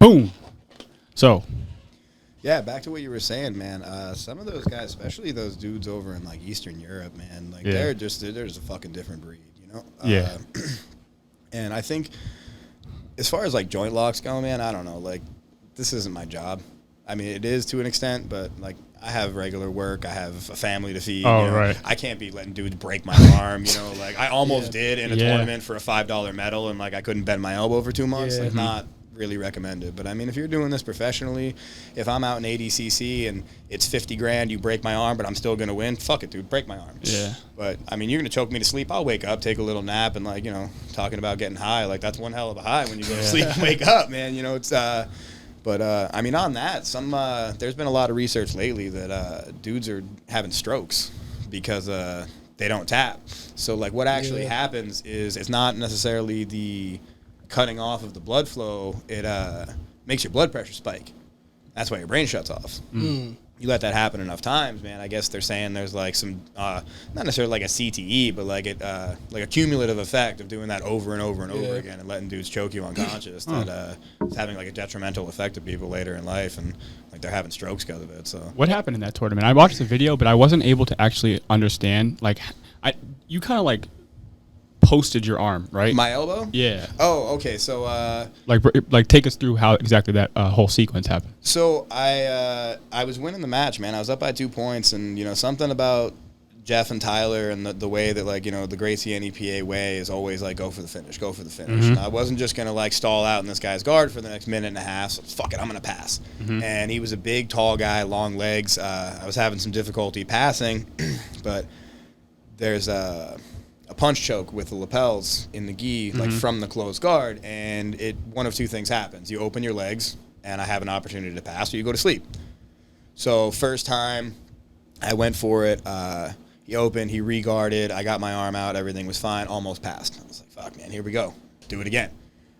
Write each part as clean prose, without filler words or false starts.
Boom. So. Yeah, back to what you were saying, man. Some of those guys, especially those dudes over in like Eastern Europe, man, like they're just a fucking different breed, you know? Yeah. And I think as far as like joint locks go, man, I don't know. Like, this isn't my job. I mean, it is to an extent, but like I have regular work. I have a family to feed. Oh, you know? right. I can't be letting dudes break my arm, you know? Like, I almost did in a tournament for a $5 medal, and like I couldn't bend my elbow for 2 months. Like, not really recommended. But I mean, if you're doing this professionally, if I'm out in ADCC and it's 50 grand, you break my arm, but I'm still going to win, fuck it, dude, break my arm. Yeah. But I mean, you're going to choke me to sleep, I'll wake up, take a little nap, and like, you know, talking about getting high, like that's one hell of a high when you go to sleep and wake up, man. You know, it's but I mean, on that, there's been a lot of research lately that dudes are having strokes because they don't tap. So like what actually happens is it's not necessarily the cutting off of the blood flow, it makes your blood pressure spike. That's why your brain shuts off. You let that happen enough times, man. I guess they're saying there's like some, not necessarily like a CTE, but like like a cumulative effect of doing that over and over and over again and letting dudes choke you unconscious. That it's having like a detrimental effect to people later in life, and like they're having strokes because of it. So what happened in that tournament? I watched the video, but I wasn't able to actually understand. Like, you kind of like posted your arm, right? My elbow? Yeah. Oh, okay. So like take us through how exactly that whole sequence happened. So I was winning the match, man. I was up by 2 points, and you know, something about Jeff and Tyler and the way that, like, you know, the Gracie NEPA way is always like go for the finish. And I wasn't just gonna like stall out in this guy's guard for the next minute and a half. So fuck it, I'm gonna pass. And he was a big, tall guy, long legs. I was having some difficulty passing, but there's a punch choke with the lapels in the gi, like from the closed guard, and one of two things happens. You open your legs, and I have an opportunity to pass, or you go to sleep. So first time, I went for it. He opened, he re-guarded, I got my arm out, everything was fine, almost passed. I was like, fuck, man, here we go. Do it again.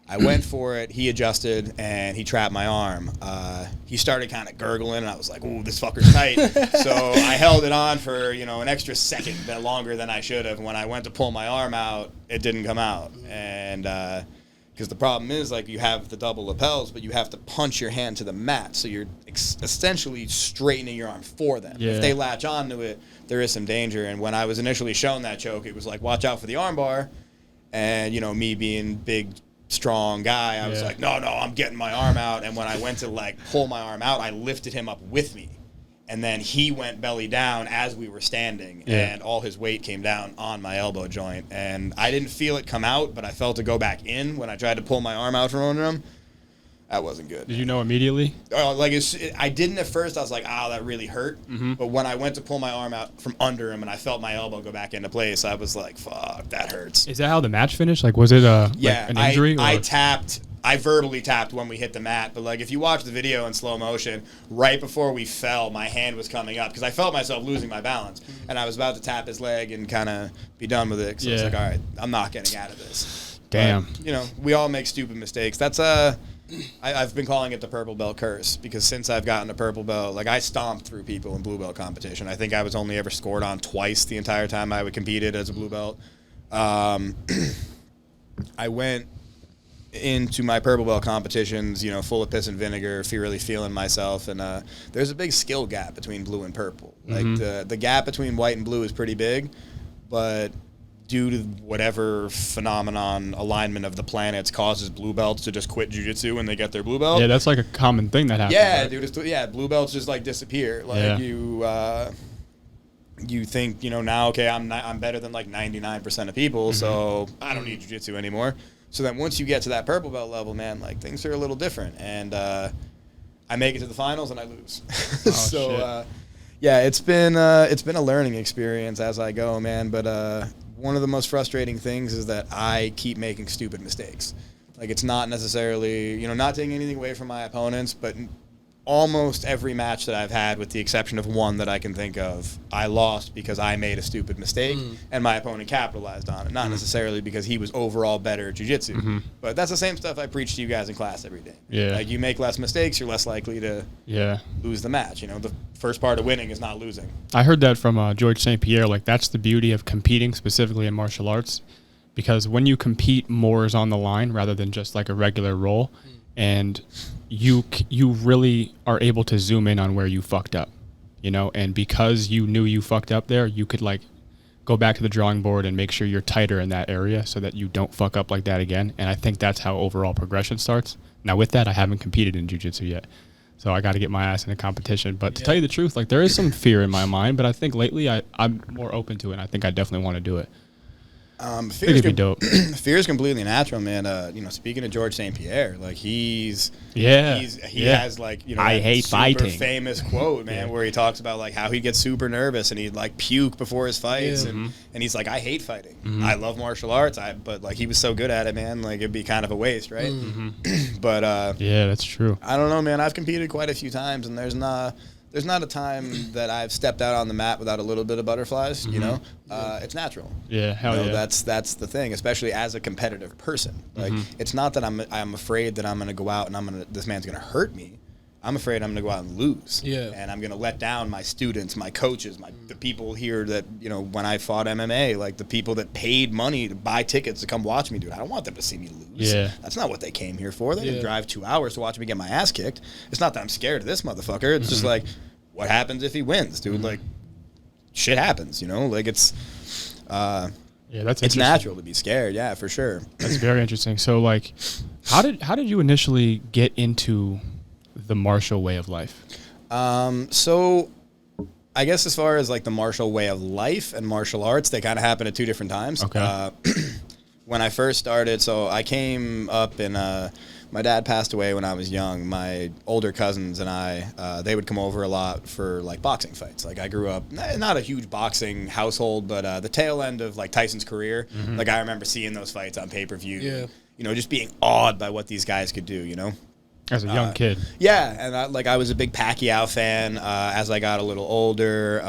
I went for it, he adjusted, and he trapped my arm. He started kind of gurgling, and I was like, ooh, this fucker's tight. So I held it on for, you know, an extra second, longer than I should have. When I went to pull my arm out, it didn't come out. And because the problem is, like, you have the double lapels, but you have to punch your hand to the mat, so you're essentially straightening your arm for them. If they latch onto it, there is some danger. And when I was initially shown that choke, it was like, watch out for the arm bar. And, you know, me being big, strong guy, I was like, no, I'm getting my arm out. And when I went to like pull my arm out, I lifted him up with me, and then he went belly down as we were standing, and all his weight came down on my elbow joint, and I didn't feel it come out, but I felt it go back in when I tried to pull my arm out from under him. That wasn't good. Did you know immediately? I didn't at first. I was like, oh, that really hurt. But when I went to pull my arm out from under him and I felt my elbow go back into place, I was like, fuck, that hurts. Is that how the match finished? Like, was it like an injury? I verbally tapped when we hit the mat. But, like, if you watch the video in slow motion, right before we fell, my hand was coming up because I felt myself losing my balance. And I was about to tap his leg and kind of be done with it. So I was like, all right, I'm not getting out of this. Damn. But, you know, we all make stupid mistakes. That's I've been calling it the purple belt curse, because since I've gotten a purple belt, like, I stomped through people in blue belt competition. I think I was only ever scored on twice the entire time I competed as a blue belt. I went into my purple belt competitions, you know, full of piss and vinegar, really feeling myself, and there's a big skill gap between blue and purple. Like, the gap between white and blue is pretty big, but due to whatever phenomenon, alignment of the planets causes blue belts to just quit jiu-jitsu when they get their blue belt. Yeah, that's like a common thing that happens. Yeah, right? dude, blue belts just like disappear. Like you think, you know, now, okay, I'm better than like 99% of people, so I don't need jiu-jitsu anymore. So then once you get to that purple belt level, man, like, things are a little different. And I make it to the finals and I lose. Yeah, it's been a learning experience as I go, man. But one of the most frustrating things is that I keep making stupid mistakes. Like, it's not necessarily, you know, not taking anything away from my opponents, but almost every match that I've had, with the exception of one that I can think of, I lost because I made a stupid mistake and my opponent capitalized on it. Not necessarily because he was overall better at jiu-jitsu. But that's the same stuff I preach to you guys in class every day. Yeah. Like, you make less mistakes, you're less likely to lose the match. You know, the first part of winning is not losing. I heard that from George St. Pierre. Like, that's the beauty of competing, specifically in martial arts, because when you compete, more is on the line rather than just like a regular roll. And you really are able to zoom in on where you fucked up, you know, and because you knew you fucked up there, you could like go back to the drawing board and make sure you're tighter in that area so that you don't fuck up like that again. And I think that's how overall progression starts. Now with that, I haven't competed in jiu-jitsu yet, so I got to get my ass in a competition. But to tell you the truth, like there is some fear in my mind, but I think lately I'm more open to it, and I think I definitely want to do it. Fear be dope. Fear is completely natural, man. You know, speaking of George St. Pierre, like he has like, you know, I hate super fighting. Famous quote, man, where he talks about like how he gets super nervous and he'd like puke before his fights, and he's like, I hate fighting. I love martial arts, but like he was so good at it, man. Like it'd be kind of a waste, right? But yeah, that's true. I don't know, man. I've competed quite a few times, and there's not a time that I've stepped out on the mat without a little bit of butterflies. You know, it's natural. Yeah, hell yeah. That's the thing, especially as a competitive person. Like, it's not that I'm afraid that I'm gonna go out and this man's gonna hurt me. I'm afraid I'm gonna go out and lose. Yeah. And I'm gonna let down my students, my coaches, the people here that, you know, when I fought MMA, like the people that paid money to buy tickets to come watch me, dude. I don't want them to see me lose. Yeah. That's not what they came here for. They didn't drive 2 hours to watch me get my ass kicked. It's not that I'm scared of this motherfucker. It's just like, what happens if he wins, dude? Like, shit happens, you know? Like, it's it's natural to be scared, yeah, for sure. That's very interesting. So, like, how did you initially get into the martial way of life? So I guess as far as like the martial way of life and martial arts, they kind of happen at two different times. Okay. When I first started, so I came up in my dad passed away when I was young. My older cousins and I, they would come over a lot for like boxing fights. Like I grew up, not a huge boxing household, but the tail end of like Tyson's career. Like I remember seeing those fights on pay-per-view. Yeah. You know, just being awed by what these guys could do, you know? As a young kid. Yeah, and I was a big Pacquiao fan as I got a little older.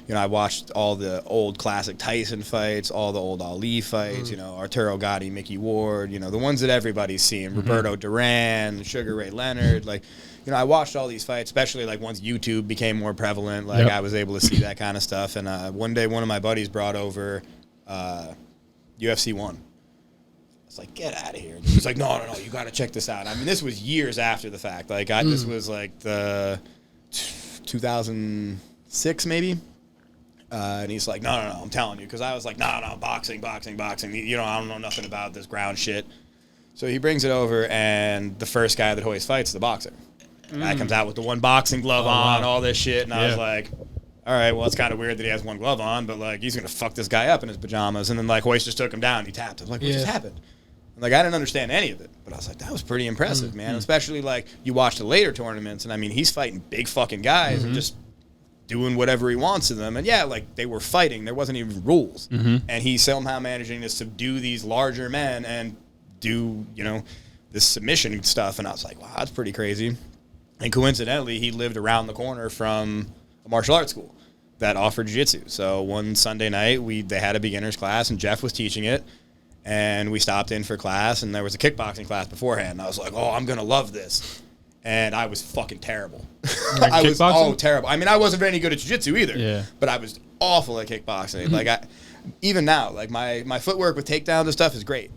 You know, I watched all the old classic Tyson fights, all the old Ali fights, you know, Arturo Gatti, Mickey Ward, you know, the ones that everybody's seeing, Roberto Duran, Sugar Ray Leonard, like, you know, I watched all these fights, especially like once YouTube became more prevalent, like I was able to see that kind of stuff. And one day one of my buddies brought over UFC 1. It's like, get out of here. And he was like, no, you got to check this out. I mean, this was years after the fact. Like, this was like the 2006 maybe. And he's like, no, I'm telling you. Because I was like, no, boxing. You know, I don't know nothing about this ground shit. So he brings it over, and the first guy that always fights is the boxer. Guy comes out with the one boxing glove on, all this shit. And I was like, all right, well, it's kind of weird that he has one glove on, but, like, he's going to fuck this guy up in his pajamas. And then, like, Hoist just took him down. And he tapped. I was like, what just happened? Like, I didn't understand any of it, but I was like, that was pretty impressive, man. Especially, like, you watch the later tournaments, and, I mean, he's fighting big fucking guys and just doing whatever he wants to them. And, yeah, like, they were fighting. There wasn't even rules. And he's somehow managing to subdue these larger men and do, you know, this submission stuff. And I was like, wow, that's pretty crazy. And coincidentally, he lived around the corner from a martial arts school that offered jiu-jitsu. So one Sunday night, they had a beginner's class, and Jeff was teaching it. And we stopped in for class, and there was a kickboxing class beforehand. And I was like, oh, I'm going to love this. And I was fucking terrible. I was terrible. I mean, I wasn't very good at jiu-jitsu either, but I was awful at kickboxing. Like, even now, like, my footwork with takedowns and stuff is great.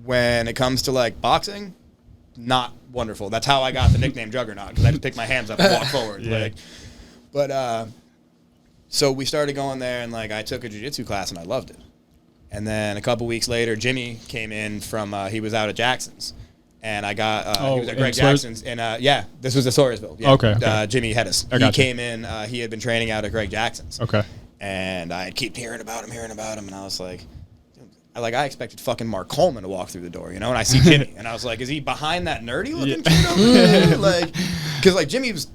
When it comes to, like, boxing, not wonderful. That's how I got the nickname Juggernaut, because I just pick my hands up and walk forward. Like, but so we started going there, and, like, I took a jiu-jitsu class, and I loved it. And then a couple weeks later, Jimmy came in from, he was out at Jackson's. And I got, he was at Greg Jackson's. And, this was at Sawyerville. Yeah. Okay. Jimmy Hedis. He came in, he had been training out at Greg Jackson's. Okay. And I keep hearing about him. And I was like, I expected fucking Mark Coleman to walk through the door, you know? And I see Jimmy. And I was like, is he behind that nerdy looking kid over there? Like, because, like, Jimmy was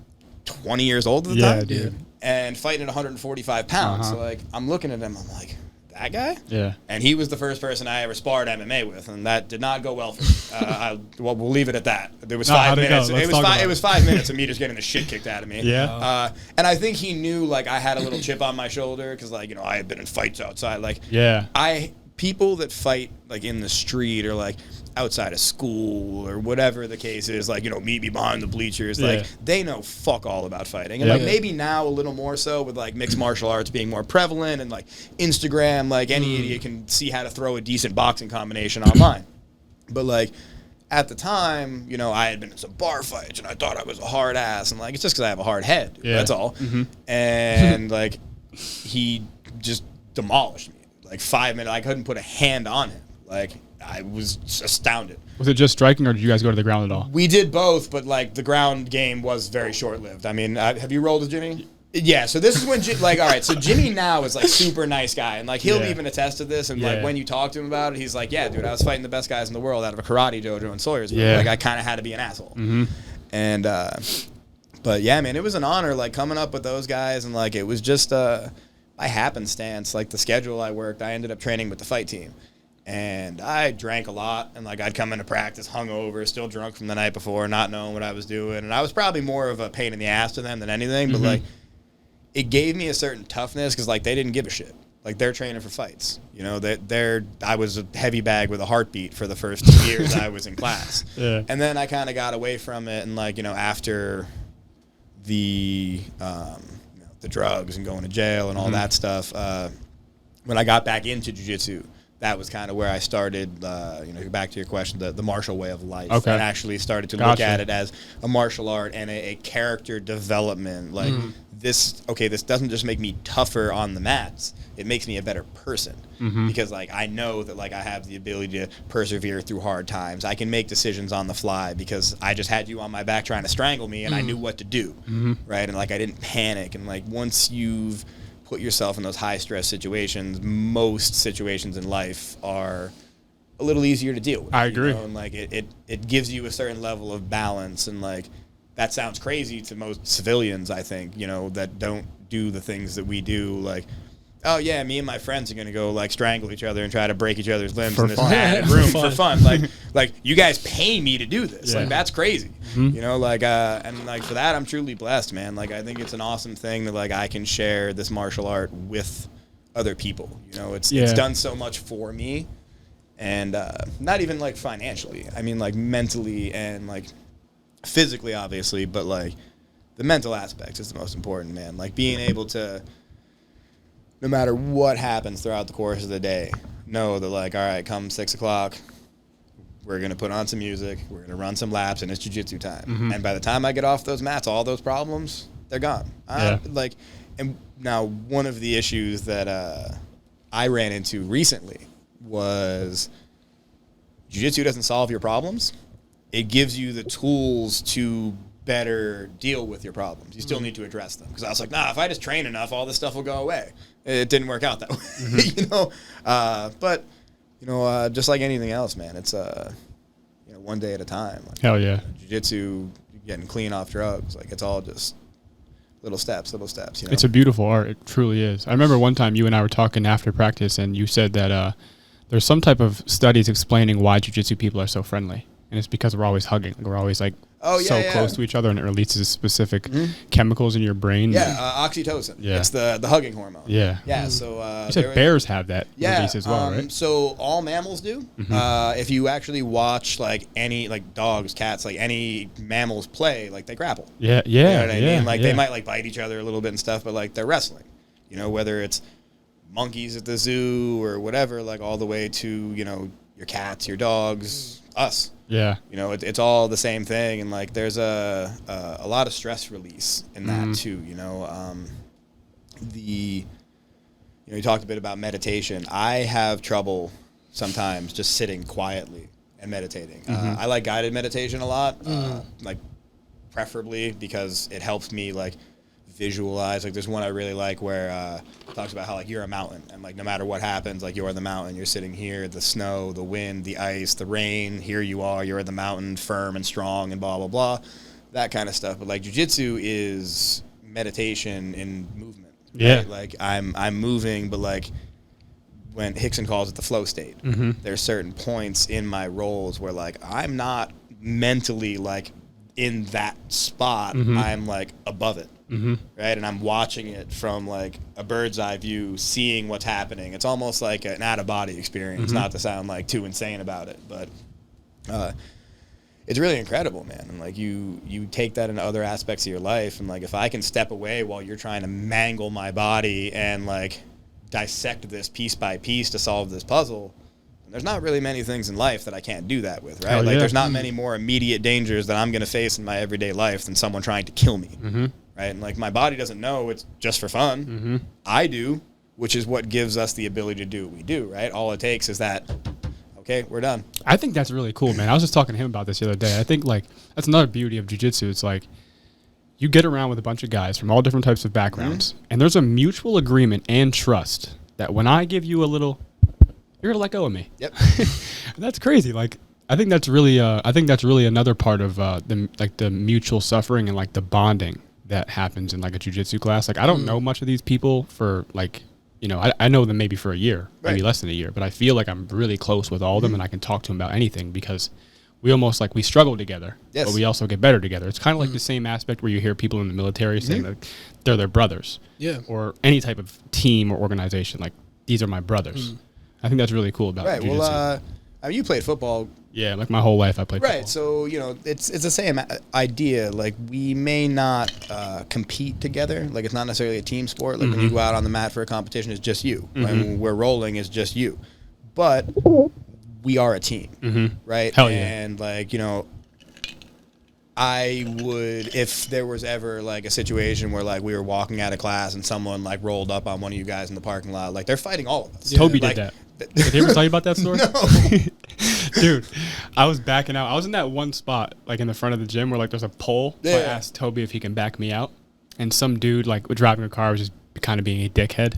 20 years old at the time. Dude. And fighting at 150 pounds. So, like, I'm looking at him. I'm like, that guy? Yeah. And he was the first person I ever sparred MMA with, and that did not go well for me. We'll leave it at that. There was 5 minutes. It was 5 minutes of me just getting the shit kicked out of me. Yeah. And I think he knew, like, I had a little chip on my shoulder because, like, you know, I had been in fights outside. Like, people that fight, like, in the street or, like, outside of school or whatever the case is, like, you know, meet me behind the bleachers, like, they know fuck all about fighting. And, like, maybe now a little more so with, like, mixed martial arts being more prevalent and, like, Instagram, like, any idiot can see how to throw a decent boxing combination online. But, like, at the time, you know, I had been in some bar fights and I thought I was a hard ass. And like, it's just because I have a hard head. Yeah. That's all. Mm-hmm. And like, he just demolished me. Like 5 minutes, I couldn't put a hand on him. Like, I was astounded. Was it just striking, or did you guys go to the ground at all? We did both, but like the ground game was very short-lived. I mean, have you rolled with Jimmy? Yeah, so this is when, like, all right, so Jimmy now is, like, super nice guy, and, like, he'll even attest to this, and, like, when you talk to him about it, he's like, yeah, dude, I was fighting the best guys in the world out of a karate dojo in Sawyer's. Like, I kind of had to be an asshole. Mm-hmm. And, but, yeah, man, it was an honor, like, coming up with those guys, and, like, it was just by happenstance, like, the schedule I worked, I ended up training with the fight team. And I drank a lot, and, like, I'd come into practice hungover, still drunk from the night before, not knowing what I was doing, and I was probably more of a pain in the ass to them than anything, but, like, it gave me a certain toughness because, like, they didn't give a shit. Like, they're training for fights. You know, I was a heavy bag with a heartbeat for the first 2 years I was in class. Yeah. And then I kind of got away from it, and, like, you know, after the drugs and going to jail and all that stuff, when I got back into jiu-jitsu, that was kind of where I started, you know, back to your question, the martial way of life. Okay. And actually started to look at it as a martial art and a character development. Like, this doesn't just make me tougher on the mats. It makes me a better person. Because, like, I know that, like, I have the ability to persevere through hard times. I can make decisions on the fly because I just had you on my back trying to strangle me, and I knew what to do, right? And, like, I didn't panic. And, like, once you've put yourself in those high-stress situations, most situations in life are a little easier to deal with. I agree. You know? And, like, it gives you a certain level of balance, and, like, that sounds crazy to most civilians, I think, you know, that don't do the things that we do. Like, oh, yeah, me and my friends are going to go, like, strangle each other and try to break each other's limbs in this padded room for fun. Like, you guys pay me to do this. Yeah. Like, that's crazy. You know, like, and, like, for that, I'm truly blessed, man. Like, I think it's an awesome thing that, like, I can share this martial art with other people. You know, it's done so much for me. And not even, like, financially. I mean, like, mentally and, like, physically, obviously. But, like, the mental aspect is the most important, man. Like, being able to, no matter what happens throughout the course of the day, know that, like, all right, come 6 o'clock, we're going to put on some music, we're going to run some laps, and it's jiu-jitsu time. And by the time I get off those mats, all those problems, they're gone. Like, and now one of the issues that I ran into recently was jiu-jitsu doesn't solve your problems. It gives you the tools to better deal with your problems. You still need to address them. Because I was like, nah, if I just train enough, all this stuff will go away. It didn't work out that way, you know. But, you know, just like anything else, man, it's, you know, one day at a time. Like, hell yeah. Jiu-jitsu, getting clean off drugs, like, it's all just little steps, you know. It's a beautiful art. It truly is. I remember one time you and I were talking after practice, and you said that there's some type of studies explaining why jiu-jitsu people are so friendly. And it's because we're always hugging. We're always, like, close to each other, and it releases specific chemicals in your brain. Yeah, oxytocin. Yeah. It's the hugging hormone. Yeah. Yeah, so... you said bears have that release as well, right? So all mammals do. If you actually watch, like, any, like, dogs, cats, like, any mammals play, like, they grapple. Yeah, you know what I mean? Like, they might, like, bite each other a little bit and stuff, but, like, they're wrestling. You know, whether it's monkeys at the zoo or whatever, like, all the way to, you know, your cats, your dogs, us. Yeah. You know, it's all the same thing. And, like, there's a lot of stress release in that, too, you know. You know, you talked a bit about meditation. I have trouble sometimes just sitting quietly and meditating. I like guided meditation a lot, like, preferably because it helps me, like, visualize. Like, there's one I really like where it talks about how, like, you're a mountain, and, like, no matter what happens, like, you're the mountain. You're sitting here, the snow, the wind, the ice, the rain, here you are, you're the mountain, firm and strong, and blah, blah, blah, that kind of stuff. But, like, jiu-jitsu is meditation in movement. Yeah. Right? Like, I'm moving, but, like, when Hickson calls it the flow state, there's certain points in my roles where, like, I'm not mentally, like, in that spot. I'm, like, above it. Right, and I'm watching it from, like, a bird's eye view, seeing what's happening. It's almost like an out-of-body experience, not to sound, like, too insane about it, but it's really incredible, man. And, like, you take that into other aspects of your life, and, like, if I can step away while you're trying to mangle my body and, like, dissect this piece by piece to solve this puzzle, There's not really many things in life that I can't do that with, right? Oh, like yeah. there's not many more immediate dangers that I'm going to face in my everyday life than someone trying to kill me, right? And like my body doesn't know it's just for fun. I do, which is what gives us the ability to do what we do, right? All it takes is that, okay, we're done. I think that's really cool, man. I was just talking to him about this the other day. I think like that's another beauty of jiu-jitsu. It's like you get around with a bunch of guys from all different types of backgrounds, and there's a mutual agreement and trust that when I give you a little, you're gonna let go of me. Yep. That's crazy. Like I think that's really another part of the mutual suffering and like the bonding that happens in like a jiu-jitsu class. Like I don't know much of these people for like, you know, I know them maybe for a year, maybe less than a year, but I feel like I'm really close with all of them and I can talk to them about anything because we almost like we struggle together, but we also get better together. It's kind of like the same aspect where you hear people in the military saying that they're their brothers, or any type of team or organization. Like these are my brothers. I think that's really cool about jiu-jitsu. Well, I mean, you played football. Yeah, like my whole life I played football. Right, so, you know, it's the same idea. Like, we may not compete together. Like, it's not necessarily a team sport. Like, when you go out on the mat for a competition, it's just you. When we're rolling, it's just you. But we are a team, right? Hell yeah. And, like, you know, I would, if there was ever, like, a situation where, like, we were walking out of class and someone, like, rolled up on one of you guys in the parking lot, like, they're fighting all of us. Toby like, did that. Did he ever tell you about that story? No. Dude, I was backing out. I was in that one spot, like in the front of the gym where like there's a pole. So I asked Toby if he can back me out. And some dude like driving a car was just kind of being a dickhead.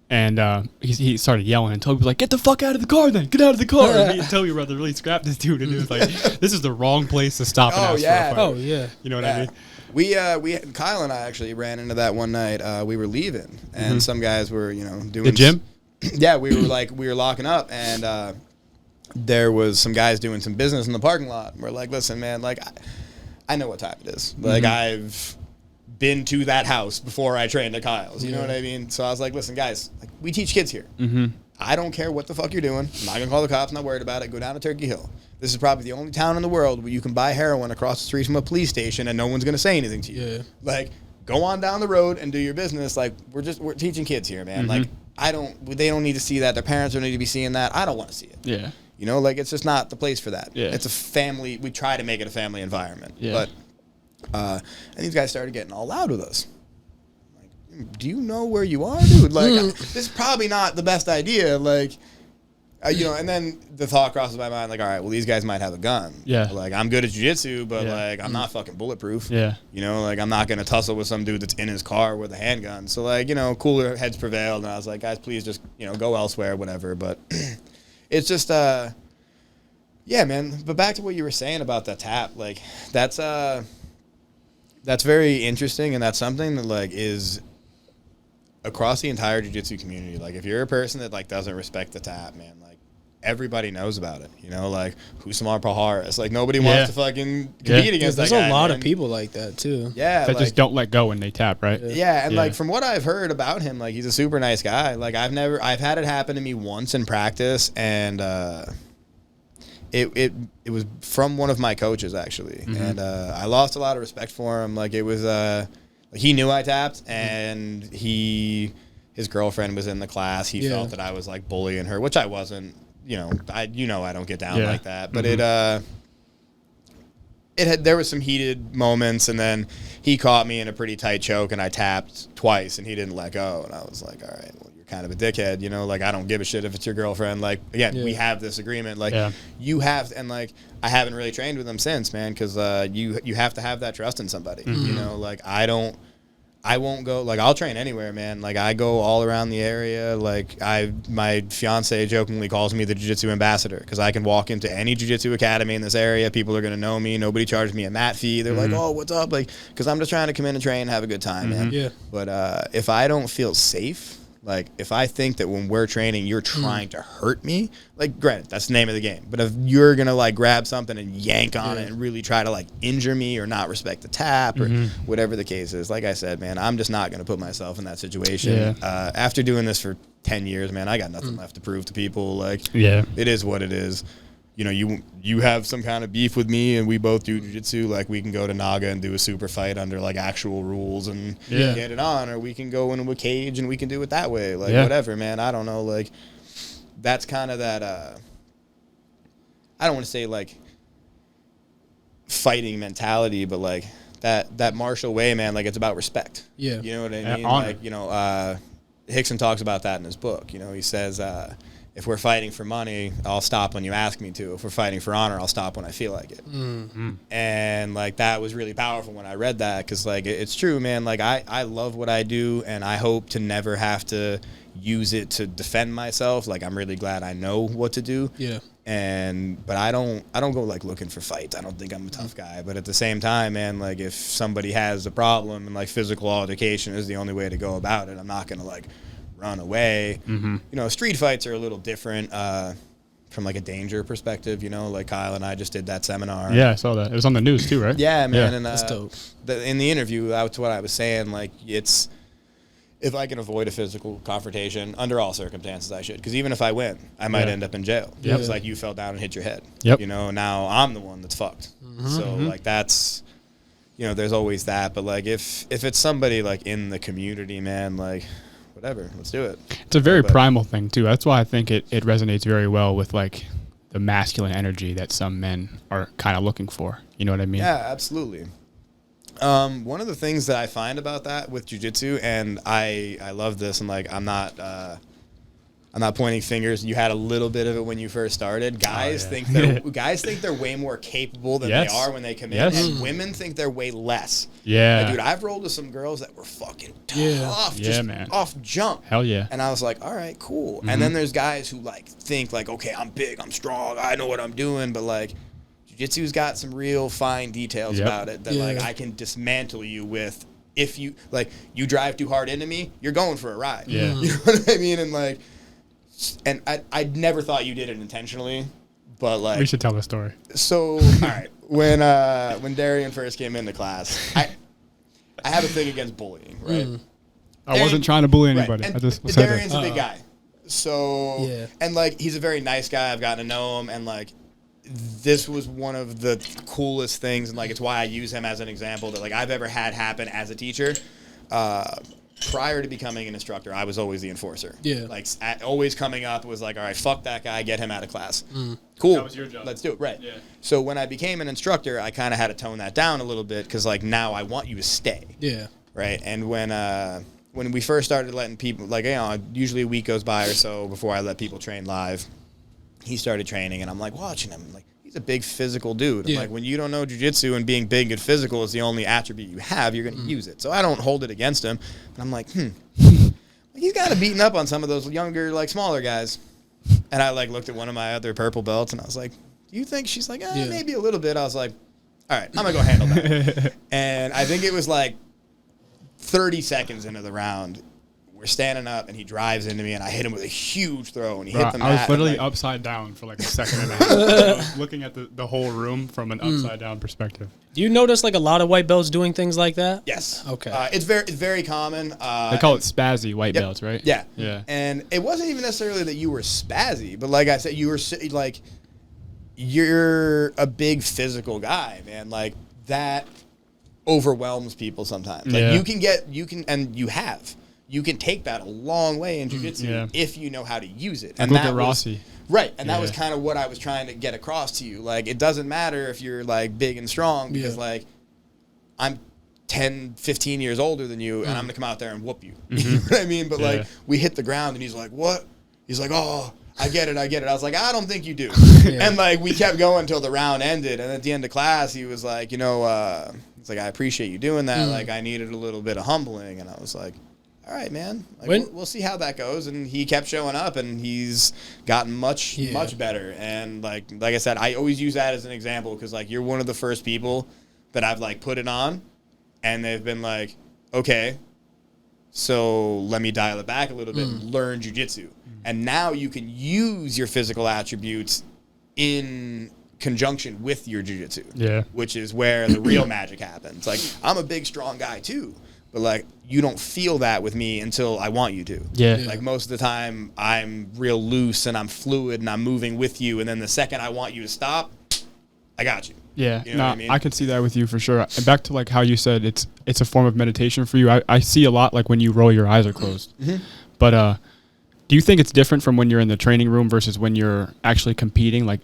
And he started yelling and Toby was like, get the fuck out of the car then. Get out of the car. And me and Toby were to really scrap this dude. And it was like, this is the wrong place to stop and ask for a fight. Oh, yeah. You know what I mean? We Kyle and I actually ran into that one night. We were leaving and some guys were, you know, doing the gym? Yeah, we were locking up and there was some guys doing some business in the parking lot. And we're like, listen, man, like I know what time it is. Like I've been to that house before I trained at Kyle's. You know what I mean? So I was like, listen, guys, like, we teach kids here. I don't care what the fuck you're doing. I'm not gonna call the cops. Not worried about it. Go down to Turkey Hill. This is probably the only town in the world where you can buy heroin across the street from a police station and no one's gonna say anything to you. Yeah. Like, go on down the road and do your business. Like, we're teaching kids here, man. Like, they don't need to see that. Their parents don't need to be seeing that. I don't want to see it. Yeah. You know, like, it's just not the place for that. Yeah. It's a family. We try to make it a family environment. Yeah. But, and these guys started getting all loud with us. Like, do you know where you are, dude? Like, this is probably not the best idea. Like, you know, and then the thought crosses my mind, like, all right, well, these guys might have a gun. Yeah. Like, I'm good at jiu-jitsu, but, like, I'm not fucking bulletproof. Yeah. You know, like, I'm not going to tussle with some dude that's in his car with a handgun. So, like, you know, cooler heads prevailed. And I was like, guys, please just, you know, go elsewhere, whatever. But it's just, yeah, man. But back to what you were saying about that tap, like, that's very interesting. And that's something that, like, is across the entire jiu-jitsu community. Like, if you're a person that, like, doesn't respect the tap, man, like, everybody knows about it, you know, like Husamar Paharis. Like, nobody wants to fucking compete against that guy. There's a lot of people like that, too. Yeah. That like, just don't let go when they tap, right? Yeah, and like from what I've heard about him, like he's a super nice guy. Like I've had it happen to me once in practice, and it was from one of my coaches actually, and I lost a lot of respect for him. Like it was he knew I tapped, and his girlfriend was in the class. He felt that I was like bullying her, which I wasn't. You know, I don't get down like that, but there was some heated moments, and then he caught me in a pretty tight choke, and I tapped twice, and he didn't let go, and I was like, all right, well, you're kind of a dickhead, you know, like, I don't give a shit if it's your girlfriend. Like, again, we have this agreement, like, you have, and like, I haven't really trained with him since, man, because you have to have that trust in somebody, you know, like, I won't go, like, I'll train anywhere, man. Like, I go all around the area. Like, my fiance jokingly calls me the jiu-jitsu ambassador because I can walk into any jiu-jitsu academy in this area. People are going to know me. Nobody charges me a mat fee. They're like, oh, what's up? Like, because I'm just trying to come in and train and have a good time, man. Yeah. But if I don't feel safe, like, if I think that when we're training, you're trying to hurt me, like, granted, that's the name of the game. But if you're going to, like, grab something and yank on it and really try to, like, injure me or not respect the tap or whatever the case is, like I said, man, I'm just not going to put myself in that situation. After doing this for 10 years, man, I got nothing left to prove to people. Like, it is what it is. You know, you have some kind of beef with me and we both do jiu-jitsu, like we can go to Naga and do a super fight under like actual rules and get it on, or we can go into a cage and we can do it that way. Like whatever, man. I don't know. Like that's kind of that I don't want to say like fighting mentality, but like that martial way, man, like it's about respect. Yeah. You know what I mean? Honor. Like, you know, Hickson talks about that in his book. You know, he says, if we're fighting for money, I'll stop when you ask me to. If we're fighting for honor, I'll stop when I feel like it. Mm-hmm. And like that was really powerful when I read that, because like it's true, man. Like I love what I do, and I hope to never have to use it to defend myself. Like I'm really glad I know what to do. Yeah. But I don't go like looking for fights. I don't think I'm a tough guy. But at the same time, man, like if somebody has a problem and like physical altercation is the only way to go about it, I'm not gonna like run away. Mm-hmm. You know, street fights are a little different from like a danger perspective. You know, like Kyle and I just did that seminar. Yeah, I saw that. It was on the news too, right? Yeah, man. Yeah. And That's dope. in the interview, that's what I was saying. Like it's, if I can avoid a physical confrontation, under all circumstances, I should. Because even if I win, I might end up in jail. Yep. It's like you fell down and hit your head. Yep. You know, now I'm the one that's fucked. So, like, that's, you know, there's always that. But, like, if it's somebody, like, in the community, man, like, whatever, let's do it. It's a very But- primal thing too. That's why I think it resonates very well with like the masculine energy that some men are kind of looking for. You know what I mean? Yeah, absolutely. One of the things that I find about that with jiu-jitsu, and I love this, and like I'm not pointing fingers. You had a little bit of it when you first started. Guys think they're way more capable than Yes. they are when they come in, Yes. and women think they're way less. Yeah. Like, dude, I've rolled with some girls that were fucking tough, Yeah. just man. off jump. Hell yeah. And I was like, all right, cool. And then there's guys who like think like, okay, I'm big, I'm strong, I know what I'm doing, but like jiu-jitsu's got some real fine details Yep. about it that like I can dismantle you with. If you like, you drive too hard into me, you're going for a ride. Yeah. You know what I mean? And like, and I never thought you did it intentionally, but like, We should tell the story. so all right, when Darian first came into class, I have a thing against bullying, right? I wasn't trying to bully Right. anybody. And I just said it. Darian's a big guy. So, Yeah. and like, he's a very nice guy. I've gotten to know him. And like, this was one of the coolest things. And like, it's why I use him as an example that like I've ever had happen as a teacher. Prior to becoming an instructor, I was always the enforcer. Yeah. Like always coming up, it was like, all right, fuck that guy, get him out of class. Cool. That was your job. Let's do it. Right. Yeah. So when I became an instructor, I kind of had to tone that down a little bit, because like now I want you to stay. Yeah. Right. And when we first started letting people, like, you know, usually a week goes by or so before I let people train live, he started training, and I'm like watching him, like, he's a big physical dude. I'm Yeah. like, when you don't know jiu-jitsu and being big and physical is the only attribute you have, you're going to use it. So I don't hold it against him. And I'm like, he's kind of beating up on some of those younger, like, smaller guys. And I, like, looked at one of my other purple belts, and I was like, do you think? She's like, Yeah. maybe a little bit. I was like, all right, I'm going to go handle that. And I think it was like 30 seconds into the round, we're standing up, and he drives into me, and I hit him with a huge throw, and he hit the mat. I was and, literally like, upside down for like a second and a half. I was looking at the whole room from an upside down perspective. Do you notice like a lot of white belts doing things like that? Yes. Okay. It's very common. They call it spazzy white Yep. belts, right? Yeah. Yeah. And it wasn't even necessarily that you were spazzy, but like I said, you were like, you're a big physical guy, man. Like that overwhelms people sometimes. Like Yeah. you can take that a long way in jiu-jitsu Yeah. if you know how to use it. Like look at Rossi. Right, and that was Yeah. kind of what I was trying to get across to you. Like, it doesn't matter if you're, like, big and strong, because, Yeah. like, I'm 10, 15 years older than you, and I'm going to come out there and whoop you. You know what I mean? But, like, Yeah. we hit the ground, and he's like, what? He's like, oh, I get it. I was like, I don't think you do. Yeah. And, like, we kept going until the round ended, and at the end of class, he was like, you know, he's like, I appreciate you doing that. Like, I needed a little bit of humbling, and I was like, all right, man. Like, we'll see how that goes. And he kept showing up, and he's gotten much better. And like I said, I always use that as an example, because like you're one of the first people that I've like put it on, and they've been like, okay, so let me dial it back a little bit and learn jiu-jitsu. And now you can use your physical attributes in conjunction with your jiu-jitsu. Yeah. Which is where the real magic happens. Like, I'm a big, strong guy too, but like, you don't feel that with me until I want you to. Yeah. Like, most of the time, I'm real loose and I'm fluid and I'm moving with you. And then the second I want you to stop, I got you. Yeah, You know what I mean? I can see that with you for sure. And back to like how you said it's a form of meditation for you. I see a lot like when you roll, your eyes are closed. But do you think it's different from when you're in the training room versus when you're actually competing? Like,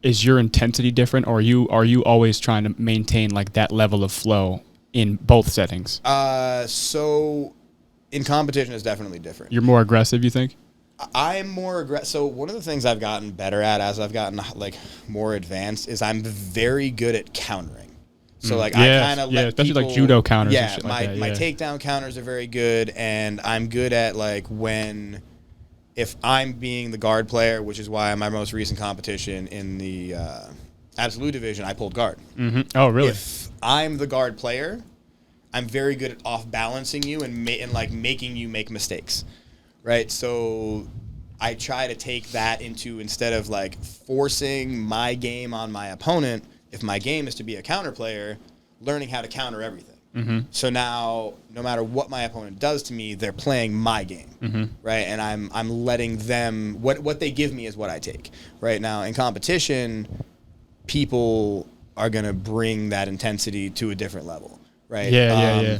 is your intensity different, or are you always trying to maintain like that level of flow in both settings? So in competition, it's definitely different. You're more aggressive, you think? I'm more aggressive. So one of the things I've gotten better at as I've gotten like more advanced is I'm very good at countering. So like I kind of let especially people, like judo counters. Yeah, and shit like that, my takedown counters are very good, and I'm good at like if I'm being the guard player, which is why my most recent competition in the absolute division, I pulled guard. Mm-hmm. Oh, really? If I'm the guard player, I'm very good at off balancing you and like making you make mistakes, right? So I try to take that into, instead of like forcing my game on my opponent, if my game is to be a counter player, learning how to counter everything. Mm-hmm. So now, no matter what my opponent does to me, they're playing my game, Mm-hmm. right? And I'm letting them, what they give me is what I take. Right now, in competition, people are going to bring that intensity to a different level, right? Yeah.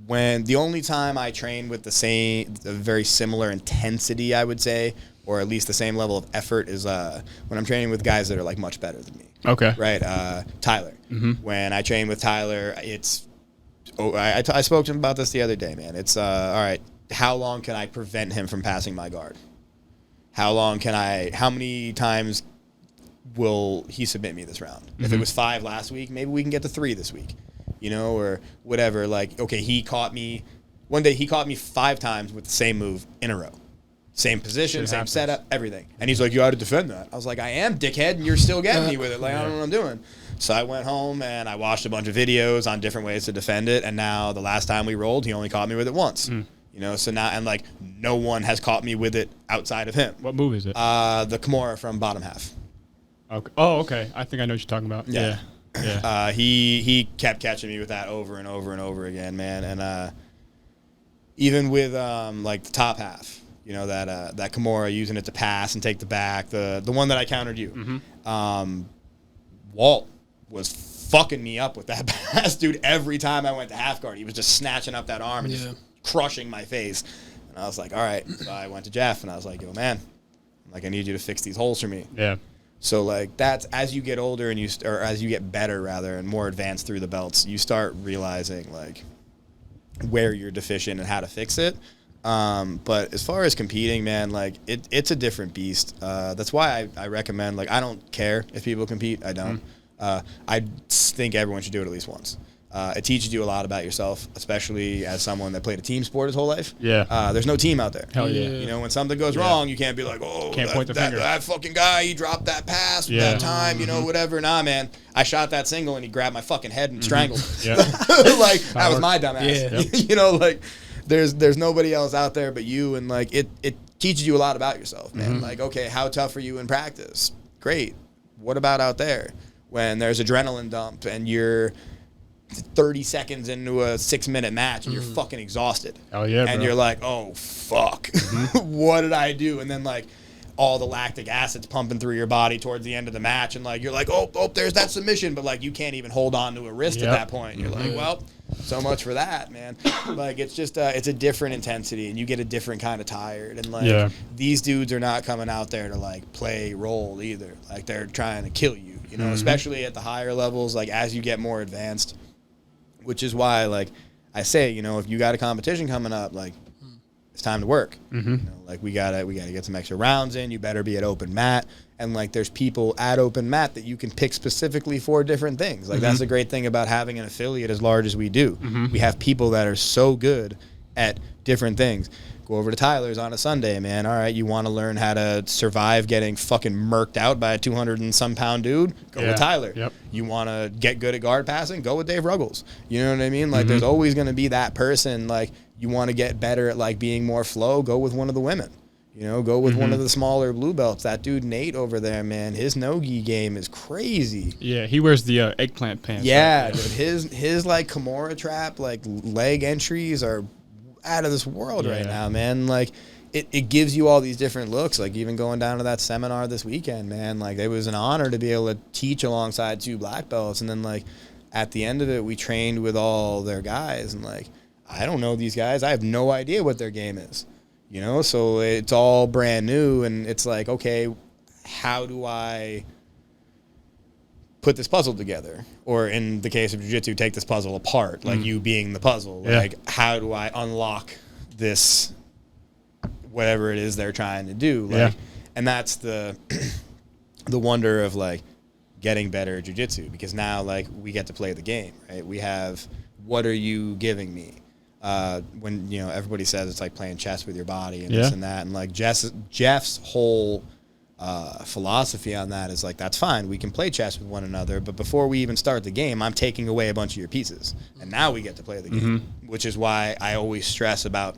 When the only time I train with a very similar intensity, I would say, or at least the same level of effort, is when I'm training with guys that are like much better than me. Okay. Right. Tyler. Mm-hmm. When I train with Tyler, I spoke to him about this the other day, man. It's all right. How long can I prevent him from passing my guard? How many times will he submit me this round? Mm-hmm. If it was 5 last week, maybe we can get to 3 this week, or whatever. Like, okay, one day he caught me 5 times with the same move in a row. Same position, Shit same happens. setup, everything. And he's like, you ought to defend that. I was like, I am, dickhead, and you're still getting me with it. Like, I don't know what I'm doing. So I went home and I watched a bunch of videos on different ways to defend it. And now the last time we rolled, he only caught me with it once. So now, and like, no one has caught me with it outside of him. What move is it? The Kimura from bottom half. Okay. Oh, okay. I think I know what you're talking about. Yeah. Yeah. He kept catching me with that over and over and over again, man. And even with like the top half, that Kimura, using it to pass and take the back, the one that I countered you. Mm-hmm. Walt was fucking me up with that pass, dude. Every time I went to half guard, he was just snatching up that arm and just crushing my face. And I was like, all right. So I went to Jeff and I was like, yo, man, I need you to fix these holes for me. Yeah. So like, that's as you get older and or as you get better rather and more advanced through the belts, you start realizing like where you're deficient and how to fix it. But as far as competing, man, like it's a different beast. That's why I recommend, like, I don't care if people compete. I don't. I think everyone should do it at least once. It teaches you a lot about yourself, especially as someone that played a team sport his whole life. Yeah. There's no team out there. Hell yeah. When something goes wrong, you can't be like, Can't point the finger. that fucking guy, he dropped that pass that time, whatever. Nah, man, I shot that single and he grabbed my fucking head and strangled me. Yeah. Like, that was my dumb ass. Yeah. Like, there's nobody else out there but you, and like it teaches you a lot about yourself, man. Like, okay, how tough are you in practice? Great. What about out there when there's adrenaline dump and you're 30 seconds into a 6-minute match and you're fucking exhausted? Oh yeah, and bro. you're like, oh fuck, what did I do? And then like all the lactic acid's pumping through your body towards the end of the match, and like you're like, oh, there's that submission, but like you can't even hold on to a wrist at that point. You're like, well, so much for that, man. Like, it's just it's a different intensity, and you get a different kind of tired. And like these dudes are not coming out there to like play role either. Like, they're trying to kill you, especially at the higher levels. Like, as you get more advanced, which is why, like I say, if you got a competition coming up, like, it's time to work. Like, we gotta get some extra rounds in. You better be at open mat, and like there's people at open mat that you can pick specifically for different things. Like, that's the great thing about having an affiliate as large as we do. We have people that are so good at different things. Go over to Tyler's on a Sunday, man. All right, you want to learn how to survive getting fucking murked out by a 200 and some pound dude? Go with Tyler. Yep. You want to get good at guard passing? Go with Dave Ruggles. You know what I mean? Like, there's always going to be that person. Like, you want to get better at like being more flow? Go with one of the women. Go with one of the smaller blue belts. That dude Nate over there, man, his no-gi game is crazy. Yeah, he wears the eggplant pants. Yeah, right? dude, his like Kimura trap, like leg entries are out of this world right now, man. Like, it gives you all these different looks. Like, even going down to that seminar this weekend, man, like, it was an honor to be able to teach alongside 2 black belts. And then like at the end of it, we trained with all their guys, and like, I don't know these guys. I have no idea what their game is, so it's all brand new. And it's like, okay, how do I put this puzzle together, or in the case of jiu-jitsu, take this puzzle apart, like you being the puzzle. Yeah. Like, how do I unlock this, whatever it is they're trying to do? Like, Yeah. and that's the the wonder of like getting better at jiu-jitsu, because now like we get to play the game, right? We have, what are you giving me? When, you know, everybody says it's like playing chess with your body and this and that, and like Jeff's whole philosophy on that is like, that's fine, we can play chess with one another, but before we even start the game, I'm taking away a bunch of your pieces, and now we get to play the game, which is why I always stress about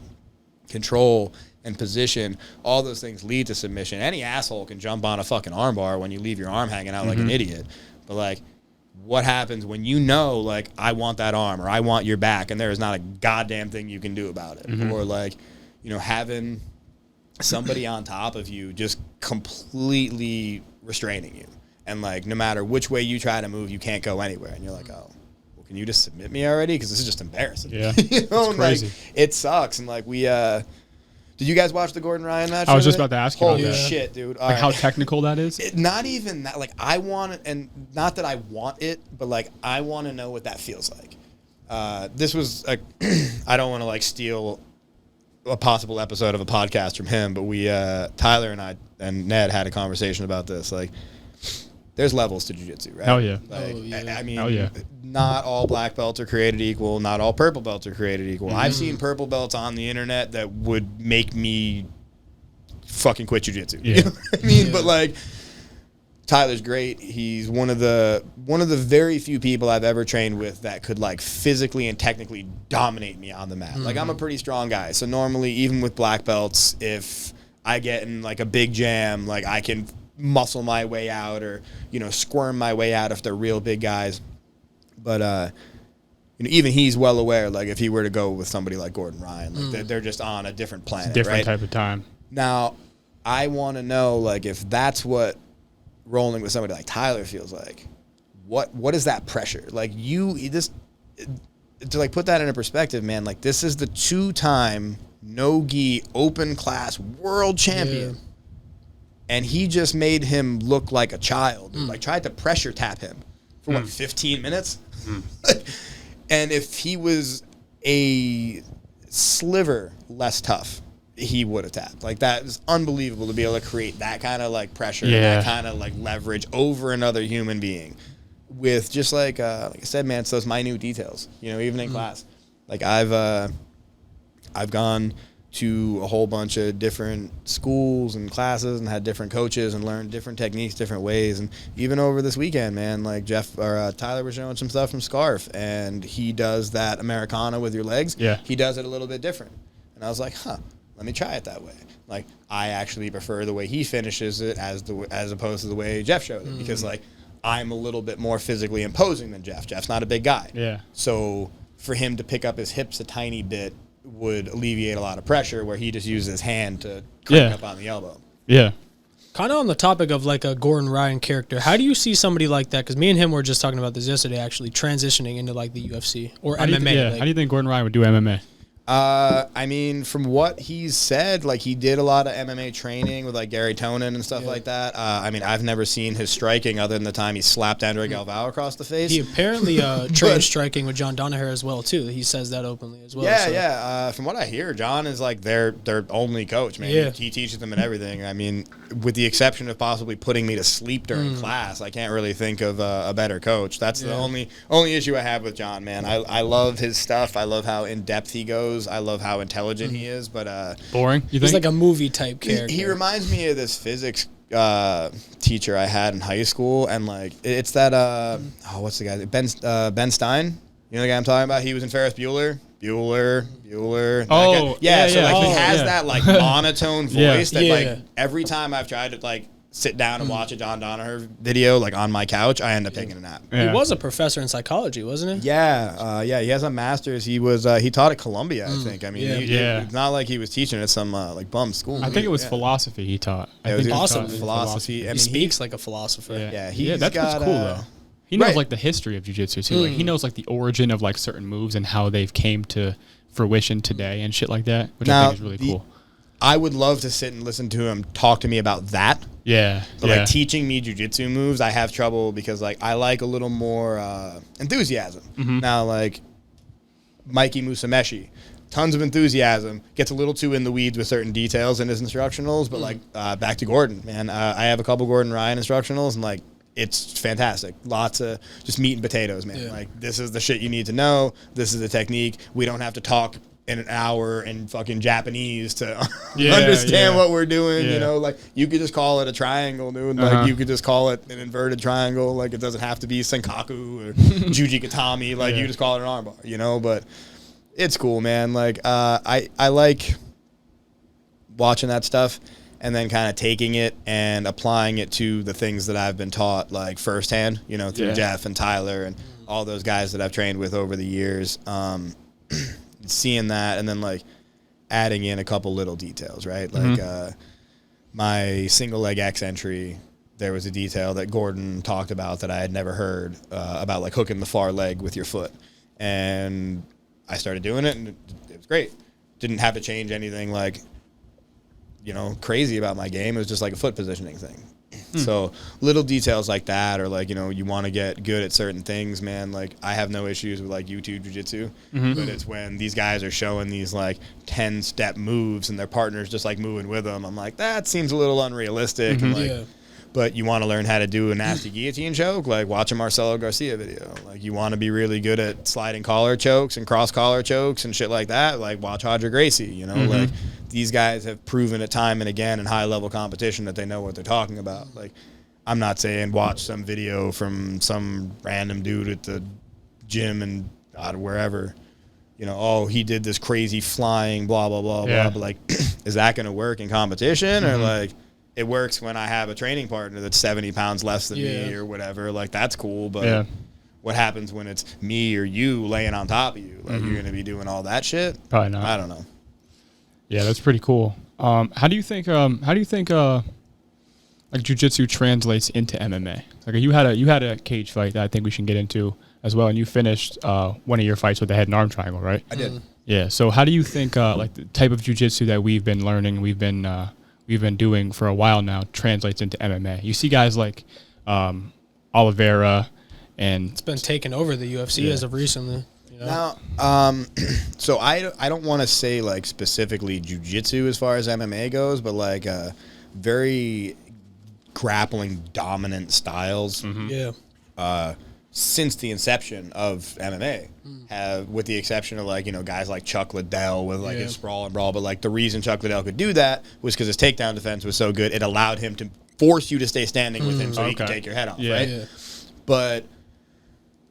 control and position. All those things lead to submission. Any asshole can jump on a fucking armbar when you leave your arm hanging out like an idiot, but like, what happens when you know, like, I want that arm, or I want your back, and there is not a goddamn thing you can do about it? Or like, you know, having somebody on top of you just completely restraining you, and like, no matter which way you try to move, you can't go anywhere, and you're like, oh, well, can you just submit me already, because this is just embarrassing. Yeah. You know, It's crazy. like, it sucks. And like, we did you guys watch the Gordon Ryan match? I was just about to ask you about Holy that. shit, dude. All Like right. how technical that is. Not even that. Like, I want it, and not that I want it, but like, I want to know what that feels like. This was like, I don't want to like steal a possible episode of a podcast from him, but we, Tyler and I and Ned had a conversation about this. Like, there's levels to jiu-jitsu, right? Hell yeah. Like, I mean, Hell yeah. not all black belts are created equal. Not all purple belts are created equal. I've seen purple belts on the internet that would make me fucking quit jiu-jitsu. Yeah. You know what I mean? But like, Tyler's great. He's one of the very few people I've ever trained with that could like physically and technically dominate me on the mat. Like, I'm a pretty strong guy, so normally, even with black belts, if I get in like a big jam, like, I can muscle my way out, or, you know, squirm my way out if they're real big guys. But you know, even he's well aware, like, if he were to go with somebody like Gordon Ryan, like, they're just on a different planet. Different right? type of time. Now, I want to know, like, if that's what rolling with somebody like Tyler feels like, what is that pressure? Like, to like put that into perspective, man, like, this is the 2-time no-gi open class world champion. Yeah. And he just made him look like a child. Like, tried to pressure tap him for what, 15 minutes? And if he was a sliver less tough, he would have tapped. Like, that is unbelievable to be able to create that kind of like pressure, and that kind of like leverage over another human being with just like I said, man, it's those minute details, you know, even in class. Like, I've gone to a whole bunch of different schools and classes and had different coaches and learned different techniques, different ways. And even over this weekend, man, like Tyler was showing some stuff from Scarf, and he does that Americana with your legs. Yeah. He does it a little bit different. And I was like, let me try it that way. Like, I actually prefer the way he finishes it as opposed to the way Jeff showed it, because like, I'm a little bit more physically imposing than Jeff. Jeff's not a big guy. Yeah. So for him to pick up his hips a tiny bit would alleviate a lot of pressure, where he just uses his hand to crank up on the elbow. Yeah. Kind of on the topic of like a Gordon Ryan character, how do you see somebody like that? Because me and him were just talking about this yesterday, actually transitioning into like the UFC or MMA. How do you think Gordon Ryan would do MMA? I mean, from what he's said, like, he did a lot of MMA training with like Gary Tonin and stuff like that. I mean, I've never seen his striking other than the time he slapped Andre Galvao across the face. He apparently trained striking with John Donaher as well too. He says that openly as well. Yeah, so. yeah. From what I hear, John is like their only coach, man. Yeah. He teaches them and everything. I mean, with the exception of possibly putting me to sleep during class, I can't really think of a better coach. That's the only issue I have with John, man. I love his stuff. I love how in depth he goes. I love how intelligent he is, but Boring. You think? He's like a movie type character. he reminds me of this physics teacher I had in high school, and like it's that what's the guy? Ben Stein. You know the guy I'm talking about? He was in Ferris Bueller. Bueller. Oh, so yeah, like he yeah. has Yeah. that like monotone voice that Yeah. like every time I've tried to like sit down and watch a John Donaher video like on my couch, I end up taking a nap. Yeah. He was a professor in psychology, wasn't he? Yeah, he has a master's. He was he taught at Columbia, I think. I mean, Yeah. it's not like he was teaching at some like bum school. I think it was philosophy he taught. I It was think he awesome. taught philosophy. I He mean, speaks like a philosopher. Yeah, that's got, what's cool though. He knows right. like the history of jiu-jitsu too. Like he knows like the origin of like certain moves and how they've came to fruition today and shit like that, which I Now, think is really cool. I would love to sit and listen to him talk to me about that. Yeah. But like teaching me jiu-jitsu moves, I have trouble because like I like a little more enthusiasm. Now like Mikey Musameshi, tons of enthusiasm, gets a little too in the weeds with certain details in his instructionals, but like back to Gordon, man. I have a couple Gordon Ryan instructionals and like it's fantastic. Lots of just meat and potatoes, man. Like this is the shit you need to know. This is the technique. We don't have to talk in an hour in fucking Japanese to understand what we're doing, you know, like you could just call it a triangle, dude. Like you could just call it an inverted triangle. Like it doesn't have to be Senkaku or Juji Katami. Like you just call it an armbar, you know, but it's cool, man. Like I like watching that stuff and then kind of taking it and applying it to the things that I've been taught like firsthand, you know, through Jeff and Tyler and all those guys that I've trained with over the years. Seeing that and then like adding in a couple little details, right? Like my single leg X entry, there was a detail that Gordon talked about that I had never heard about like hooking the far leg with your foot. And I started doing it and it was great. Didn't have to change anything like, you know, crazy about my game. It was just like a foot positioning thing. So little details like that, or like, you know, you want to get good at certain things, man. Like I have no issues with like YouTube jiu-jitsu, but it's when these guys are showing these like 10-step moves and their partner's just like moving with them. I'm like, that seems a little unrealistic. And like, but you want to learn how to do a nasty guillotine choke, like watch a Marcelo Garcia video. Like you want to be really good at sliding collar chokes and cross collar chokes and shit like that, like watch Roger Gracie, you know, like these guys have proven it time and again in high level competition that they know what they're talking about. Like I'm not saying watch some video from some random dude at the gym and wherever, you know, oh, he did this crazy flying blah, blah, blah, blah. But like, is that going to work in competition or like, it works when I have a training partner that's 70 pounds less than me or whatever. Like, that's cool. But what happens when it's me or you laying on top of you? Like, you're going to be doing all that shit? Probably not. I don't know. Yeah, that's pretty cool. How do you think like jiu-jitsu translates into MMA? Like you had a cage fight that I think we should get into as well, and you finished one of your fights with the head and arm triangle, right? I did. Yeah. So how do you think like the type of jiu-jitsu that we've been learning, we've been doing for a while now translates into MMA? You see guys like Oliveira, and it's been taking over the UFC as of recently. You know? Now, so I don't want to say like specifically jiu-jitsu as far as MMA goes, but like very grappling dominant styles. Since the inception of MMA, have, with the exception of like, you know, guys like Chuck Liddell with like his sprawl and brawl, but like the reason Chuck Liddell could do that was because his takedown defense was so good, it allowed him to force you to stay standing with him so he could take your head off, right? But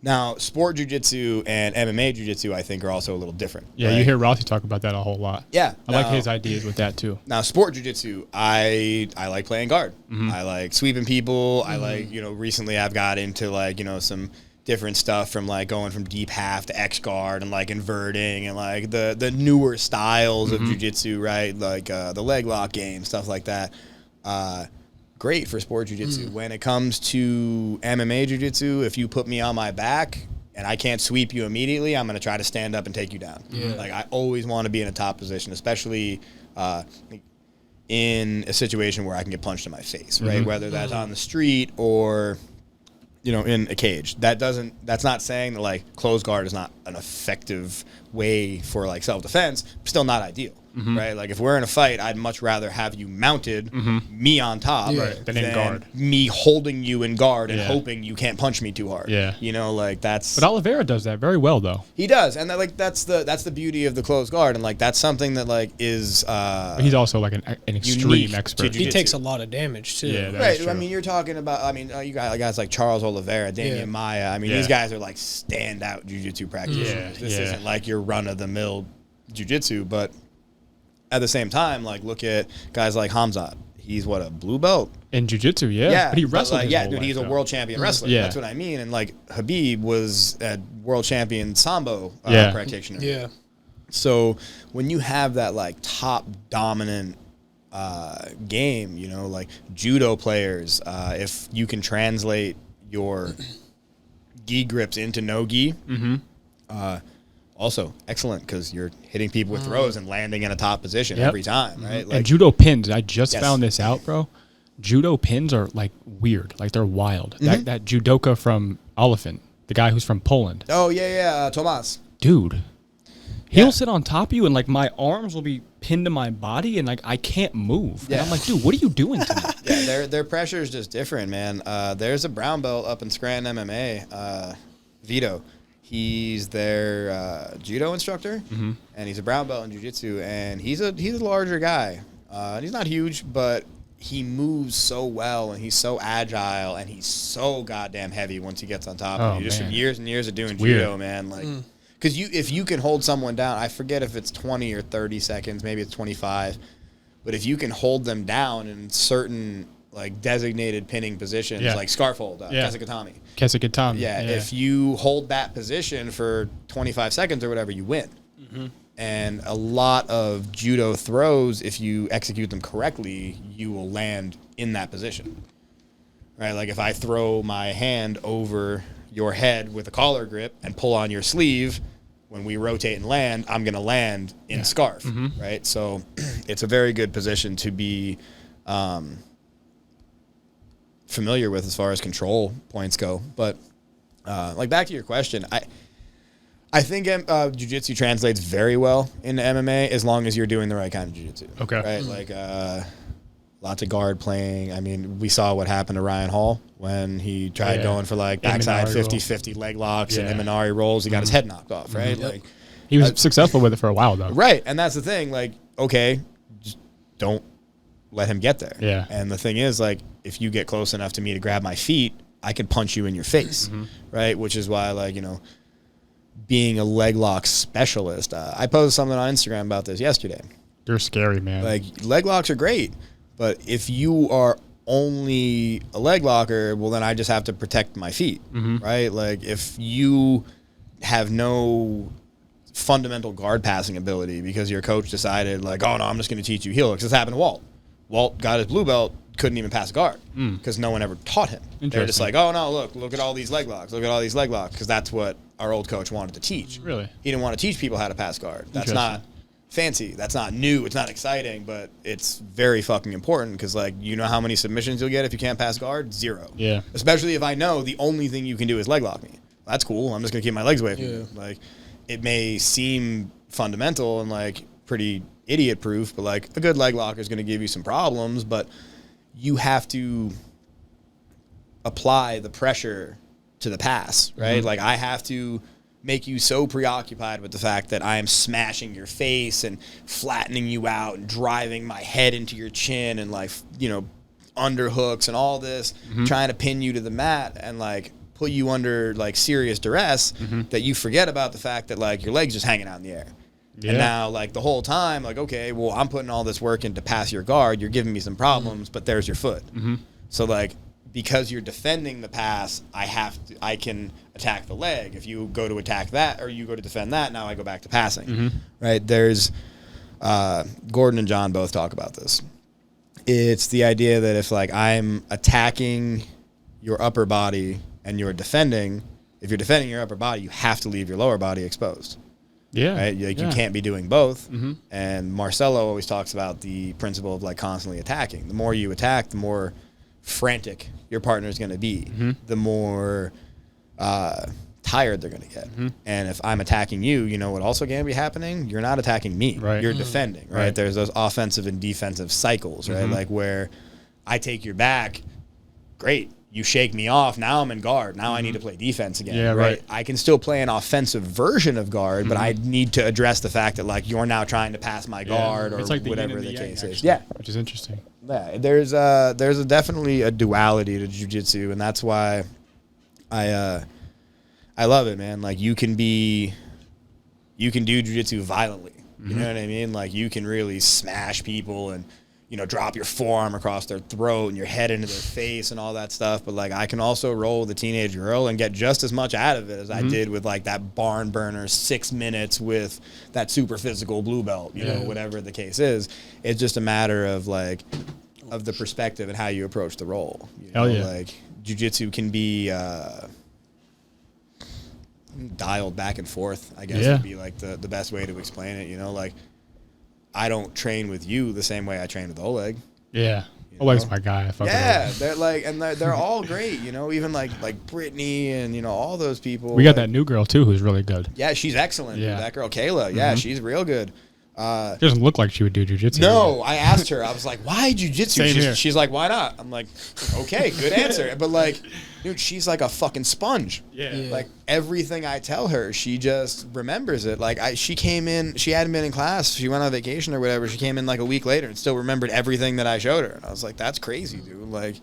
now sport jiu-jitsu and MMA jiu-jitsu, I think, are also a little different. Yeah, right? You hear Rossi talk about that a whole lot. Yeah. I like his ideas with that too. Now, sport jiu-jitsu, I like playing guard. I like sweeping people. I like, you know, recently I've got into like, you know, some different stuff from like going from deep half to X guard and like inverting and like the newer styles of jiu-jitsu, right? Like the leg lock game, stuff like that. Great for sport jiu-jitsu. When it comes to MMA jiu-jitsu, if you put me on my back and I can't sweep you immediately, I'm going to try to stand up and take you down. Like I always want to be in a top position, especially in a situation where I can get punched in my face, right? Whether that's on the street or, you know, in a cage. That's not saying that like closed guard is not an effective way for like self-defense, still not ideal. Right? Like if we're in a fight, I'd much rather have you mounted, me on top, than in guard. Me holding you in guard and hoping you can't punch me too hard. You know, like that's. But Oliveira does that very well, though. He does, and that, like that's the beauty of the closed guard, and like that's something that like is. But he's also like an extreme expert. He takes a lot of damage too. Yeah, right. True. I mean, you're talking about. I mean, you got guys like Charles Oliveira, Damian Maia. I mean, these guys are like standout jiu-jitsu practitioners. This isn't like your run-of-the-mill jiu-jitsu, but at the same time, like look at guys like Hamzat. He's what, a blue belt in jiu-jitsu, but he wrestled. Like, dude, he's a world champion wrestler. That's what I mean. And like Habib was a world champion sambo practitioner. So when you have that like top dominant game, you know, like judo players, if you can translate your gi grips into no gi, also excellent because you're hitting people with throws and landing in a top position every time, right? And judo pins, I just Yes. found this out, bro. Judo pins are like weird, like they're wild. That judoka from Oliphant, the guy who's from Poland. Oh yeah, Tomas. Dude, he'll sit on top of you and like my arms will be pinned to my body and like I can't move. Yeah. And I'm like, dude, what are you doing to me? Yeah, their pressure is just different, man. There's a brown belt up in Scranton MMA, Vito. He's their judo instructor, and he's a brown belt in jiu-jitsu, and he's a larger guy. He's not huge, but he moves so well, and he's so agile, and he's so goddamn heavy once he gets on top of you. Just from years and years of doing judo, man. Like, because if you can hold someone down, I forget if it's 20 or 30 seconds, maybe it's 25, but if you can hold them down in certain like designated pinning positions, like scarf hold, Kesikatami. Yeah, if you hold that position for 25 seconds or whatever, you win. And a lot of judo throws, if you execute them correctly, you will land in that position. Right? Like if I throw my hand over your head with a collar grip and pull on your sleeve, when we rotate and land, I'm going to land in scarf. Right? So it's a very good position to be familiar with as far as control points go. But like back to your question, I think jiu-jitsu translates very well into MMA as long as you're doing the right kind of jiu-jitsu. Okay. Right? Like lots of guard playing. I mean, we saw what happened to Ryan Hall when he tried going for like backside 50-50 leg locks and Imanari rolls. He got his head knocked off, right? Like he was successful with it for a while though. Right. And that's the thing. Like, okay, just don't let him get there. Yeah. And the thing is, like, if you get close enough to me to grab my feet, I can punch you in your face, right? Which is why, like, you know, being a leg lock specialist, I posted something on Instagram about this yesterday. You're scary, man. Like, leg locks are great, but if you are only a leg locker, well, then I just have to protect my feet, right? Like, if you have no fundamental guard passing ability because your coach decided, like, oh, no, I'm just going to teach you heel hooks. This happened to Walt. Walt got his blue belt, couldn't even pass guard because no one ever taught him. They're just like, oh, no, look at all these leg locks. Look at all these leg locks, because that's what our old coach wanted to teach. Really? He didn't want to teach people how to pass guard. That's not fancy. That's not new. It's not exciting, but it's very fucking important because, like, you know how many submissions you'll get if you can't pass guard? 0. Yeah. Especially if I know the only thing you can do is leg lock me. That's cool. I'm just going to keep my legs away from you. Like, it may seem fundamental and, like, pretty idiot proof, but, like, a good leg locker is going to give you some problems, but you have to apply the pressure to the pass, right? Like, I have to make you so preoccupied with the fact that I am smashing your face and flattening you out and driving my head into your chin and, like, you know, underhooks and all this, trying to pin you to the mat and, like, put you under, like, serious duress that you forget about the fact that, like, your leg's just hanging out in the air. Yeah. And now, like, the whole time, like, okay, well, I'm putting all this work in to pass your guard. You're giving me some problems, but there's your foot. So, like, because you're defending the pass, I can attack the leg. If you go to attack that or you go to defend that, now I go back to passing. Right? There's Gordon and John both talk about this. It's the idea that if, like, I'm attacking your upper body and you're defending, if you're defending your upper body, you have to leave your lower body exposed. Yeah. Right? Like, you can't be doing both. And Marcelo always talks about the principle of, like, constantly attacking. The more you attack, the more frantic your partner is going to be. The more tired they're going to get. And if I'm attacking you, you know what also going to be happening? You're not attacking me. Right. You're defending, right? There's those offensive and defensive cycles, right? Like, where I take your back, great. You shake me off. Now I'm in guard. Now I need to play defense again. Yeah, right. I can still play an offensive version of guard, but I need to address the fact that, like, you're now trying to pass my guard or it's like whatever the the yang, case is. actually, Yeah, which is interesting. yeah. There's definitely a duality to jiu-jitsu, and that's why I love it, man. Like, you can do jiu-jitsu violently. You know what I mean? Like, you can really smash people and, you know, drop your forearm across their throat and your head into their face and all that stuff. But, like, I can also roll with a teenage girl and get just as much out of it as I did with, like, that barn burner 6 minutes with that super physical blue belt, you know, whatever the case is. It's just a matter of, like, of the perspective and how you approach the role. You know? Hell yeah. Like, jiu-jitsu can be, dialed back and forth, I guess would be like the best way to explain it. You know, like I don't train with you the same way I train with Oleg. Yeah. Oleg's my guy. They're like, and they're all great, you know, even like Brittany and, you know, all those people. We got that new girl too who's really good. Yeah, she's excellent. Yeah. Dude. That girl, Kayla. Yeah, she's real good. She doesn't look like she would do jiu-jitsu. No, I asked her. I was like, why jiu-jitsu? Same here. She's like, why not? I'm like, okay, good answer. But like, dude, she's like a fucking sponge. Yeah. Like everything I tell her, she just remembers it. Like she came in, she hadn't been in class. She went on vacation or whatever. She came in like a week later and still remembered everything that I showed her. And I was like, that's crazy, dude. Like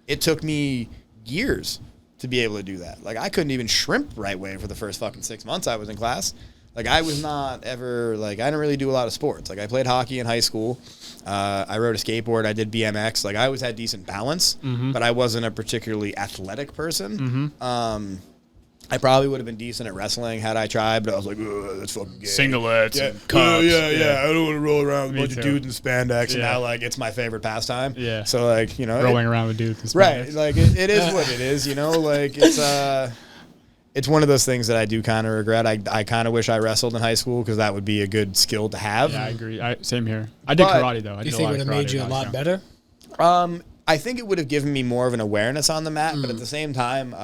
it took me years to be able to do that. Like I couldn't even shrimp right way for the first fucking 6 months I was in class. Like, I was not ever, like, I didn't really do a lot of sports. Like, I played hockey in high school. I rode a skateboard. I did BMX. Like, I always had decent balance, but I wasn't a particularly athletic person. I probably would have been decent at wrestling had I tried, but I was like, that's fucking gay. Singlets and cups. Yeah. I don't want to roll around with a bunch too. of dudes in spandex. And Yeah. now, like, it's my favorite pastime. Yeah. So, like, you know. Rolling around with dudes. And Right. Like, it is what it is, you know? Like, it's one of those things that I do kind of regret. I kind of wish I wrestled in high school because that would be a good skill to have. Yeah, I agree. Same here. I did karate, though. Do you think it would have made you a lot better? I think it would have given me more of an awareness on the mat, but at the same time,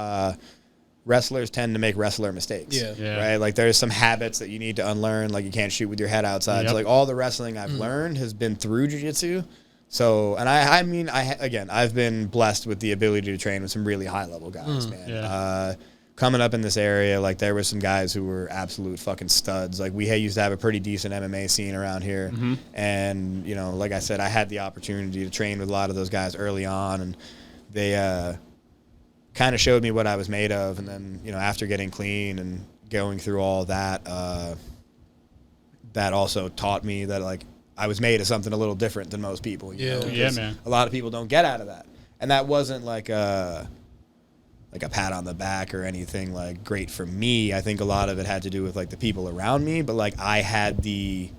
wrestlers tend to make wrestler mistakes. Yeah. Right? Like, there's some habits that you need to unlearn. Like, you can't shoot with your head outside. Yep. So, like, all the wrestling I've learned has been through jiu-jitsu. So, and I mean, I've been blessed with the ability to train with some really high-level guys, man. Yeah. Coming up in this area, like, there were some guys who were absolute fucking studs. Like, we used to have a pretty decent MMA scene around here. And, you know, like I said, I had the opportunity to train with a lot of those guys early on, and they kind of showed me what I was made of. And then, you know, after getting clean and going through all that, that also taught me that, like, I was made of something a little different than most people. You know? Yeah, man. A lot of people don't get out of that. And that wasn't like a pat on the back or anything like great for me. I think a lot of it had to do with like the people around me, but like I had the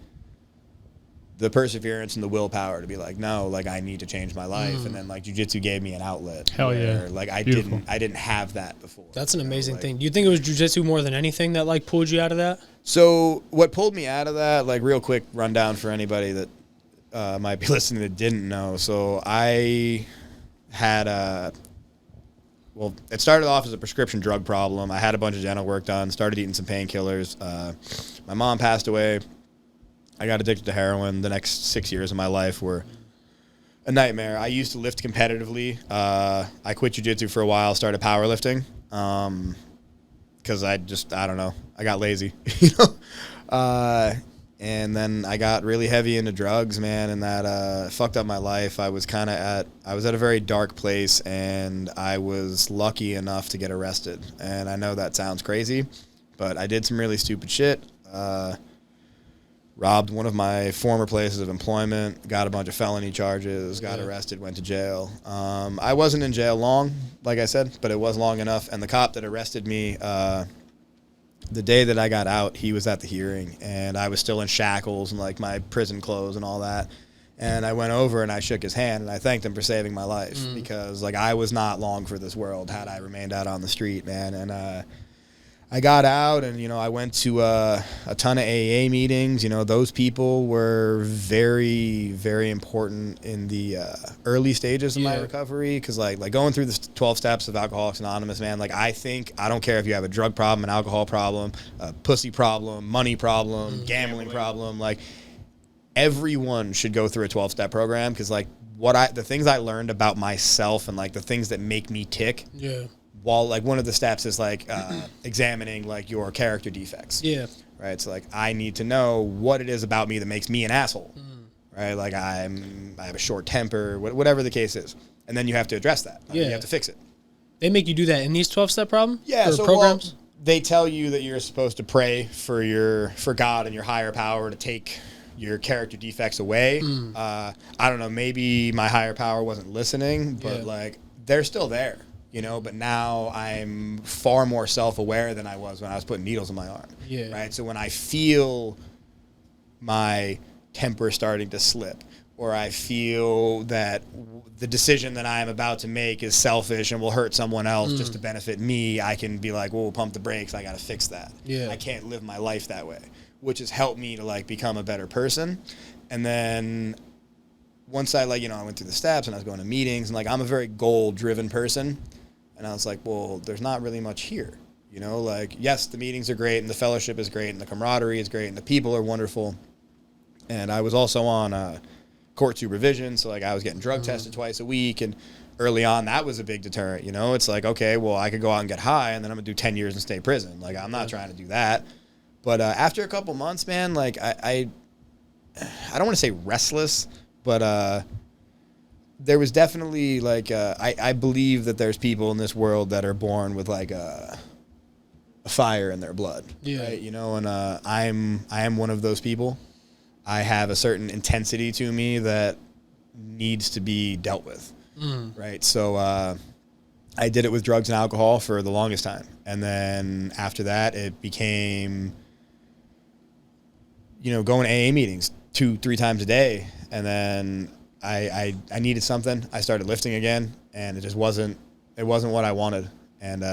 perseverance and the willpower to be like, no, like I need to change my life. And then like jiu-jitsu gave me an outlet. Hell yeah. Like I Beautiful. didn't have that before. That's an amazing thing. Do you think it was jiu-jitsu more than anything that like pulled you out of that? So what pulled me out of that, like real quick rundown for anybody that might be listening that didn't know. So I had well, it started off as a prescription drug problem. I had a bunch of dental work done, started eating some painkillers. My mom passed away. I got addicted to heroin. The next 6 years of my life were a nightmare. I used to lift competitively. I quit jiu-jitsu for a while, started powerlifting because I don't know. I got lazy, you know? And then I got really heavy into drugs, man, and that fucked up my life. I was at a very dark place, and I was lucky enough to get arrested. And I know that sounds crazy, but I did some really stupid shit. Robbed one of my former places of employment, got a bunch of felony charges, got arrested, went to jail. I wasn't in jail long, like I said, but it was long enough. And the cop that arrested me, the day that I got out, he was at the hearing, and I was still in shackles and like my prison clothes and all that. And I went over and I shook his hand and I thanked him for saving my life because like I was not long for this world had I remained out on the street, man. And I got out and, you know, I went to a ton of AA meetings. You know, those people were very, very important in the early stages of my recovery because, like going through the 12 steps of Alcoholics Anonymous, man, like I don't care if you have a drug problem, an alcohol problem, a pussy problem, money problem, gambling problem, like everyone should go through a 12-step program because, like, the things I learned about myself and, like, the things that make me tick. Yeah. While like one of the steps is like examining like your character defects. Yeah. Right. So like I need to know what it is about me that makes me an asshole. Right. Like I have a short temper, whatever the case is, and then you have to address that. You have to fix it. They make you do that in these 12-step programs. So programs. Well, they tell you that you're supposed to pray for God and your higher power to take your character defects away. I don't know. Maybe my higher power wasn't listening, but like they're still there. You know, but now I'm far more self-aware than I was when I was putting needles in my arm. Yeah. Right. So when I feel my temper starting to slip, or I feel that the decision that I am about to make is selfish and will hurt someone else just to benefit me, I can be like, whoa, pump the brakes. I got to fix that. Yeah. I can't live my life that way, which has helped me to like become a better person. And then once I like, I went through the steps and I was going to meetings and like, I'm a very goal-driven person. And I was like, well, there's not really much here. Like, yes, the meetings are great and the fellowship is great and the camaraderie is great and the people are wonderful. And I was also on court supervision. So like I was getting drug tested twice a week. And early on, that was a big deterrent. It's like, okay, well, I could go out and get high and then I'm going to do 10 years in state prison. Like, I'm not trying to do that. But after a couple months, man, like I don't want to say restless, but there was definitely like I believe that there's people in this world that are born with like a fire in their blood, right? And I am one of those people. I have a certain intensity to me that needs to be dealt with, right? So I did it with drugs and alcohol for the longest time, and then after that, it became going to AA meetings 2-3 times a day, and then I needed something. I started lifting again, and it just wasn't what I wanted. And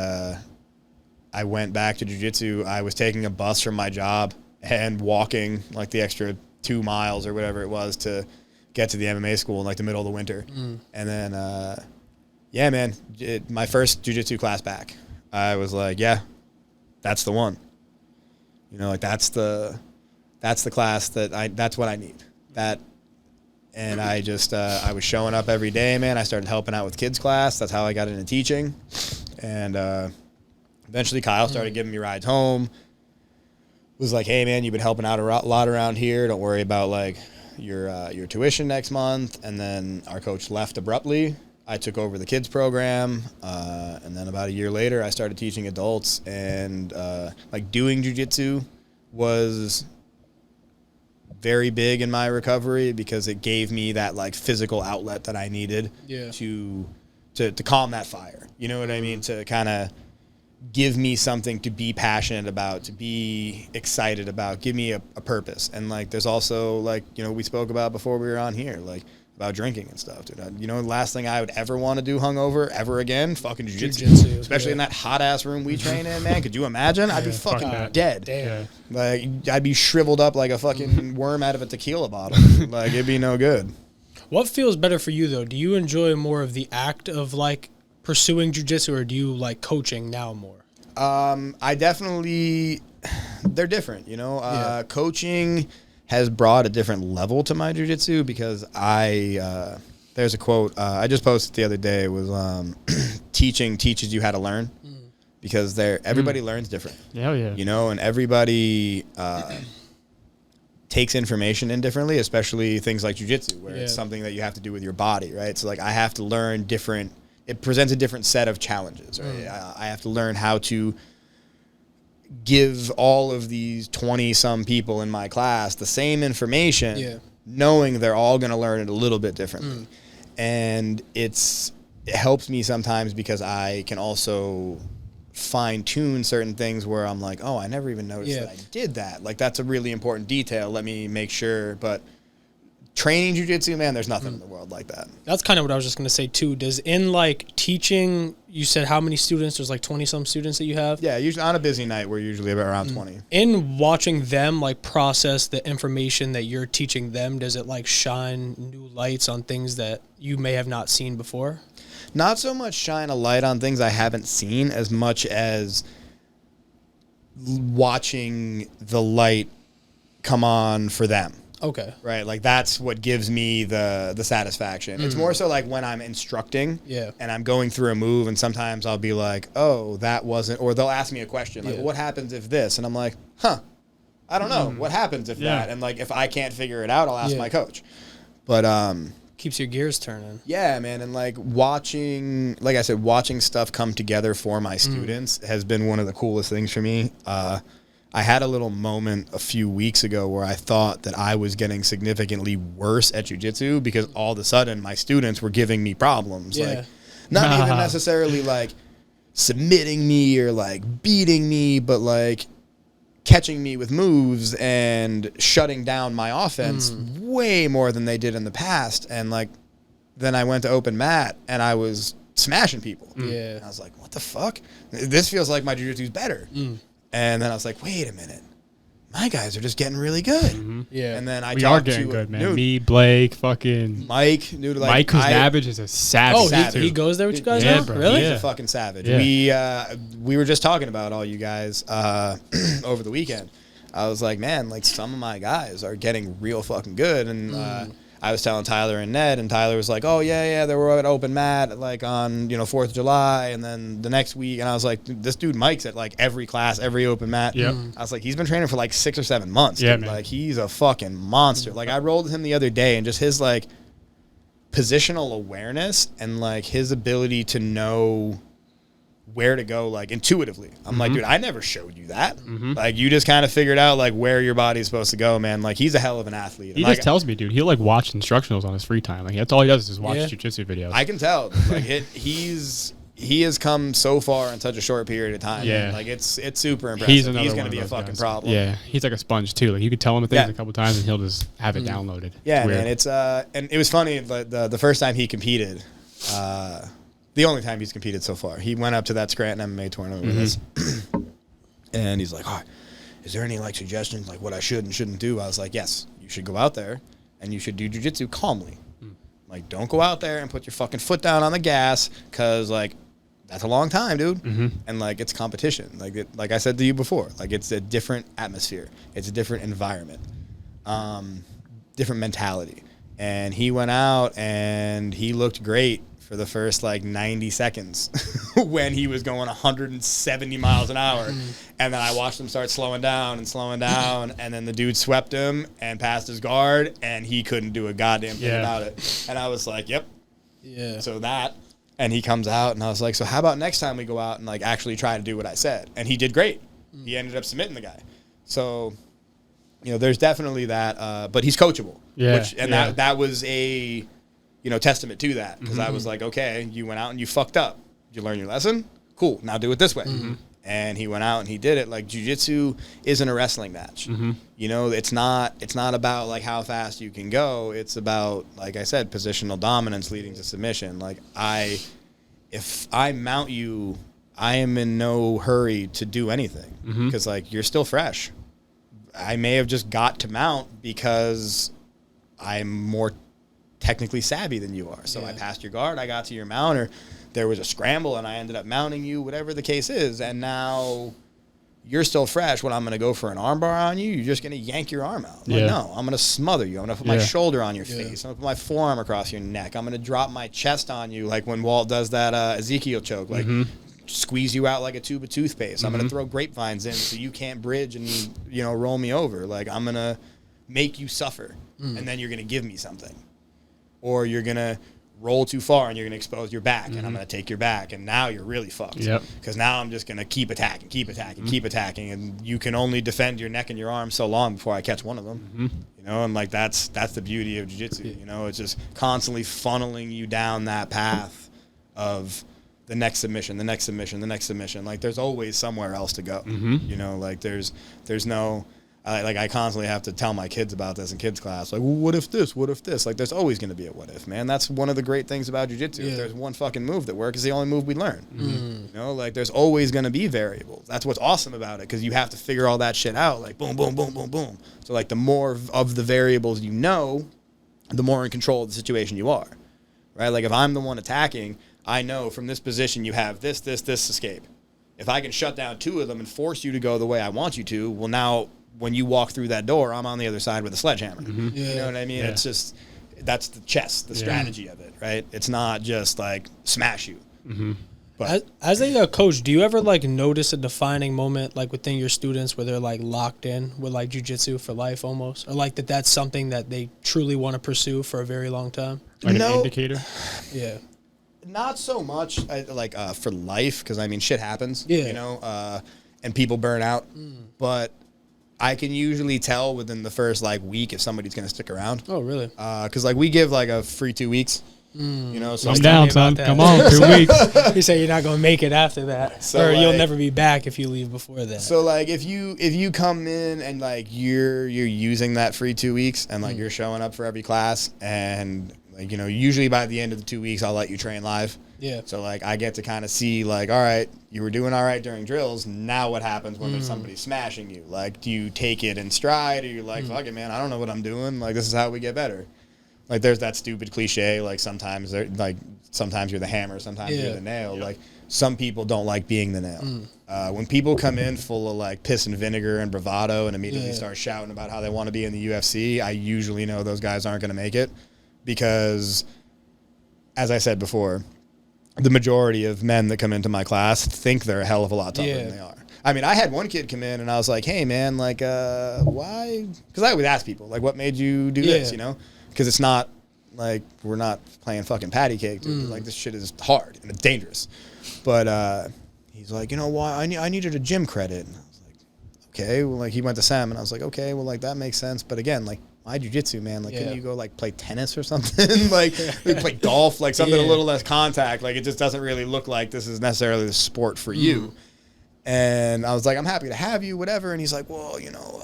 I went back to jiu-jitsu. I was taking a bus from my job and walking like the extra 2 miles or whatever it was to get to the MMA school in like the middle of the winter. And then, yeah, man, my first jiu-jitsu class back, I was like, yeah, that's the one. Like that's the class that's what I need. And I just, I was showing up every day, man. I started helping out with kids class. That's how I got into teaching. And eventually Kyle started giving me rides home. Was like, hey, man, you've been helping out a lot around here. Don't worry about like your tuition next month. And then our coach left abruptly. I took over the kids program. And then about a year later, I started teaching adults. And like doing jiu-jitsu was very big in my recovery because it gave me that like physical outlet that I needed to calm that fire. You know what I mean? To kind of give me something to be passionate about, to be excited about, give me a purpose. And like there's also like, we spoke about before we were on here, like about drinking and stuff, dude. The last thing I would ever want to do hungover ever again, fucking jiu-jitsu. Especially in that hot ass room we train in, man. Could you imagine? I'd be fucking dead. Damn. Like I'd be shriveled up like a fucking worm out of a tequila bottle. Like it'd be no good. What feels better for you though? Do you enjoy more of the act of like pursuing jiu-jitsu, or do you like coaching now more? I definitely, they're different, coaching has brought a different level to my jiu-jitsu because there's a quote, I just posted the other day, was, teaching teaches you how to learn because everybody learns different. Yeah, yeah. And everybody, takes information in differently, especially things like jiu-jitsu, where it's something that you have to do with your body, right? So like I have to learn different. It presents a different set of challenges, right? I have to learn how to give all of these 20-some people in my class the same information, knowing they're all going to learn it a little bit differently. And it helps me sometimes because I can also fine-tune certain things where I'm like, oh, I never even noticed that I did that. Like, that's a really important detail. Let me make sure. But training jiu-jitsu, man, there's nothing in the world like that. That's kind of what I was just going to say, too. Does in, like, teaching, you said how many students? There's, like, 20-some students that you have? Yeah, usually on a busy night, we're usually about around 20. In watching them, like, process the information that you're teaching them, does it, like, shine new lights on things that you may have not seen before? Not so much shine a light on things I haven't seen as much as watching the light come on for them. Okay. Right, like that's what gives me the satisfaction. It's more so like when I'm instructing and I'm going through a move and sometimes I'll be like, oh, that wasn't, or they'll ask me a question like, what happens if this? And I'm like, I don't know. What happens if that? And like if I can't figure it out, I'll ask my coach. But keeps your gears turning. Yeah, man, and like watching, like I said, watching stuff come together for my students has been one of the coolest things for me. I had a little moment a few weeks ago where I thought that I was getting significantly worse at jiu-jitsu because all of a sudden my students were giving me problems. Like, not even necessarily like submitting me or like beating me, but like catching me with moves and shutting down my offense way more than they did in the past. And like, then I went to open mat and I was smashing people. Yeah. And I was like, what the fuck? This feels like my jiu-jitsu's better. And then I was like, wait a minute. My guys are just getting really good. Yeah. And then we are getting good, man. Dude, Me, Blake, fucking Mike, dude, like Mike Kuznavage is a savage. Oh, savage. he goes there with you guys Yeah, now? bro. Really? He's Yeah. a fucking savage. Yeah. We were just talking about all you guys over the weekend. I was like, man, like some of my guys are getting real fucking good. And I was telling Tyler and Ned, and Tyler was like, oh, yeah, they were at open mat, like on, 4th of July, and then the next week, and I was like, this dude Mike's at like every class, every open mat. Yep. I was like, he's been training for like 6 or 7 months. Yeah, dude. man. Like, he's a fucking monster. Like, I rolled with him the other day, and just his, like, positional awareness and, like, his ability to know where to go, like, intuitively. I'm like, dude, I never showed you that. Like, you just kind of figured out, like, where your body's supposed to go, man. Like, he's a hell of an athlete. He And, just tells me, dude. He'll like watch instructionals on his free time. Like that's all he does is watch jiu-jitsu videos. I can tell. Like, he has come so far in such a short period of time. Yeah. Man. Like, it's super impressive. He's another He's one going of to be a those fucking guys. problem. Yeah, he's like a sponge too. Like you could tell him things Yeah. a couple times and he'll just have it downloaded. Yeah, It's weird. man. It's and it was funny. The first time he competed, the only time he's competed so far, he went up to that Scranton MMA tournament with us, and he's like, "Oh, is there any like suggestions like what I should and shouldn't do?" I was like, "Yes, you should go out there and you should do jiu-jitsu calmly. Like, don't go out there and put your fucking foot down on the gas, because like that's a long time, dude. And like it's competition. Like I said to you before, like it's a different atmosphere. It's a different environment, different mentality." And he went out and he looked great for the first like 90 seconds when he was going 170 miles an hour. And then I watched him start slowing down. And then the dude swept him and passed his guard, and he couldn't do a goddamn thing about it. And I was like, yep. Yeah. So that, and he comes out and I was like, so how about next time we go out and like actually try to do what I said? And he did great. He ended up submitting the guy. So, there's definitely that, but he's coachable. Yeah. That was a, testament to that, because I was like, okay, you went out and you fucked up. Did you learn your lesson? Cool. Now do it this way. And he went out and he did it. Like, jiu-jitsu isn't a wrestling match. It's not about like how fast you can go. It's about, like I said, positional dominance leading to submission. Like, if I mount you, I am in no hurry to do anything, because like you're still fresh. I may have just got to mount because I'm more technically savvy than you are. So I passed your guard, I got to your mount, or there was a scramble and I ended up mounting you, whatever the case is. And now you're still fresh. When I'm going to go for an arm bar on you, you're just going to yank your arm out. Like, no, I'm going to smother you. I'm going to put my shoulder on your face. I'm going to put my forearm across your neck. I'm going to drop my chest on you, like when Walt does that Ezekiel choke, like squeeze you out like a tube of toothpaste. I'm going to throw grapevines in so you can't bridge and, roll me over. Like, I'm going to make you suffer, and then you're going to give me something. Or you're going to roll too far and you're going to expose your back, and I'm going to take your back, and now you're really fucked. Because now I'm just going to keep attacking, and you can only defend your neck and your arm so long before I catch one of them. And like that's the beauty of jiu-jitsu. It's just constantly funneling you down that path of the next submission, the next submission, the next submission. Like, there's always somewhere else to go. Like there's no... like, I constantly have to tell my kids about this in kids class. Like, well, what if this? What if this? Like, there's always going to be a what if, man. That's one of the great things about jiu-jitsu. If there's one fucking move that works, it's the only move we learn. Like, there's always going to be variables. That's what's awesome about it, because you have to figure all that shit out. Like, boom, boom, boom, boom, boom. So, like, the more of the variables you know, the more in control of the situation you are, right? Like, if I'm the one attacking, I know from this position you have this escape. If I can shut down 2 of them and force you to go the way I want you to, well, now when you walk through that door, I'm on the other side with a sledgehammer. You know what I mean? It's just, that's the chess, the strategy of it, right? It's not just like smash you. But As a coach, do you ever like notice a defining moment like within your students where they're like locked in with like jiu-jitsu for life almost, or like that's something that they truly want to pursue for a very long time? Like an indicator? Yeah. Not so much for life, because I mean shit happens, Yeah. and people burn out. But I can usually tell within the first like week if somebody's gonna stick around. Oh, really? Because like we give like a free 2 weeks. You know, so I'm like, down, son. Come on, 2 weeks. You say you're not gonna make it after that, So, or you'll like- never be back if you leave before that. So like if you come in and like you're using that free 2 weeks and like you're showing up for every class and like, you know, usually by the end of the 2 weeks I'll let you train live. Yeah. So like I get to kind of see like, all right, you were doing all right during drills. Now what happens when there's somebody smashing you? Like, do you take it in stride, or you're like, fuck it, man, I don't know what I'm doing. Like, this is how we get better. Like, there's that stupid cliche. Like sometimes you're the hammer, sometimes you're the nail. Like some people don't like being the nail. When people come in full of like piss and vinegar and bravado and immediately start shouting about how they want to be in the UFC, I usually know those guys aren't going to make it, because, as I said before, the majority of men that come into my class think they're a hell of a lot tougher than they are. I mean, I had one kid come in and I was like, hey, man, like, why? Because I always ask people, like, what made you do this, you know? Because it's not like we're not playing fucking patty cake, dude. Like, this shit is hard and it's dangerous. But he's like, you know, why? I needed a gym credit. And I was like, okay. Well, like, he went to Sam and I was like, okay, well, like, that makes sense. But again, like, my jiu-jitsu, man, like, couldn't you go like play tennis or something? Like, play golf, like something a little less contact. Like, it just doesn't really look like this is necessarily the sport for you. And I was like, I'm happy to have you, whatever. And he's like, well, you know,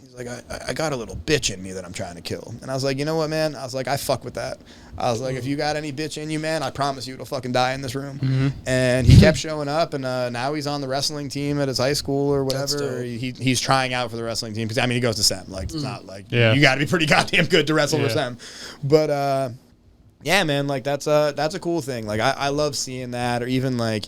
he's like, I got a little bitch in me that I'm trying to kill. And I was like, you know what, man? I was like, I fuck with that. I was like, if you got any bitch in you, man, I promise you it'll fucking die in this room. And he kept showing up, and now he's on the wrestling team at his high school or whatever. He's trying out for the wrestling team, because I mean, he goes to SEM. Like, it's not like you got to be pretty goddamn good to wrestle for SEM. But yeah, man, like that's a cool thing. Like I love seeing that. Or even like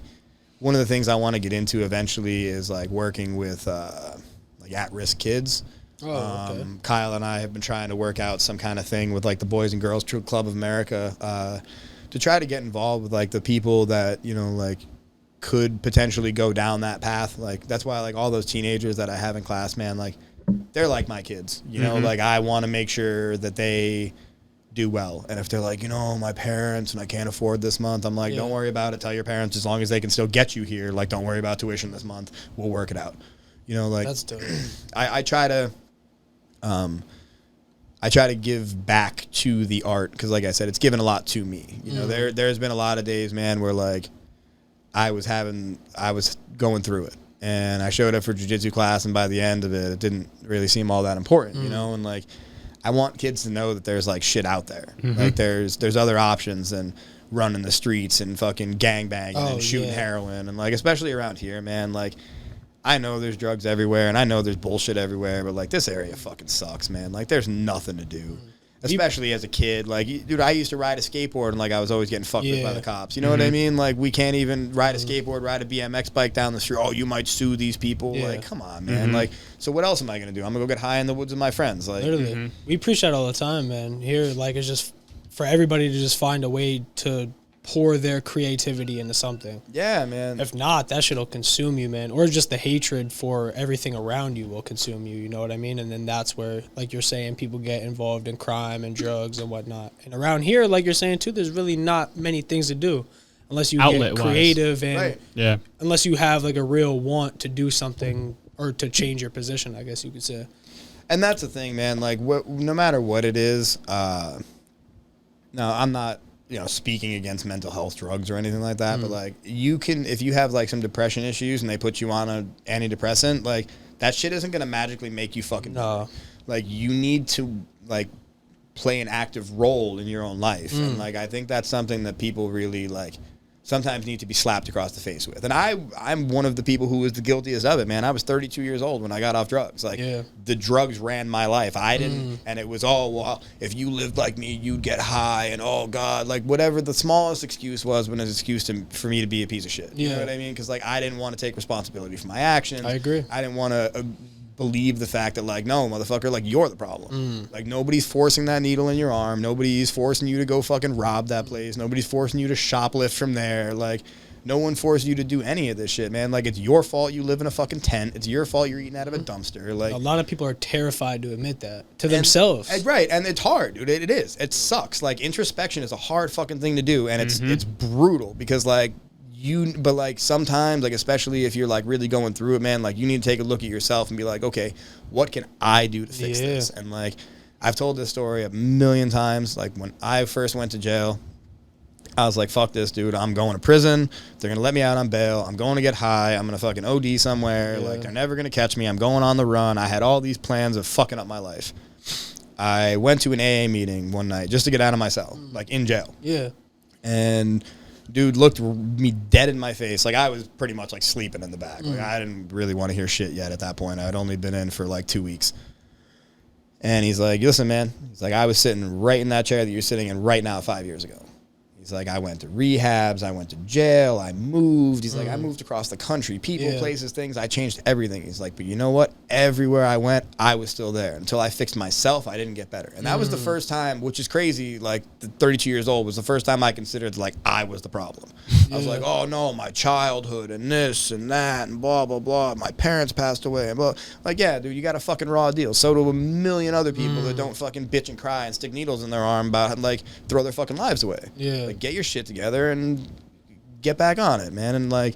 one of the things I want to get into eventually is like working with like at-risk kids. Kyle and I have been trying to work out some kind of thing with like the Boys and Girls Club of America to try to get involved with like the people that, you know, like could potentially go down that path. Like, that's why like all those teenagers that I have in class, man, like they're like my kids, you know, like I want to make sure that they do well. And if they're like, you know, my parents and I can't afford this month, I'm like, don't worry about it. Tell your parents, as long as they can still get you here, like, don't worry about tuition this month. We'll work it out. You know, like, that's dope. I try to give back to the art, because like I said, it's given a lot to me. You know, there's been a lot of days, man, where like I was going through it, and I showed up for jiu-jitsu class, and by the end of it, it didn't really seem all that important, you know. And like, I want kids to know that there's like shit out there. Like there's other options than running the streets and fucking gangbanging and shooting heroin, and like, especially around here, man, like, I know there's drugs everywhere, and I know there's bullshit everywhere, but, like, this area fucking sucks, man. Like, there's nothing to do, especially as a kid. Like, dude, I used to ride a skateboard, and, like, I was always getting fucked with by the cops. You know what I mean? Like, we can't even ride a skateboard, ride a BMX bike down the street. Oh, you might sue these people. Like, come on, man. Like, so what else am I going to do? I'm going to go get high in the woods with my friends. Like, literally. We preach that all the time, man. Here, like, it's just for everybody to just find a way to pour their creativity into something. Yeah, man. If not, that shit'll consume you, man. Or just the hatred for everything around you will consume you, you know what I mean? And then that's where, like you're saying, people get involved in crime and drugs and whatnot. And around here, like you're saying too, there's really not many things to do unless you get creative and unless you have like a real want to do something or to change your position, I guess you could say. And that's the thing, man. Like, no matter what it is, no, I'm not, you know, speaking against mental health drugs or anything like that, but like, you can, if you have like some depression issues and they put you on an antidepressant, like, that shit isn't gonna magically make you fucking better. Like, you need to like play an active role in your own life, and like, I think that's something that people really like sometimes need to be slapped across the face with. And I'm one of the people who was the guiltiest of it, man. I was 32 years old when I got off drugs. Like, the drugs ran my life. I didn't, and it was all, well, if you lived like me, you'd get high, and oh God, like whatever the smallest excuse was when it was an excuse for me to be a piece of shit. You know what I mean? Because like, I didn't want to take responsibility for my actions. I agree. I didn't want to believe the fact that like, no, motherfucker, like, you're the problem. Like, nobody's forcing that needle in your arm. Nobody's forcing you to go fucking rob that place. Nobody's forcing you to shoplift from there. Like, no one forced you to do any of this shit, man. Like, it's your fault you live in a fucking tent. It's your fault you're eating out of a dumpster. Like, a lot of people are terrified to admit that to themselves. Right, and it's hard, dude. It is. It sucks. Like, introspection is a hard fucking thing to do, and it's brutal, because like, but like, sometimes, like, especially if you're like really going through it, man, like, you need to take a look at yourself and be like, okay, what can I do to fix this? And like, I've told this story a million times. Like, when I first went to jail, I was like, fuck this, dude. I'm going to prison. They're going to let me out on bail. I'm going to get high. I'm going to fucking OD somewhere. Like, they're never going to catch me. I'm going on the run. I had all these plans of fucking up my life. I went to an AA meeting one night just to get out of my cell, like in jail. Yeah. And dude looked me dead in my face. Like, I was pretty much like sleeping in the back. Like, I didn't really want to hear shit yet at that point. I'd only been in for like 2 weeks. And he's like, listen, man. He's like, I was sitting right in that chair that you're sitting in right now 5 years ago. He's like, I went to rehabs, I went to jail, I moved. He's like, I moved across the country, people, places, things. I changed everything. He's like, but you know what? Everywhere I went, I was still there. Until I fixed myself, I didn't get better. And that was the first time, which is crazy, like 32 years old, was the first time I considered like I was the problem. I was like, oh no, my childhood and this and that and blah, blah, blah. My parents passed away. And blah. Like, yeah, dude, you got a fucking raw deal. So do a million other people that don't fucking bitch and cry and stick needles in their arm about like throw their fucking lives away. Yeah. Like, get your shit together and get back on it, man. And like,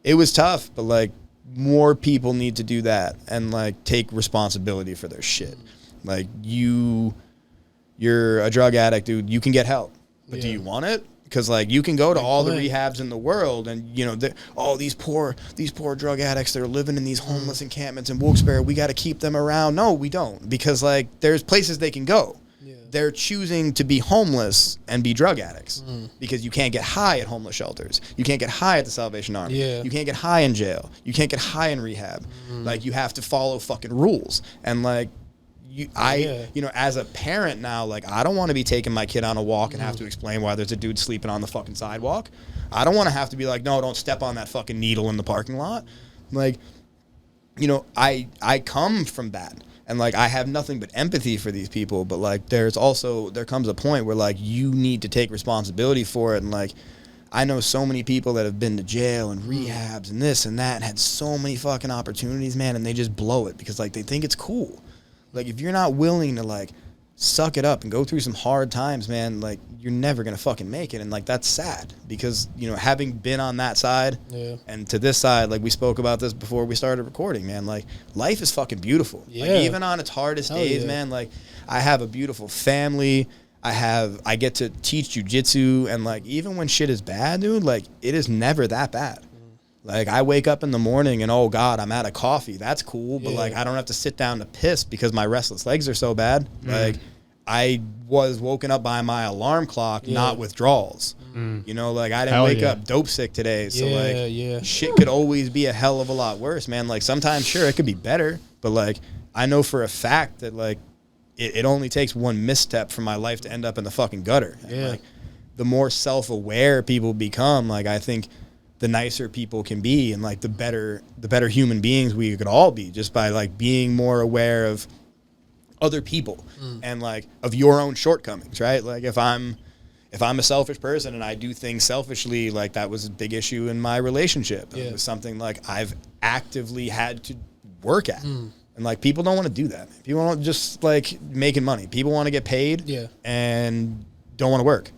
it was tough, but like, more people need to do that and like take responsibility for their shit. Like, you're a drug addict, dude. You can get help, but do you want it? Because like, you can go to all the rehabs in the world, and you know, these poor drug addicts that are living in these homeless encampments in Wilkes-Barre, we got to keep them around. No, we don't, because like, there's places they can go. They're choosing to be homeless and be drug addicts because you can't get high at homeless shelters. You can't get high at the Salvation Army. You can't get high in jail. You can't get high in rehab. Like, you have to follow fucking rules. And like, you know, as a parent now, like, I don't want to be taking my kid on a walk and have to explain why there's a dude sleeping on the fucking sidewalk. I don't want to have to be like, no, don't step on that fucking needle in the parking lot. Like, you know, I come from that. And like, I have nothing but empathy for these people, but like, there comes a point where like, you need to take responsibility for it. And like, I know so many people that have been to jail and rehabs and this and that and had so many fucking opportunities, man, and they just blow it because like, they think it's cool. Like, if you're not willing to like suck it up and go through some hard times, man, like, you're never gonna fucking make it. And like, that's sad because, you know, having been on that side and to this side, like, we spoke about this before we started recording, man, like, life is fucking beautiful. Like, even on its hardest days, man, like, I have a beautiful family. I get to teach jiu-jitsu, and like, even when shit is bad, dude, like, it is never that bad. Like, I wake up in the morning and, oh God, I'm out of coffee. That's cool. But like, I don't have to sit down to piss because my restless legs are so bad. Like, I was woken up by my alarm clock, not withdrawals. You know, like, I didn't wake up dope sick today. So like, shit could always be a hell of a lot worse, man. Like, sometimes, sure, it could be better. But like, I know for a fact that like, it only takes one misstep for my life to end up in the fucking gutter. And like, the more self-aware people become, like, I think the nicer people can be, and like, the better human beings we could all be, just by like being more aware of other people and like of your own shortcomings, right? Like, if I'm a selfish person and I do things selfishly, like, that was a big issue in my relationship. It was something like I've actively had to work at. And like, people don't want to do that. People don't just like making money. People want to get paid and don't want to work.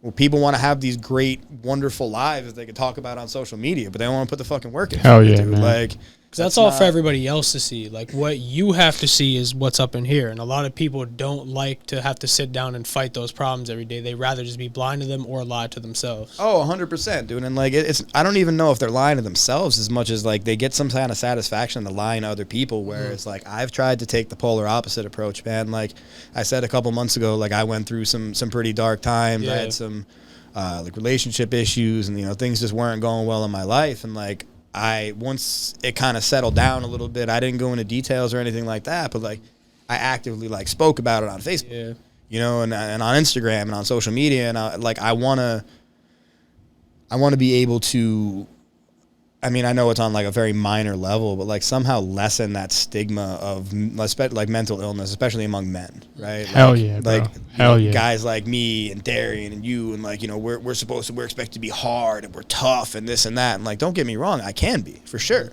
Well, people want to have these great, wonderful lives that they can talk about on social media, but they don't want to put the fucking work in. Hell yeah, dude. man. Like, because that's all for everybody else to see. Like, what you have to see is what's up in here. And a lot of people don't like to have to sit down and fight those problems every day. They rather just be blind to them or lie to themselves. Oh, 100%, dude. And like, it's I don't even know if they're lying to themselves as much as like they get some kind of satisfaction to lying to other people, where it's like, I've tried to take the polar opposite approach, man. Like I said a couple months ago, like, I went through some pretty dark times. I had some like relationship issues, and you know, things just weren't going well in my life. And like, once it kind of settled down a little bit, I didn't go into details or anything like that, but like, I actively like spoke about it on Facebook, you know, and on Instagram and on social media. And I want to be able to, I mean, I know it's on like a very minor level, but like somehow lessen that stigma of like mental illness, especially among men, right? Hell yeah, bro. Like, Hell yeah. Guys like me and Darian and you, and like, you know, we're expected to be hard and we're tough and this and that. And like, don't get me wrong, I can be for sure.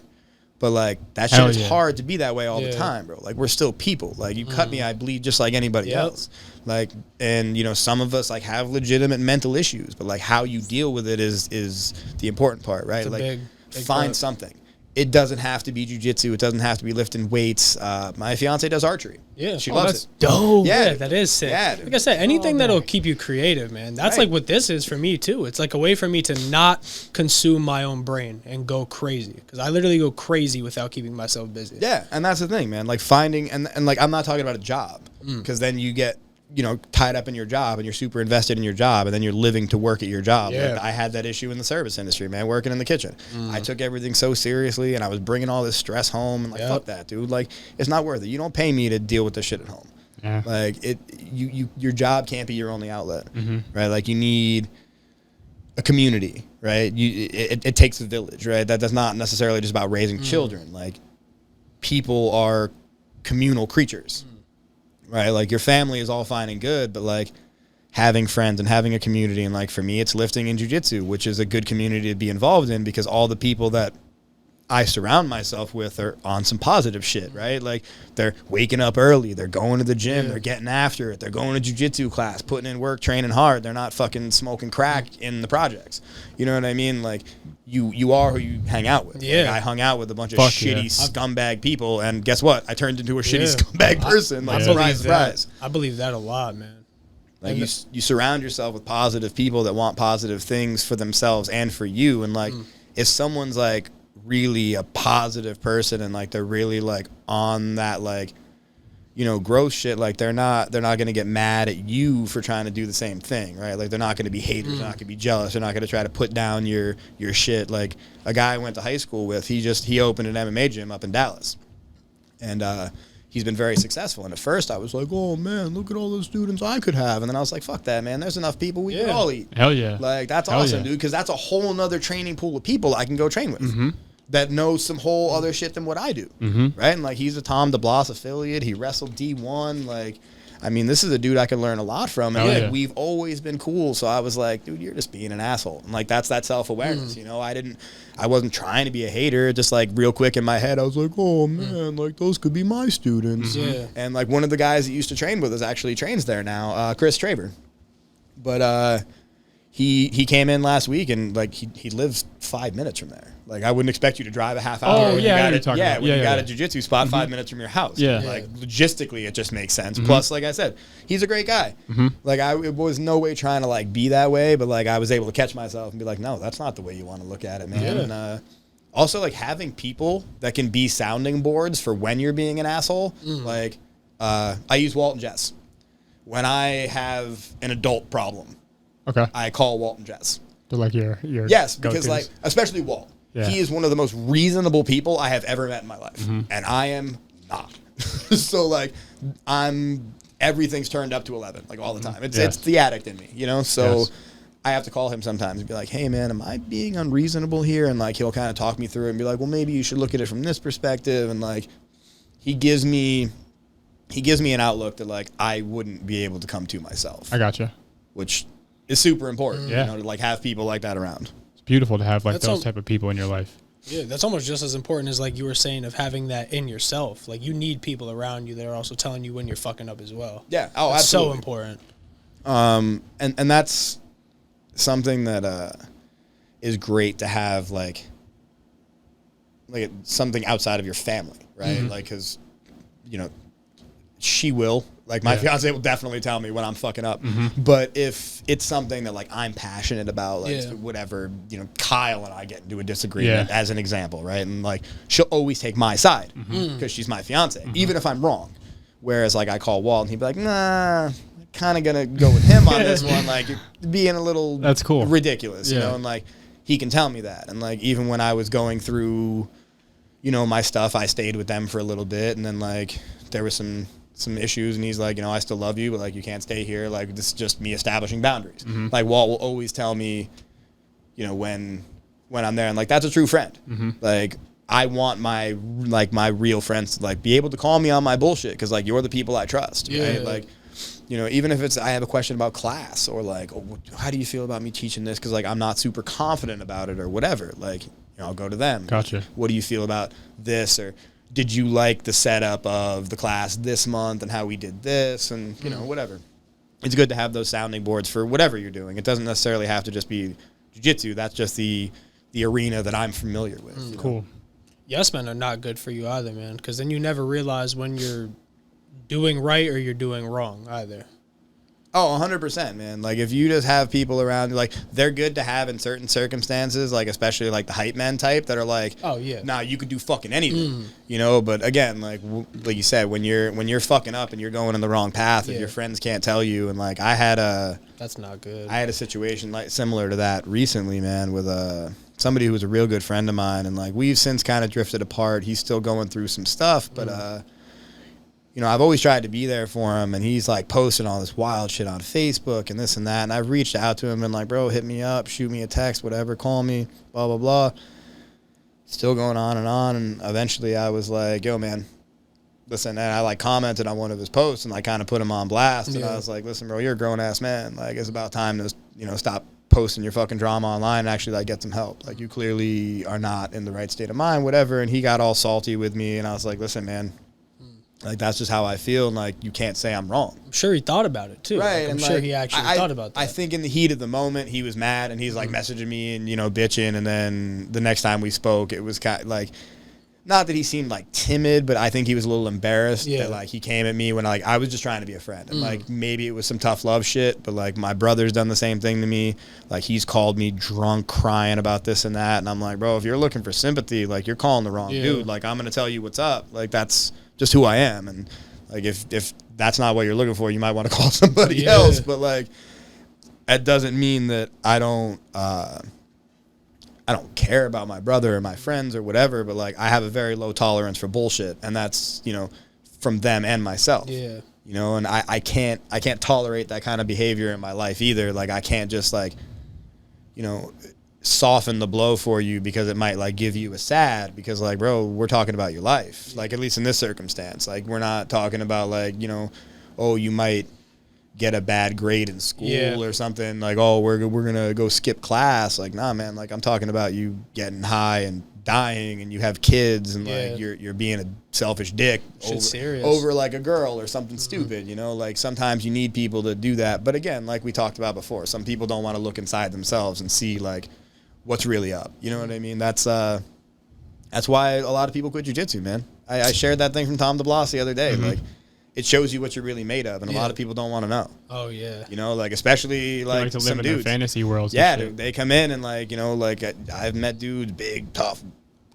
But like, that shit is hard to be that way all the time, bro. Like, we're still people. Like, you cut me, I bleed just like anybody else. Like, and you know, some of us like have legitimate mental issues, but like, how you deal with it is the important part, right? Like, find something. it doesn't have to be jiu-jitsu. It doesn't have to be lifting weights. My fiance does archery. Yeah. She loves it. Dope. Yeah. Yeah, that is sick. Yeah, like I said, anything that'll keep you creative, man. That's like what this is for me too. It's like a way for me to not consume my own brain and go crazy, because I literally go crazy without keeping myself busy. Yeah, and that's the thing, man. Like finding and like I'm not talking about a job, because then you get tied up in your job and you're super invested in your job, and then you're living to work at your job. Yeah. Like, I had that issue in the service industry, man, working in the kitchen. I took everything so seriously, and I was bringing all this stress home, and like, fuck that, dude. Like, it's not worth it. You don't pay me to deal with this shit at home. Yeah. Like, your job can't be your only outlet, right? Like, you need a community, right? It takes a village, right? That's not necessarily just about raising children. Like, people are communal creatures. Right, like your family is all fine and good, but like having friends and having a community, and like for me, it's lifting and jiu-jitsu, which is a good community to be involved in, because all the people that I surround myself with are on some positive shit, right? Like they're waking up early, they're going to the gym, they're getting after it, they're going to jiu-jitsu class, putting in work, training hard. They're not fucking smoking crack in the projects. You know what I mean? Like you are who you hang out with. Yeah. Like, I hung out with a bunch of shitty scumbag people, and guess what? I turned into a shitty scumbag person. Like, surprise, surprise. I believe that a lot, man. Like you surround yourself with positive people that want positive things for themselves and for you. And like, if someone's like really a positive person, and like they're really like on that like growth shit, like they're not gonna get mad at you for trying to do the same thing, right? Like they're not gonna be haters, they're not gonna be jealous, they're not gonna try to put down your shit. Like a guy I went to high school with, he opened an MMA gym up in Dallas, and he's been very successful. And at first I was like, oh man, look at all those students I could have. And then I was like, fuck that, man, there's enough people we can all eat. Hell yeah. Like that's awesome, dude, because that's a whole nother training pool of people I can go train with. That knows some whole other shit than what I do, right? And like he's a Tom DeBlas affiliate. He wrestled D1. Like, I mean, this is a dude I can learn a lot from. And like we've always been cool. So I was like, dude, you're just being an asshole. And like that's that self-awareness, I wasn't trying to be a hater. Just like real quick in my head, I was like, oh man, like those could be my students. Yeah. And like one of the guys that used to train with us actually trains there now, Chris Traver. But he came in last week, and like he lives 5 minutes from there. Like I wouldn't expect you to drive a half hour. Oh yeah, you got a jiu-jitsu spot 5 minutes from your house. Yeah. Like logistically, it just makes sense. Plus, like I said, he's a great guy. Like it was no way trying to like be that way, but like I was able to catch myself and be like, no, that's not the way you want to look at it, man. Yeah. And also like having people that can be sounding boards for when you're being an asshole. Like I use Walt and Jess when I have an adult problem. Okay. I call Walt and Jess. They're like your yes, because go-tos. like especially Walt. Yeah. He is one of the most reasonable people I have ever met in my life, and I am not. So like everything's turned up to 11 like all the time. It's the addict in me, So I have to call him sometimes and be like, hey man, am I being unreasonable here? And like he'll kind of talk me through it and be like, well, maybe you should look at it from this perspective. And like he gives me an outlook that like I wouldn't be able to come to myself. I gotcha. Which is super important, to like have people like that around. It's beautiful to have like those type of people in your life. Yeah, that's almost just as important as like you were saying of having that in yourself. Like you need people around you that are also telling you when you're fucking up as well. Yeah. Oh, that's absolutely. so important. And that's something that is great to have like something outside of your family, right? Like, because she will. Like, my fiance will definitely tell me when I'm fucking up. But if it's something that, like, I'm passionate about, like, whatever, Kyle and I get into a disagreement, as an example, right? And, like, she'll always take my side because she's my fiance, even if I'm wrong. Whereas, like, I call Walt and he'd be like, nah, kind of going to go with him on this one. Like, you're being a little That's cool. ridiculous, you know? And, like, he can tell me that. And, like, even when I was going through, my stuff, I stayed with them for a little bit. And then, like, there was some issues, and he's like, I still love you, but like you can't stay here. Like this is just me establishing boundaries. Like Walt will always tell me, when I'm there, and like that's a true friend. Like I want my real friends to like be able to call me on my bullshit, because like you're the people I trust. Right? Like even if it's I have a question about class, or like how do you feel about me teaching this, because like I'm not super confident about it or whatever. Like I'll go to them. Gotcha. What do you feel about this, or did you like the setup of the class this month and how we did this, and whatever. It's good to have those sounding boards for whatever you're doing. It doesn't necessarily have to just be jiu-jitsu. That's just the arena that I'm familiar with. Cool. yes men are not good for you either, man, because then you never realize when you're doing right or you're doing wrong either. Oh, 100%, man. Like, if you just have people around, like, they're good to have in certain circumstances, like, especially, like, the hype man type that are like, oh, yeah, nah, you could do fucking anything, you know? But, again, like you said, when you're fucking up and you're going in the wrong path and your friends can't tell you, and, like, that's not good. I had a situation, like, similar to that recently, man, with somebody who was a real good friend of mine, and, like, we've since kind of drifted apart. He's still going through some stuff, but, you know, I've always tried to be there for him, and he's, like, posting all this wild shit on Facebook and this and that, and I've reached out to him and, like, bro, hit me up, shoot me a text, whatever, call me, blah, blah, blah. Still going on, and eventually I was like, yo, man, listen, and I, like, commented on one of his posts, and I kind of put him on blast, and I was like, listen, bro, you're a grown-ass man. Like, it's about time to, you know, stop posting your fucking drama online and actually, like, get some help. Like, you clearly are not in the right state of mind, whatever, and he got all salty with me, and I was like, listen, man, like, that's just how I feel, and, like, you can't say I'm wrong. I'm sure he thought about it, too. Right. Like, I'm sure he actually thought about that. I think in the heat of the moment, he was mad, and he's, like, messaging me and, you know, bitching, and then the next time we spoke, it was kind of, like, not that he seemed, like, timid, but I think he was a little embarrassed that, like, he came at me when, like, I was just trying to be a friend. And, like, maybe it was some tough love shit, but, like, my brother's done the same thing to me. Like, he's called me drunk, crying about this and that, and I'm like, bro, if you're looking for sympathy, like, you're calling the wrong dude. Like, I'm going to tell you what's up. Like, that's just who I am, and like, if that's not what you're looking for, you might want to call somebody else. But, like, that doesn't mean that I don't care about my brother or my friends or whatever. But, like, I have a very low tolerance for bullshit, and that's, you know, from them and myself. Yeah. You know, and I can't tolerate that kind of behavior in my life either. Like, I can't just, like, you know, soften the blow for you because it might, like, give you a sad, because, like, bro, we're talking about your life, like, at least in this circumstance. Like, we're not talking about, like, you know, oh, you might get a bad grade in school or something, like, oh, we're gonna go skip class. Like, nah, man, like, I'm talking about you getting high and dying, and you have kids, and like, you're being a selfish dick over like a girl or something stupid, you know. Like, sometimes you need people to do that, but again, like we talked about before, some people don't want to look inside themselves and see, like, what's really up. You know what I mean? That's why a lot of people quit jiu-jitsu, man. I shared that thing from Tom DeBlas the other day. Like, it shows you what you're really made of, and a lot of people don't want to know. Oh, yeah. You know, like, especially, like to some live in fantasy worlds. Yeah, dude, they come in and, like, you know, like, I've met dudes, big, tough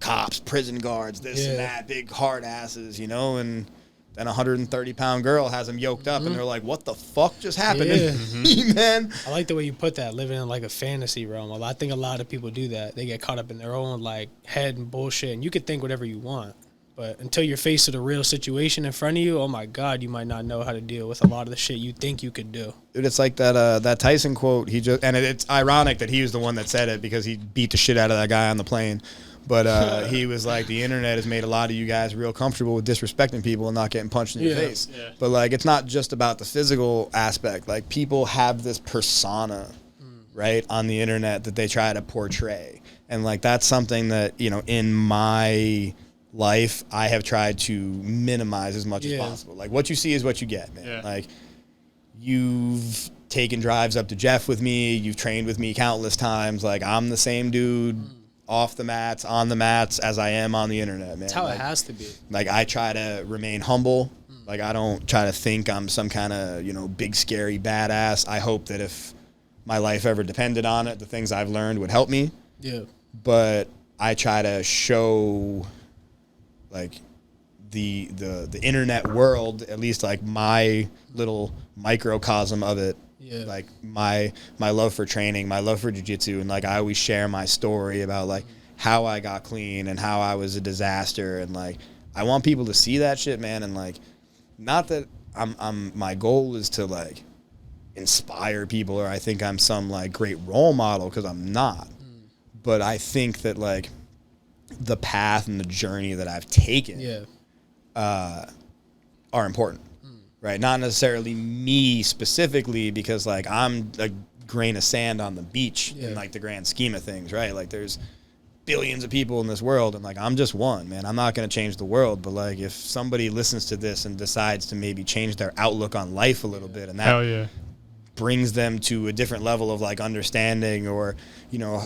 cops, prison guards, this and that, big hard asses, you know, and then a 130-pound girl has them yoked up, and they're like, what the fuck just happened to me, man? I like the way you put that, living in, like, a fantasy realm. I think a lot of people do that. They get caught up in their own, like, head and bullshit, and you could think whatever you want. But until you're faced with a real situation in front of you, oh, my God, you might not know how to deal with a lot of the shit you think you could do. Dude, it's like that Tyson quote. It's ironic that he was the one that said it, because he beat the shit out of that guy on the plane. But he was like, the internet has made a lot of you guys real comfortable with disrespecting people and not getting punched in your face. Yeah. But, like, it's not just about the physical aspect. Like, people have this persona, right, on the internet that they try to portray. And, like, that's something that, you know, in my life, I have tried to minimize as much as possible. Like, what you see is what you get, man. Yeah. Like, you've taken drives up to Jeff with me. You've trained with me countless times. Like, I'm the same dude off the mats, on the mats, as I am on the internet, man. That's how it has to be. Like, I try to remain humble. Like, I don't try to think I'm some kind of, you know, big, scary badass. I hope that if my life ever depended on it, the things I've learned would help me. Yeah. But I try to show, like, the internet world, at least, like, my little microcosm of it. Yeah. Like, my love for training, my love for jiu-jitsu, and, like, I always share my story about, like, how I got clean and how I was a disaster, and, like, I want people to see that shit, man. And, like, not that I'm my goal is to, like, inspire people, or I think I'm some, like, great role model, because I'm not. But I think that, like, the path and the journey that I've taken are important. Right, not necessarily me specifically, because, like, I'm a grain of sand on the beach in, like, the grand scheme of things, right? Like, there's billions of people in this world, and, like, I'm just one, man. I'm not going to change the world, but, like, if somebody listens to this and decides to maybe change their outlook on life a little bit, and that brings them to a different level of, like, understanding, or, you know,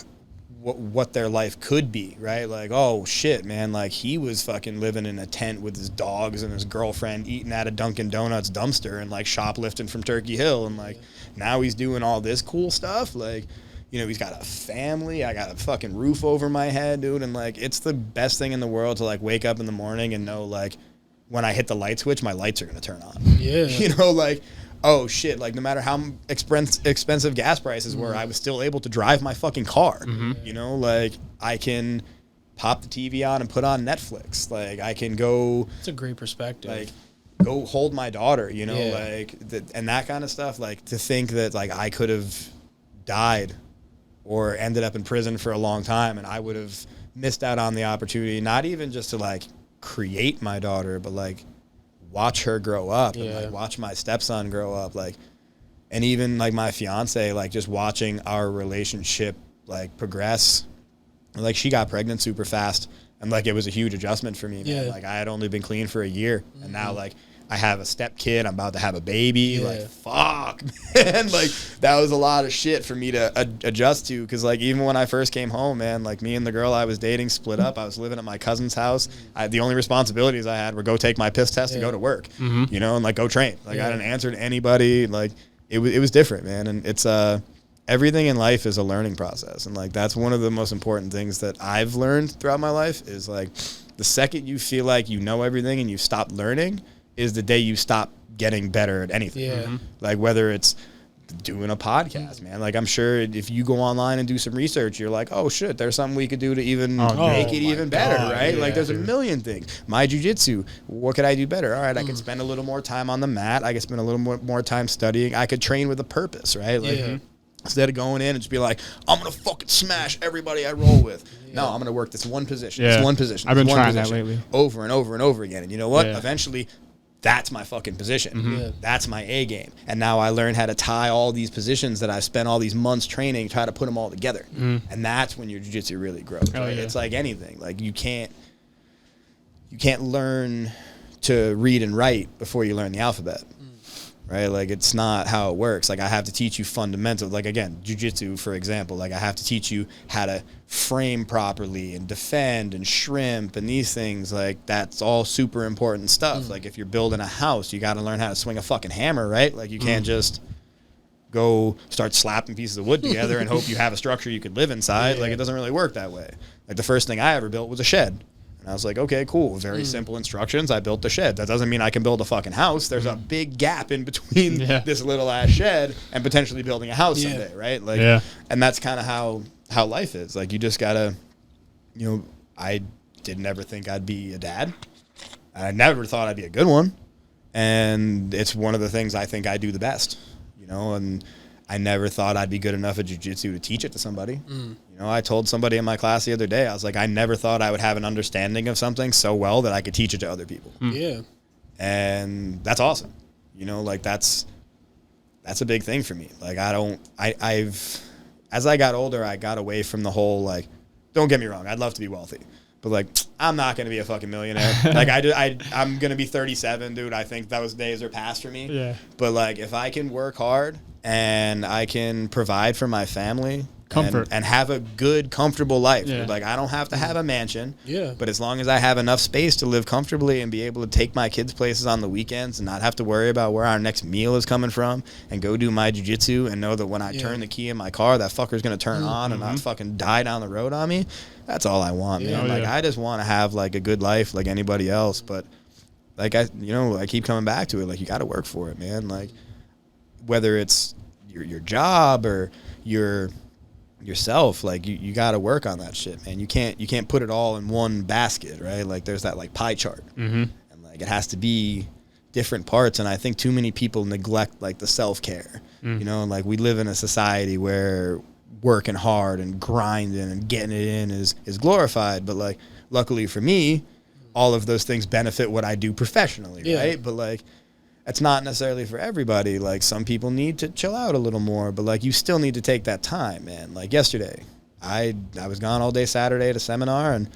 what their life could be, right? Like, oh shit, man, like he was fucking living in a tent with his dogs and his girlfriend, eating at a Dunkin' Donuts dumpster and like shoplifting from Turkey Hill, and like now he's doing all this cool stuff. Like, you know, he's got a family, I got a fucking roof over my head, dude, and like it's the best thing in the world to like wake up in the morning and know like when I hit the light switch, my lights are gonna turn on. Yeah. You know, like, oh shit, like no matter how expensive gas prices were, I was still able to drive my fucking car. You know, like I can pop the TV on and put on Netflix. Like I can go. It's a great perspective. Like go hold my daughter, you know, like and that kind of stuff. Like to think that like I could have died or ended up in prison for a long time and I would have missed out on the opportunity, not even just to like create my daughter, but like watch her grow up and like watch my stepson grow up, like, and even like my fiance, like just watching our relationship like progress. Like she got pregnant super fast and like it was a huge adjustment for me, man. Like I had only been clean for a year and now like I have a step kid, I'm about to have a baby. Like fuck, man. Like that was a lot of shit for me to adjust to, because like even when I first came home, man, like me and the girl I was dating split up. I was living at my cousin's house. The only responsibilities I had were go take my piss test and go to work, you know, and like go train. Like I didn't answer to anybody. Like it was different, man. And it's everything in life is a learning process, and like that's one of the most important things that I've learned throughout my life is like the second you feel like you know everything and you stop learning is the day you stop getting better at anything. Like whether it's doing a podcast, man. Like I'm sure if you go online and do some research, you're like, oh shit, there's something we could do to even make it even better, right? Like there's a million things. My jiu-jitsu, what could I do better? All right, I could spend a little more time on the mat. I could spend a little more time studying. I could train with a purpose, right? Like instead of going in and just be like, I'm gonna fucking smash everybody I roll with. No, I'm gonna work this one position. This one position. I've been trying that lately. Over and over and over again. And you know what? Eventually that's my fucking position. That's my A game. And now I learn how to tie all these positions that I've spent all these months training, try to put them all together. And that's when your jiu-jitsu really grows. Right? It's like anything. Like you can't learn to read and write before you learn the alphabet. Right? Like it's not how it works. Like I have to teach you fundamentals. Like again, jiu-jitsu, for example, like I have to teach you how to frame properly and defend and shrimp and these things. Like that's all super important stuff. Like if you're building a house, you got to learn how to swing a fucking hammer, right? Like you can't just go start slapping pieces of wood together and hope you have a structure you could live inside. Like it doesn't really work that way. Like the first thing I ever built was a shed. And I was like, okay, cool. Very simple instructions. I built the shed. That doesn't mean I can build a fucking house. There's a big gap in between this little ass shed and potentially building a house someday, right? Like, and that's kind of how life is. Like, you just gotta, you know, I didn't ever think I'd be a dad. I never thought I'd be a good one. And it's one of the things I think I do the best, you know, and I never thought I'd be good enough at jiu-jitsu to teach it to somebody. You know, I told somebody in my class the other day, I was like, I never thought I would have an understanding of something so well that I could teach it to other people. And that's awesome. You know, like that's a big thing for me. Like I've as I got older, I got away from the whole, like, don't get me wrong, I'd love to be wealthy, but like, I'm not going to be a fucking millionaire. Like I'm going to be 37, dude. I think those days are past for me. But like, if I can work hard and I can provide for my family, comfort and have a good, comfortable life. Like I don't have to have a mansion. But as long as I have enough space to live comfortably and be able to take my kids places on the weekends and not have to worry about where our next meal is coming from and go do my jiu-jitsu and know that when I turn the key in my car, that fucker's going to turn on and not fucking die down the road on me. That's all I want, man. Like I just want to have like a good life like anybody else. But like I keep coming back to it. Like you got to work for it, man. Like whether it's your job or yourself, like you got to work on that shit, man. You can't put it all in one basket, right? Like there's that like pie chart, and like it has to be different parts. And I think too many people neglect like the self-care, you know. And like we live in a society where working hard and grinding and getting it in is glorified, but like luckily for me, all of those things benefit what I do professionally, right? But like it's not necessarily for everybody. Like some people need to chill out a little more, but like you still need to take that time, man. Like yesterday, I was gone all day Saturday at a seminar, and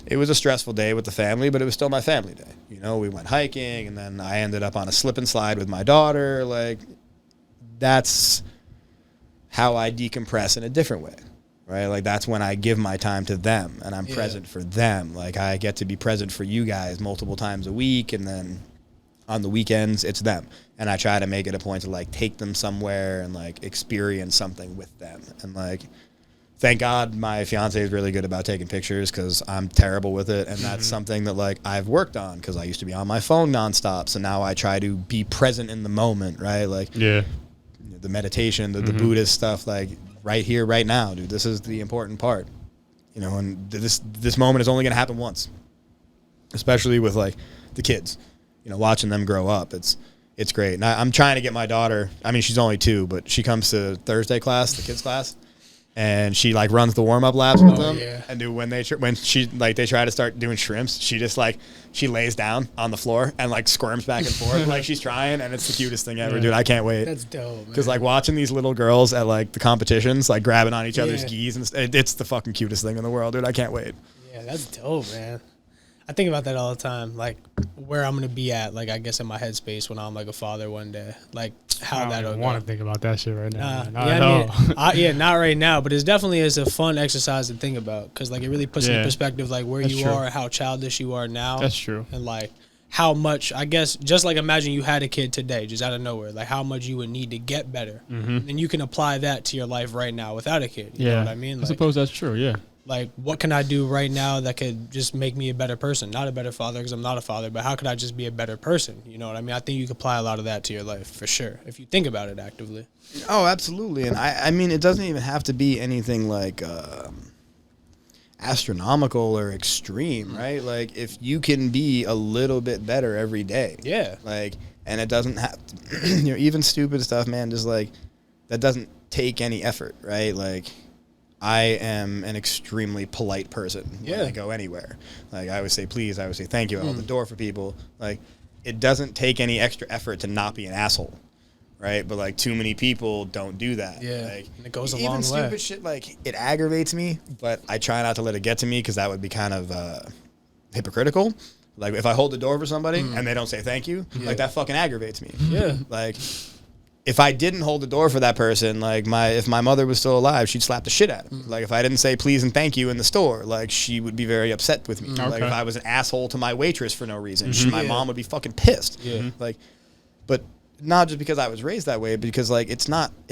it was a stressful day with the family, but it was still my family day. You know, we went hiking, and then I ended up on a slip and slide with my daughter. Like that's how I decompress in a different way, right? Like that's when I give my time to them and I'm present for them. Like I get to be present for you guys multiple times a week, and then on the weekends it's them. And I try to make it a point to like take them somewhere and like experience something with them. And like, thank God my fiance is really good about taking pictures, because I'm terrible with it. And that's something that like I've worked on, because I used to be on my phone nonstop. So now I try to be present in the moment, right? Like the meditation, the Buddhist stuff, like right here, right now, dude, this is the important part, you know, and this moment is only going to happen once, especially with like the kids, you know, watching them grow up. It's great. And I'm trying to get my daughter, I mean, she's only 2, but she comes to Thursday class, the kids class. And she like runs the warm up laps with them, and dude, when they try to start doing shrimps, she just like she lays down on the floor and like squirms back and forth like she's trying, and it's the cutest thing ever, dude. I can't wait. That's dope. Because like watching these little girls at like the competitions, like grabbing on each other's gis, and it's the fucking cutest thing in the world, dude. I can't wait. Yeah, that's dope, man. I think about that all the time, like where I'm gonna be at, like I guess in my headspace when I'm like a father one day, like how that. I don't want to think about that shit right now. Not right now, but it's definitely is a fun exercise to think about, because like it really puts in perspective like where you are, how childish you are now. That's true. And like how much, I guess, just like imagine you had a kid today, just out of nowhere, like how much you would need to get better, and you can apply that to your life right now without a kid. You know what I mean? Like, I suppose that's true. Yeah. Like, what can I do right now that could just make me a better person? Not a better father, because I'm not a father, but how could I just be a better person? You know what I mean? I think you can apply a lot of that to your life, for sure, if you think about it actively. Oh, absolutely. And I mean, it doesn't even have to be anything like astronomical or extreme, right? Like, if you can be a little bit better every day. Yeah. Like, and it doesn't have to, you know, even stupid stuff, man, just like, that doesn't take any effort, right? Like, I am an extremely polite person when I go anywhere. Like, I always say please, I always say thank you, I hold the door for people. Like, it doesn't take any extra effort to not be an asshole, right? But, like, too many people don't do that. Yeah, like, and it goes a long way. Even stupid shit, like, it aggravates me, but I try not to let it get to me, because that would be kind of hypocritical. Like, if I hold the door for somebody and they don't say thank you, like, that fucking aggravates me. Yeah. Like, if I didn't hold the door for that person, like if my mother was still alive, she'd slap the shit out of me. Like, if I didn't say please and thank you in the store, like, she would be very upset with me. Okay. Like, if I was an asshole to my waitress for no reason, my mom would be fucking pissed. Like, but not just because I was raised that way, but because like it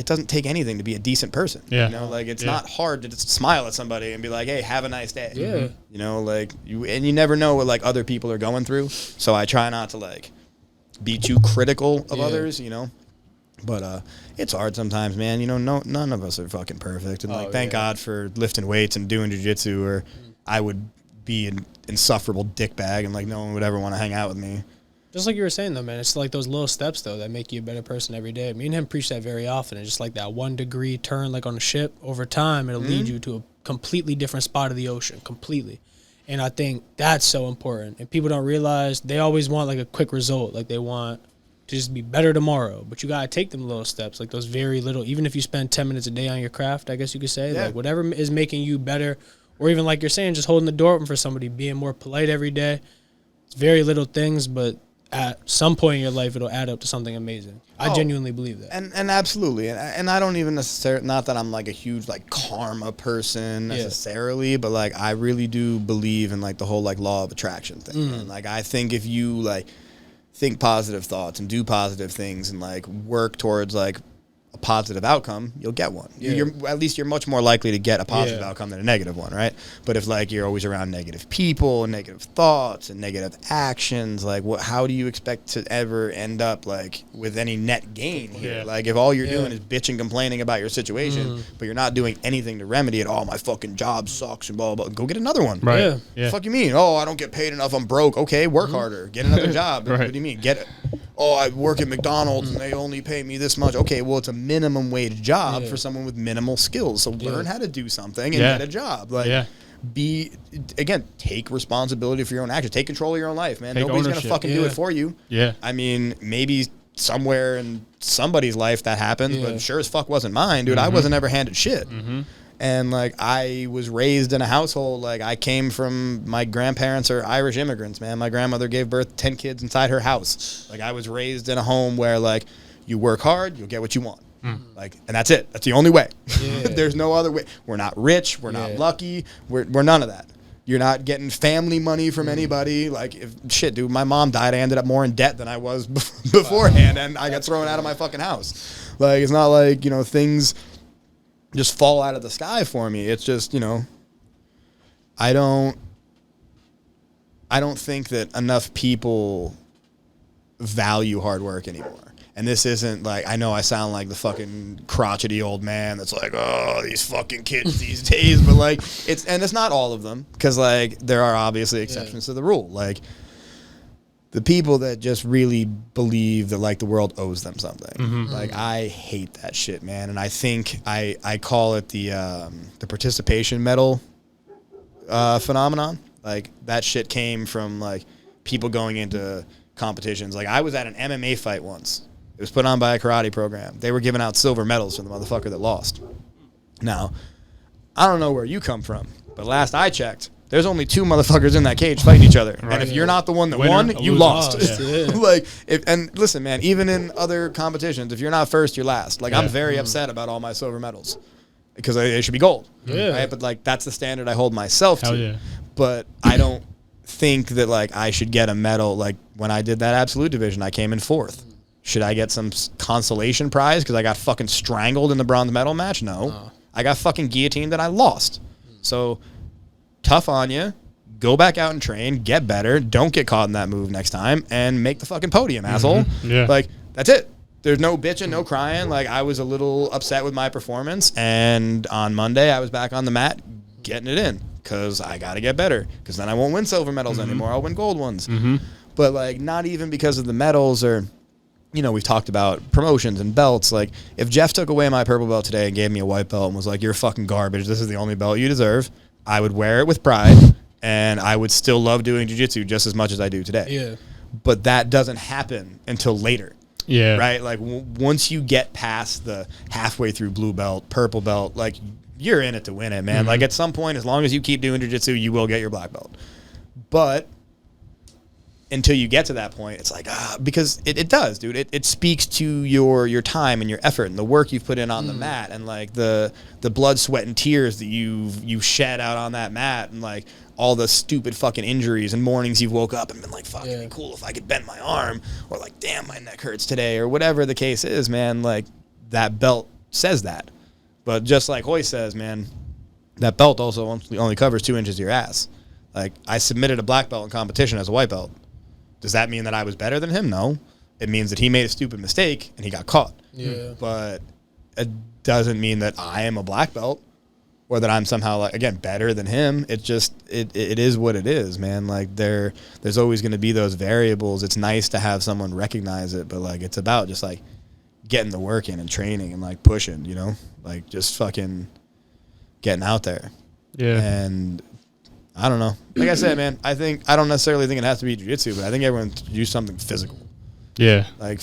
doesn't take anything to be a decent person. You know, like it's not hard to just smile at somebody and be like, hey, have a nice day. You know, like you never know what like other people are going through. So I try not to like be too critical of others, you know. But it's hard sometimes, man. You know, none of us are fucking perfect. And like, thank God for lifting weights and doing jiu-jitsu, or I would be an insufferable dickbag and like no one would ever want to hang out with me. Just like you were saying, though, man, it's like those little steps, though, that make you a better person every day. Me and him preach that very often. It's just like that 1 degree turn, like on a ship. Over time, it'll lead you to a completely different spot of the ocean, completely. And I think that's so important. And people don't realize they always want like a quick result. Like they want to just be better tomorrow. But you got to take them little steps, like those very little, even if you spend 10 minutes a day on your craft, I guess you could say, like whatever is making you better, or even like you're saying, just holding the door open for somebody, being more polite every day. It's very little things, but at some point in your life, it'll add up to something amazing. I genuinely believe that. And absolutely. And I don't even necessarily, not that I'm like a huge like karma person necessarily, but like I really do believe in like the whole like law of attraction thing. And like I think if you like think positive thoughts and do positive things and like work towards like a positive outcome, you'll get one. At least you're much more likely to get a positive outcome than a negative one, right? But if like you're always around negative people and negative thoughts and negative actions, like how do you expect to ever end up like with any net gain here? Like if all you're doing is bitching, complaining about your situation, but you're not doing anything to remedy it, oh, my fucking job sucks and blah, blah, blah. Go get another one. Right. Fuck you mean? Oh, I don't get paid enough, I'm broke. Okay, work harder. Get another job. What do you mean? Get it. Oh, I work at McDonald's and they only pay me this much. Okay, well, it's a minimum wage job for someone with minimal skills. So learn how to do something and get a job. Like, take responsibility for your own actions. Take control of your own life, man. Nobody's going to fucking do it for you. I mean, maybe somewhere in somebody's life that happens, but sure as fuck wasn't mine, dude. I wasn't ever handed shit. And like I was raised in a household, like I came from, my grandparents are Irish immigrants, man. My grandmother gave birth to 10 kids inside her house. Like I was raised in a home where like you work hard, you'll get what you want. Like, and that's it. That's the only way. Yeah. There's no other way. We're not rich. We're not lucky. We're none of that. You're not getting family money from anybody. Like, if shit, dude, my mom died. I ended up more in debt than I was beforehand, and I got thrown out of my fucking house. Like, it's not like, you know, things just fall out of the sky for me. It's just, you know, I don't think that enough people value hard work anymore. And this isn't like, I know I sound like the fucking crotchety old man that's like, oh, these fucking kids these days, but like, it's not all of them, because like there are obviously exceptions to the rule. Like, the people that just really believe that like the world owes them something. Like, I hate that shit, man. And I think I call it the participation medal phenomenon. Like, that shit came from like people going into competitions. Like, I was at an MMA fight once. It was put on by a karate program. They were giving out silver medals for the motherfucker that lost. Now, I don't know where you come from, but last I checked, there's only 2 motherfuckers in that cage fighting each other. Right. And if you're not the one that won, you lost. Like, and listen, man, even in other competitions, if you're not first, you're last. Like, I'm very upset about all my silver medals because they should be gold. Right? But like, that's the standard I hold myself to. Yeah. But I don't think that like I should get a medal. Like, when I did that absolute division, I came in 4th. Should I get some consolation prize because I got fucking strangled in the bronze medal match? No. I got fucking guillotined and I lost. So, tough on you. Go back out and train. Get better. Don't get caught in that move next time. And make the fucking podium, asshole. Yeah. Like, that's it. There's no bitching, no crying. Like, I was a little upset with my performance. And on Monday, I was back on the mat getting it in. Because I got to get better. Because then I won't win silver medals anymore. I'll win gold ones. But, like, not even because of the medals or... You know, we've talked about promotions and belts. Like, if Jeff took away my purple belt today and gave me a white belt and was like, you're fucking garbage, this is the only belt you deserve, I would wear it with pride, and I would still love doing jiu-jitsu just as much as I do today. Yeah. But that doesn't happen until later. Yeah. Right? Like, once you get past the halfway through blue belt, purple belt, like, you're in it to win it, man. Like, at some point, as long as you keep doing jiu-jitsu, you will get your black belt. But... until you get to that point, it's like, because it does, dude. It speaks to your time and your effort and the work you've put in on the mat and like the blood, sweat, and tears that you've shed out on that mat and like all the stupid fucking injuries and mornings you've woke up and been like, fuck, it'd be cool if I could bend my arm, or like, damn, my neck hurts today, or whatever the case is, man. Like, that belt says that. But just like Hoy says, man, that belt also only covers 2 inches of your ass. Like, I submitted a black belt in competition as a white belt. Does that mean that I was better than him? No. It means that he made a stupid mistake and he got caught. Yeah. But it doesn't mean that I am a black belt or that I'm somehow, like, again, better than him. It just, it is what it is, man. Like, there's always going to be those variables. It's nice to have someone recognize it, but, like, it's about just, like, getting the work in and training and, like, pushing, you know? Like, just fucking getting out there. Yeah. And... I don't know. Like I said, man, I don't necessarily think it has to be jiu-jitsu, but I think everyone should do something physical. Yeah. Like,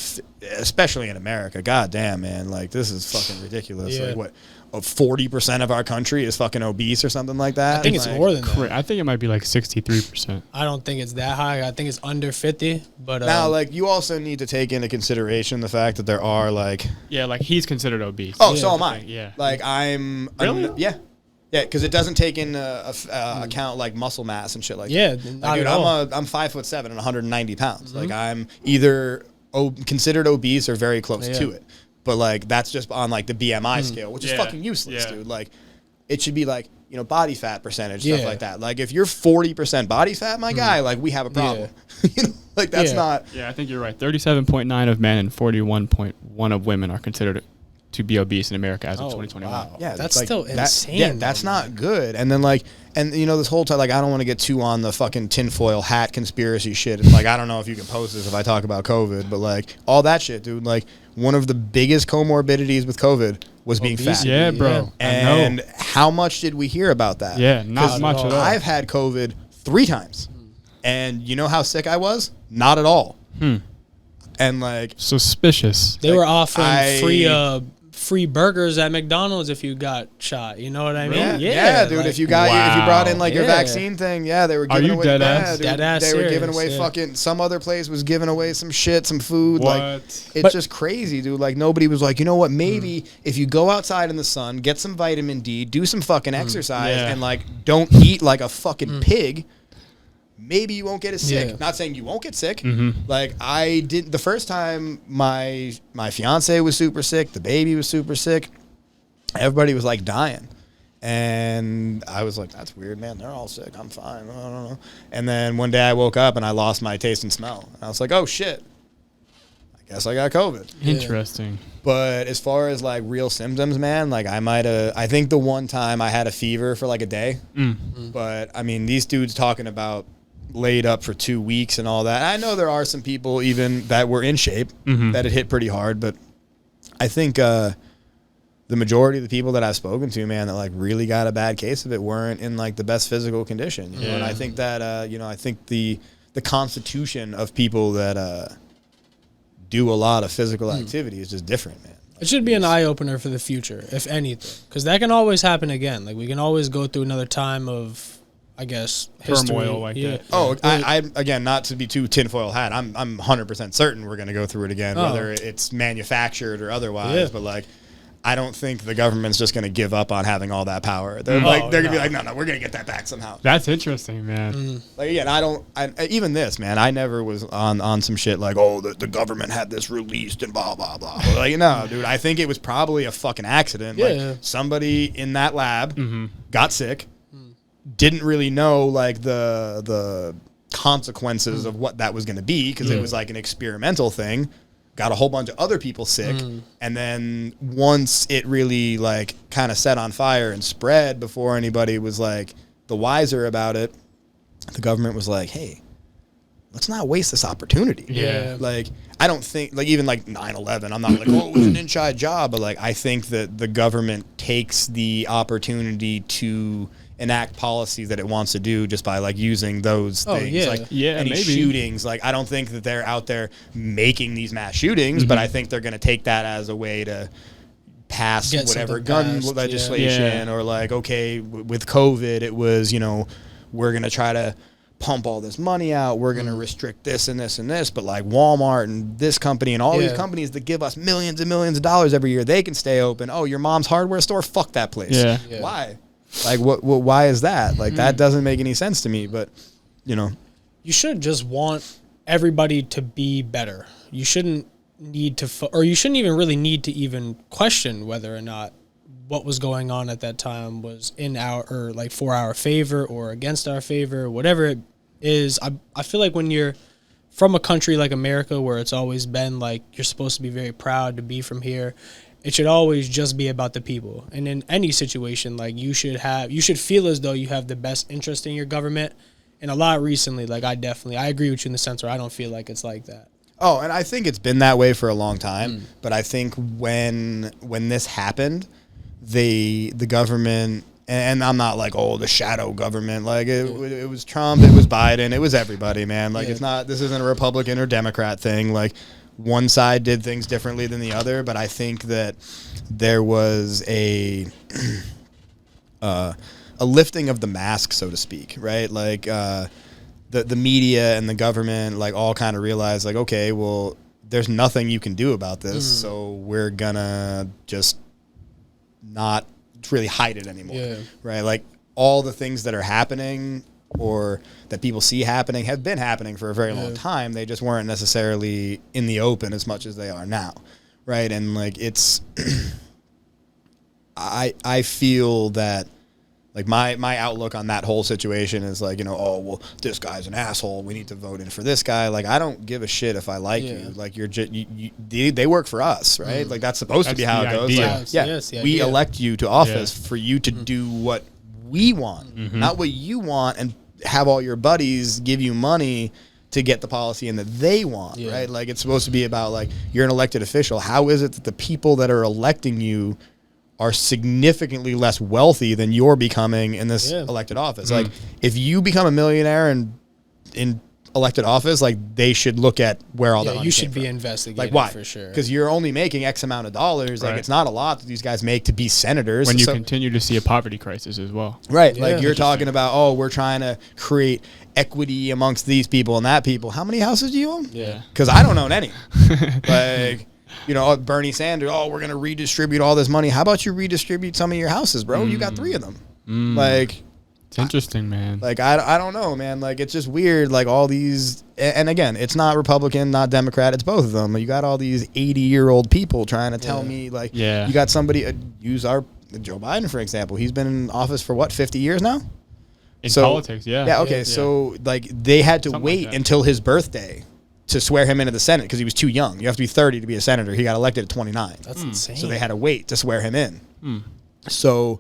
especially in America. God damn, man. Like, this is fucking ridiculous. Yeah. Like, what, 40% of our country is fucking obese or something like that? I think it's like, more than that. I think it might be like 63%. I don't think it's that high. I think it's under 50. But now, like, you also need to take into consideration the fact that there are, like... Yeah, like, he's considered obese. Oh, so am I. Yeah. Like, I'm... Really? Yeah. Yeah, because it doesn't take in account like muscle mass and shit like that. Yeah, like, dude, I'm 5'7" and 190 pounds. Like, I'm either considered obese or very close to it. But like, that's just on like the BMI scale, which is fucking useless, dude. Like, it should be like, you know, body fat percentage, stuff like that. Like, if you're 40% body fat, my guy, like, we have a problem. You know, like, that's not. Yeah, I think you're right. 37.9 of men and 41.1 of women are considered to be obese in America as of 2021. Wow. Yeah, that's like, still insane. That's not good. And then like, and you know, this whole time, like, I don't want to get too on the fucking tinfoil hat conspiracy shit. And like, I don't know if you can post this if I talk about COVID, but like all that shit, dude. Like, one of the biggest comorbidities with COVID was being fat. Yeah, bro. And how much did we hear about that? Yeah, not much at all. I've had COVID 3 times, and you know how sick I was? Not at all. And like, suspicious. They were offering free burgers at McDonald's if you got shot. You know what I mean? Yeah, dude. like, If you brought in like your Yeah. vaccine thing, they were giving away. dead Yeah, ass? dude, Dead ass they were giving serious, away fucking. Some other place was giving away some shit, some food. What? Like it's just crazy, dude. Like nobody was like, you know what? Maybe if you go outside in the sun, get some vitamin D, do some fucking exercise, Yeah. and like don't eat like a fucking pig. Maybe you won't get as sick. Yeah. Not saying you won't get sick. Mm-hmm. Like I did the first time my fiance was super sick, the baby was super sick. Everybody was like dying. And I was like, that's weird, man. They're all sick. I'm fine. I don't know. And then one day I woke up and I lost my taste and smell. And I was like, oh shit. I guess I got COVID. Interesting. But as far as like real symptoms, man, like I think the one time I had a fever for like a day. But I mean, these dudes talking about laid up for 2 weeks and all that. I know there are some people even that were in shape that it hit pretty hard, but I think the majority of the people that I've spoken to, man, that like really got a bad case of it weren't in like the best physical condition. You know? And I think that I think the constitution of people that do a lot of physical activity is just different, man. It should be an eye opener for the future, if anything, because that can always happen again. Like we can always go through another time of, I guess, history. Turmoil like that. Oh, I again, not to be too tinfoil hat. I'm 100% certain we're going to go through it again, whether it's manufactured or otherwise. Yeah. But like, I don't think the government's just going to give up on having all that power. They're going to be like, no, we're going to get that back somehow. That's interesting, man. Like again, even this, man, I never was on some shit like, oh, the government had this released and blah blah blah. Like, no, dude, I think it was probably a fucking accident. Yeah. Like somebody in that lab got sick. Didn't really know like the consequences of what that was going to be because it was like an experimental thing. Got a whole bunch of other people sick, and then once it really like kind of set on fire and spread before anybody was like the wiser about it, the government was like, "Hey, let's not waste this opportunity." Yeah. Like I don't think like even like 9/11, I'm not like, oh, it was an inside job, but like I think that the government takes the opportunity to enact policies that it wants to do just by like using those things. Yeah. Like any maybe. shootings. Like I don't think that they're out there making these mass shootings, but I think they're going to take that as a way to pass Get whatever something gun passed, legislation or like, okay, with COVID, it was, we're going to try to pump all this money out. We're going to restrict this and this and this. But like Walmart and this company and all these companies that give us millions and millions of dollars every year, they can stay open. Oh, your mom's hardware store? Fuck that place. Yeah. Why? Like, what? Why is that? Like, that doesn't make any sense to me. But, You should just want everybody to be better. You shouldn't need to, or you shouldn't even really need to even question whether or not what was going on at that time was in our, or like for our favor or against our favor, whatever it is. I feel like when you're from a country like America, where it's always been like you're supposed to be very proud to be from here, it should always just be about the people. And in any situation, like you should feel as though you have the best interest in your government. And a lot recently, like I agree with you in the sense where I don't feel like it's like that. Oh, and I think it's been that way for a long time. But I think when this happened, the government, and I'm not like, oh, the shadow government, like it was Trump, it was Biden, it was everybody, man. Like this isn't a Republican or Democrat thing. Like one side did things differently than the other, but I think that there was a lifting of the mask, so to speak, right? Like the media and the government like all kind of realized like, okay, well, there's nothing you can do about this, so we're gonna just not really hide it anymore, right? Like all the things that are happening or that people see happening have been happening for a very long time. They just weren't necessarily in the open as much as they are now, right? And like it's I feel that like my outlook on that whole situation is like, oh, well, this guy's an asshole, we need to vote in for this guy. Like I don't give a shit if I like you. Like they work for us, right? Like that's supposed to be how it goes. Like, we elect you to office for you to do what we want, not what you want, and have all your buddies give you money to get the policy in that they want, right? Like it's supposed to be about like you're an elected official. How is it that the people that are electing you are significantly less wealthy than you're becoming in this elected office? Like if you become a millionaire in elected office, like they should look at where all that money you came should be from. investigated, Like why? for sure. Because you're only making X amount of dollars. Like Right. it's not a lot that these guys make to be senators. When you So- continue to see a poverty crisis as well. right, Yeah. like you're talking Interesting. about, oh, we're trying to create equity amongst these people and that people. How many houses do you own? Yeah. Because I don't own any. Like, you know, Bernie Sanders, oh, we're going to redistribute all this money. How about you redistribute some of your houses, bro? You got 3 of them. Like, It's interesting, man. like I don't know, man. Like, it's just weird. Like, all these, and again, it's not Republican, not Democrat. It's both of them. You got all these 80-year-old people trying to tell me, like, Yeah. you got somebody, use Joe Biden, for example. He's been in office for what, 50 years now? In So- politics, yeah. Yeah, okay. Yeah. So, like, they had to Something like wait that. until his birthday to swear him into the Senate because he was too young. You have to be 30 to be a senator. He got elected at 29. That's insane. So they had to wait to swear him in. So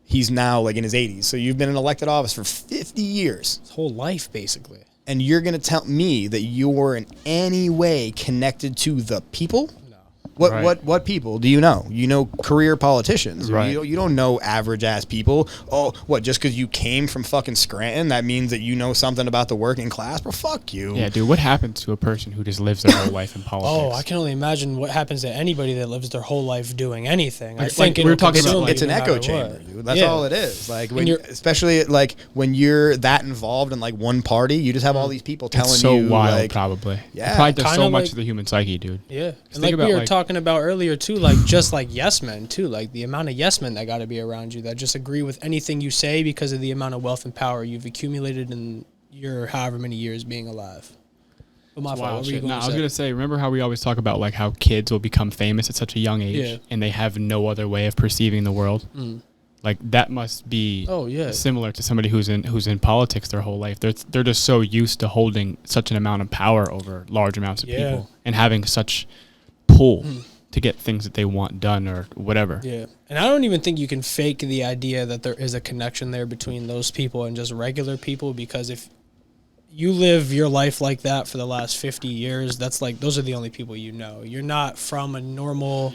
he's now like in his 80s. So you've been in elected office for 50 years. his whole life, basically. And you're going to tell me that you're in any way connected to the people? No. What people do you know? You know career politicians. Right. You don't know average ass people. Oh, what? Just because you came from fucking Scranton, that means that you know something about the working class? Bro, fuck you. Yeah, dude, what happens to a person who just lives their whole life in politics? Oh, I can only imagine what happens to anybody that lives their whole life doing anything. I Like- think like we were it'll talking about, consume like- you It's an no echo matter chamber, what. dude. That's Yeah. all it is. Like when, you're- especially like when you're that involved in like one party, you just have all these people telling it's so you, wild, like, probably. Yeah. It probably does Kinda so much like- to the human psyche, dude. Yeah, and think like about, we were like- talking about earlier too, like just like yes men too, like the amount of yes men that got to be around you that just agree with anything you say because of the amount of wealth and power you've accumulated in your however many years being alive. But my fault. What Wild were you shit. going No, I to was say? gonna say, remember how we always talk about like how kids will become famous at such a young age, Yeah. and they have no other way of perceiving the world. Like that must be Oh, yeah. similar to somebody who's in politics their whole life. They're just so used to holding such an amount of power over large amounts of Yeah. people and having such pull to get things that they want done or whatever. Yeah, and I don't even think you can fake the idea that there is a connection there between those people and just regular people, because if you live your life like that for the last 50 years, that's like those are the only people you know. You're not from a normal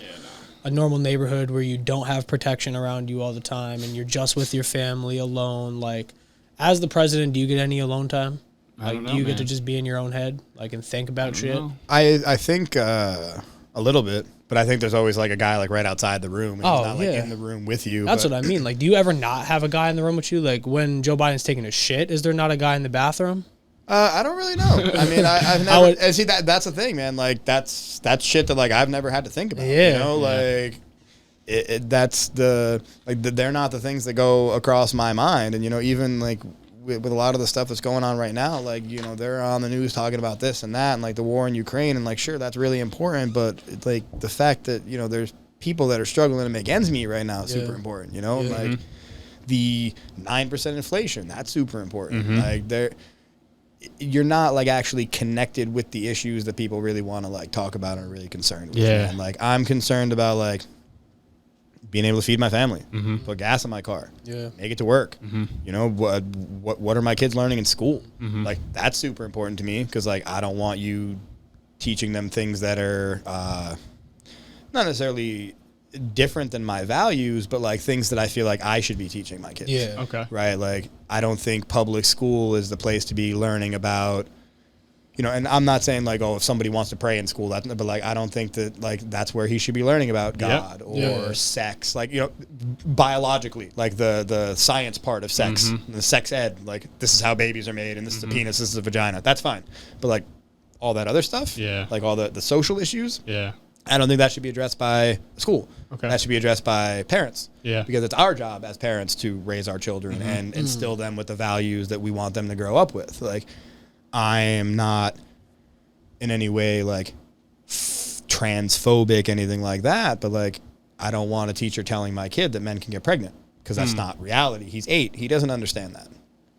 neighborhood where you don't have protection around you all the time and you're just with your family alone. Like, as the president, do you get any alone time? I Like, don't do know, you get to man. just be in your own head, like, and think about shit? No. I think a little bit, but I think there's always like a guy like right outside the room. And Oh, he's not like yeah. in the room with you. That's but what I mean. Like, do you ever not have a guy in the room with you? Like, when Joe Biden's taking a shit, is there not a guy in the bathroom? I don't really know. I mean, I've never. would- and see, that's the thing, man. Like that's shit that like I've never had to think about. Yeah. You know, like that's they're not the things that go across my mind. And you know, even like with a lot of the stuff that's going on right now, like you know, they're on the news talking about this and that, and like the war in Ukraine, and like sure, that's really important, but it's like the fact that you know there's people that are struggling to make ends meet right now is Yeah. super important. You know, Yeah. like the 9% inflation, that's super important. Like you're not like actually connected with the issues that people really want to like talk about and are really concerned with. Yeah. Man. Like I'm concerned about like being able to feed my family, put gas in my car, Yeah. make it to work. You know, what are my kids learning in school? Like that's super important to me because like I don't want you teaching them things that are not necessarily different than my values, but like things that I feel like I should be teaching my kids. Yeah. Okay. Right. Like I don't think public school is the place to be learning about, you know, and I'm not saying like, oh, if somebody wants to pray in school, that, but like, I don't think that like that's where he should be learning about God or Yeah. sex, like, you know, biologically, like the science part of sex, the sex ed, like this is how babies are made and this is a penis, this is a vagina. That's fine. But like all that other stuff, Yeah. like all the social issues, Yeah. I don't think that should be addressed by school. Okay. That should be addressed by parents. Yeah. Because it's our job as parents to raise our children and instill them with the values that we want them to grow up with. Like, I am not in any way like transphobic, anything like that, but like, I don't want a teacher telling my kid that men can get pregnant because that's not reality. He's 8. He doesn't understand that.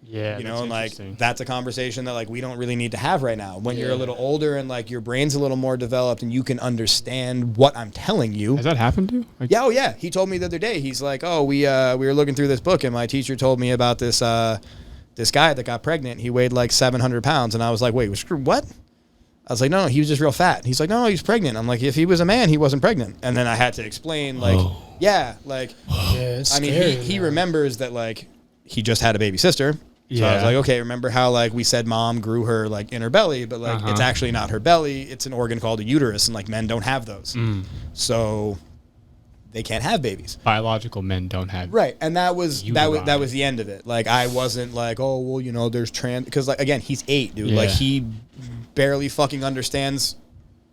Yeah. You know, that's and like interesting. that's a conversation that like we don't really need to have right now. When you're a little older and like your brain's a little more developed and you can understand what I'm telling you. Has that happened to you? Like, Yeah, oh yeah. He told me the other day. He's like, "Oh, we were looking through this book and my teacher told me about this this guy that got pregnant. He weighed like 700 pounds." And I was like, "Wait, what?" I was like, no, he was just real fat. He's like, no, he's pregnant. I'm like, if he was a man, he wasn't pregnant. And then I had to explain, like, yeah, like, Yeah, it's I mean, scary, he man. remembers that, like, he just had a baby sister. So I was Yeah. like, okay, remember how like we said mom grew her like in her belly, but like it's actually not her belly. It's an organ called a uterus, and like men don't have those. So they can't have babies. Biological men don't have. Right, and that was Uteri. that was the end of it. Like I wasn't like, oh well, you know, there's trans, because like again, he's 8, dude. Yeah. Like he barely fucking understands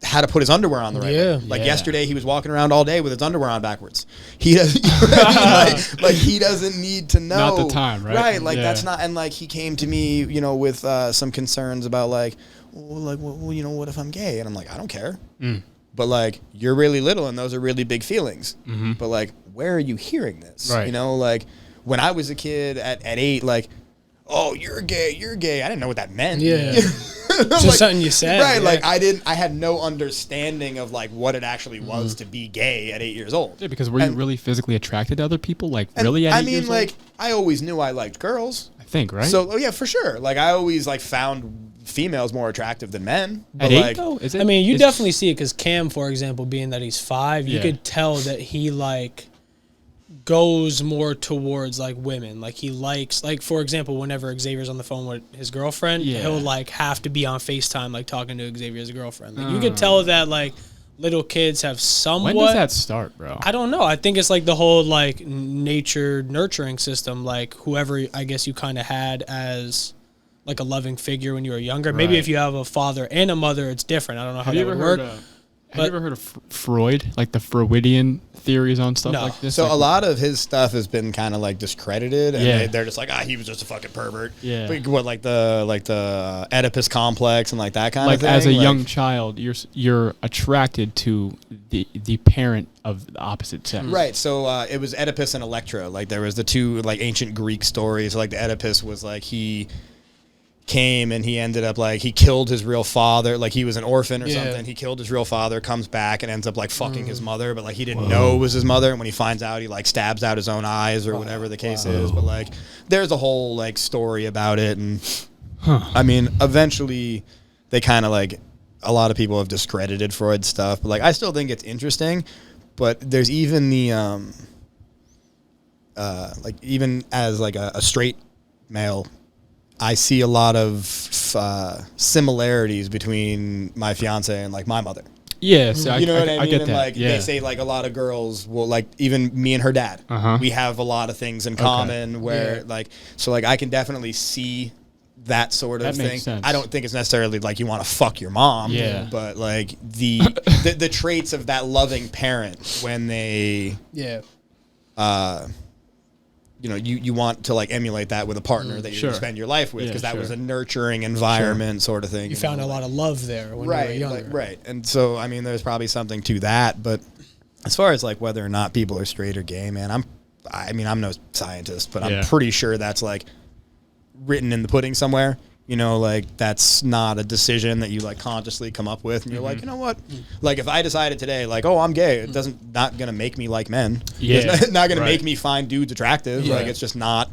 how to put his underwear on the right way. Like Yeah. yesterday, he was walking around all day with his underwear on backwards. He doesn't, you know what I mean? like he doesn't need to know. Not the time, right? Right, like Yeah. that's not. And like he came to me, you know, with some concerns about like, well, you know, what if I'm gay? And I'm like, I don't care. But like you're really little, and those are really big feelings. But like, where are you hearing this? Right. You know, like when I was a kid at 8, like, oh, you're gay. I didn't know what that meant. Yeah. Like, Just something you said. right? Yeah. Like I had no understanding of like what it actually was to be gay at 8 years old. Yeah, because were you really physically attracted to other people? Like really? At I 8 mean, years like old? I always knew I liked girls. I think right. So yeah, for sure. Like I always like found females more attractive than men. But at 8 like, though, is it? I mean, you is- definitely see it because Cam, for example, being that he's 5, you Yeah. could tell that he like goes more towards like women. Like he likes, like for example, whenever Xavier's on the phone with his girlfriend, Yeah. he'll like have to be on FaceTime like talking to Xavier's girlfriend. Like you could tell that like little kids have somewhat. When does that start, bro? I don't know. I think it's like the whole like nature nurturing system. Like whoever I guess you kind of had as like a loving figure when you were younger. Maybe Right. if you have a father and a mother, it's different. I don't know how Have you that ever would work. heard? Have you ever heard of Freud? Like the Freudian theories on stuff No. like this? so Like, a lot of his stuff has been kind of like discredited, and Yeah. they're just like, he was just a fucking pervert. Yeah. But what like the Oedipus complex and like that kind like of thing. as a like, young child, you're attracted to the parent of the opposite sex. Right, so it was Oedipus and Electra. Like there was the two like ancient Greek stories. Like the Oedipus was like he came and he ended up like he killed his real father. Like he was an orphan or Yeah. something. He killed his real father, comes back and ends up like fucking his mother, but like he didn't know it was his mother. And when he finds out, he like stabs out his own eyes or whatever the case is. But like there's a whole like story about it. And I mean, eventually they kind of like a lot of people have discredited Freud's stuff, but like I still think it's interesting. But there's even the like even as like a straight male, I see a lot of similarities between my fiance and like my mother. Yeah, so You know what I mean? get And that. like yeah. they say like a lot of girls will like even me and her dad. We have a lot of things in common where Yeah. like so like I can definitely see that sort of That makes thing. sense. I don't think it's necessarily like you want to fuck your mom. Yeah. But like the traits of that loving parent when they Yeah. you know, you want to like emulate that with a partner that you're Sure. going to spend your life with Yeah, because that sure. was a nurturing environment sort of thing. You found a lot of love there when you were right, younger. like, right. And so, I mean, there's probably something to that. But as far as like whether or not people are straight or gay, man, I'm no scientist, but Yeah. I'm pretty sure that's like written in the pudding somewhere. You know, like that's not a decision that you like consciously come up with, and you're like, you know what? Like if I decided today, like, oh, I'm gay, it doesn't not gonna make me like men. Yeah. It's not gonna Right. make me find dudes attractive. Yeah. Like it's just not.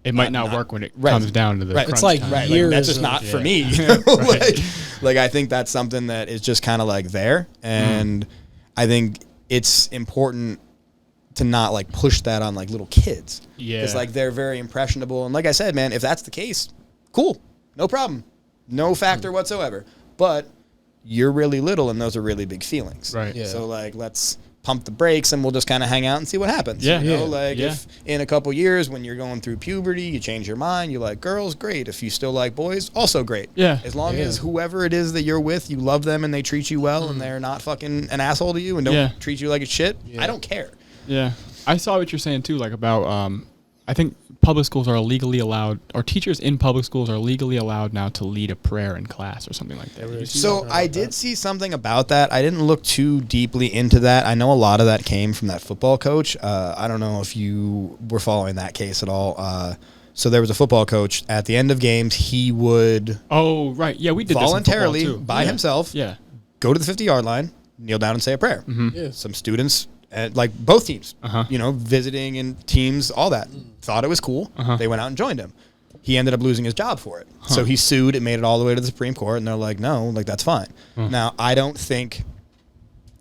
It might not not- work when it right. comes down to the Right. crunch It's like time. Right, years like, that's just of- not for Yeah. me. You know? Right. like I think that's something that is just kind of like there, and I think it's important to not like push that on like little kids. Yeah. because like they're very impressionable, and like I said, man, if that's the case, cool, no problem, no factor whatsoever. But you're really little, and those are really big feelings. Right. Yeah. So like let's pump the brakes and we'll just kind of hang out and see what happens. Yeah. You know, Yeah. like Yeah. if in a couple years when you're going through puberty, you change your mind, you like girls, great. If you still like boys, also great. Yeah. As long Yeah. as whoever it is that you're with, you love them and they treat you well and they're not fucking an asshole to you and don't Yeah. treat you like a shit, Yeah. I don't care. Yeah, I saw what you're saying too, like about I think public schools are legally allowed, or teachers in public schools are legally allowed now to lead a prayer in class or something like that. Did you see So talking I about did that. see something about that. I didn't look too deeply into that. I know a lot of that came from that football coach. I don't know if you were following that case at all. So there was a football coach at the end of games. He would Oh right, yeah, we did voluntarily this in football, too. by Yeah. himself Yeah, go to the 50-yard line, kneel down and say a prayer. Yeah. Some students, like both teams, Uh-huh. you know, visiting and teams, all that, thought it was cool. Uh-huh. They went out and joined him. He ended up losing his job for it. So he sued. It made it all the way to the Supreme Court, and they're like, no, like that's fine. Now, I don't think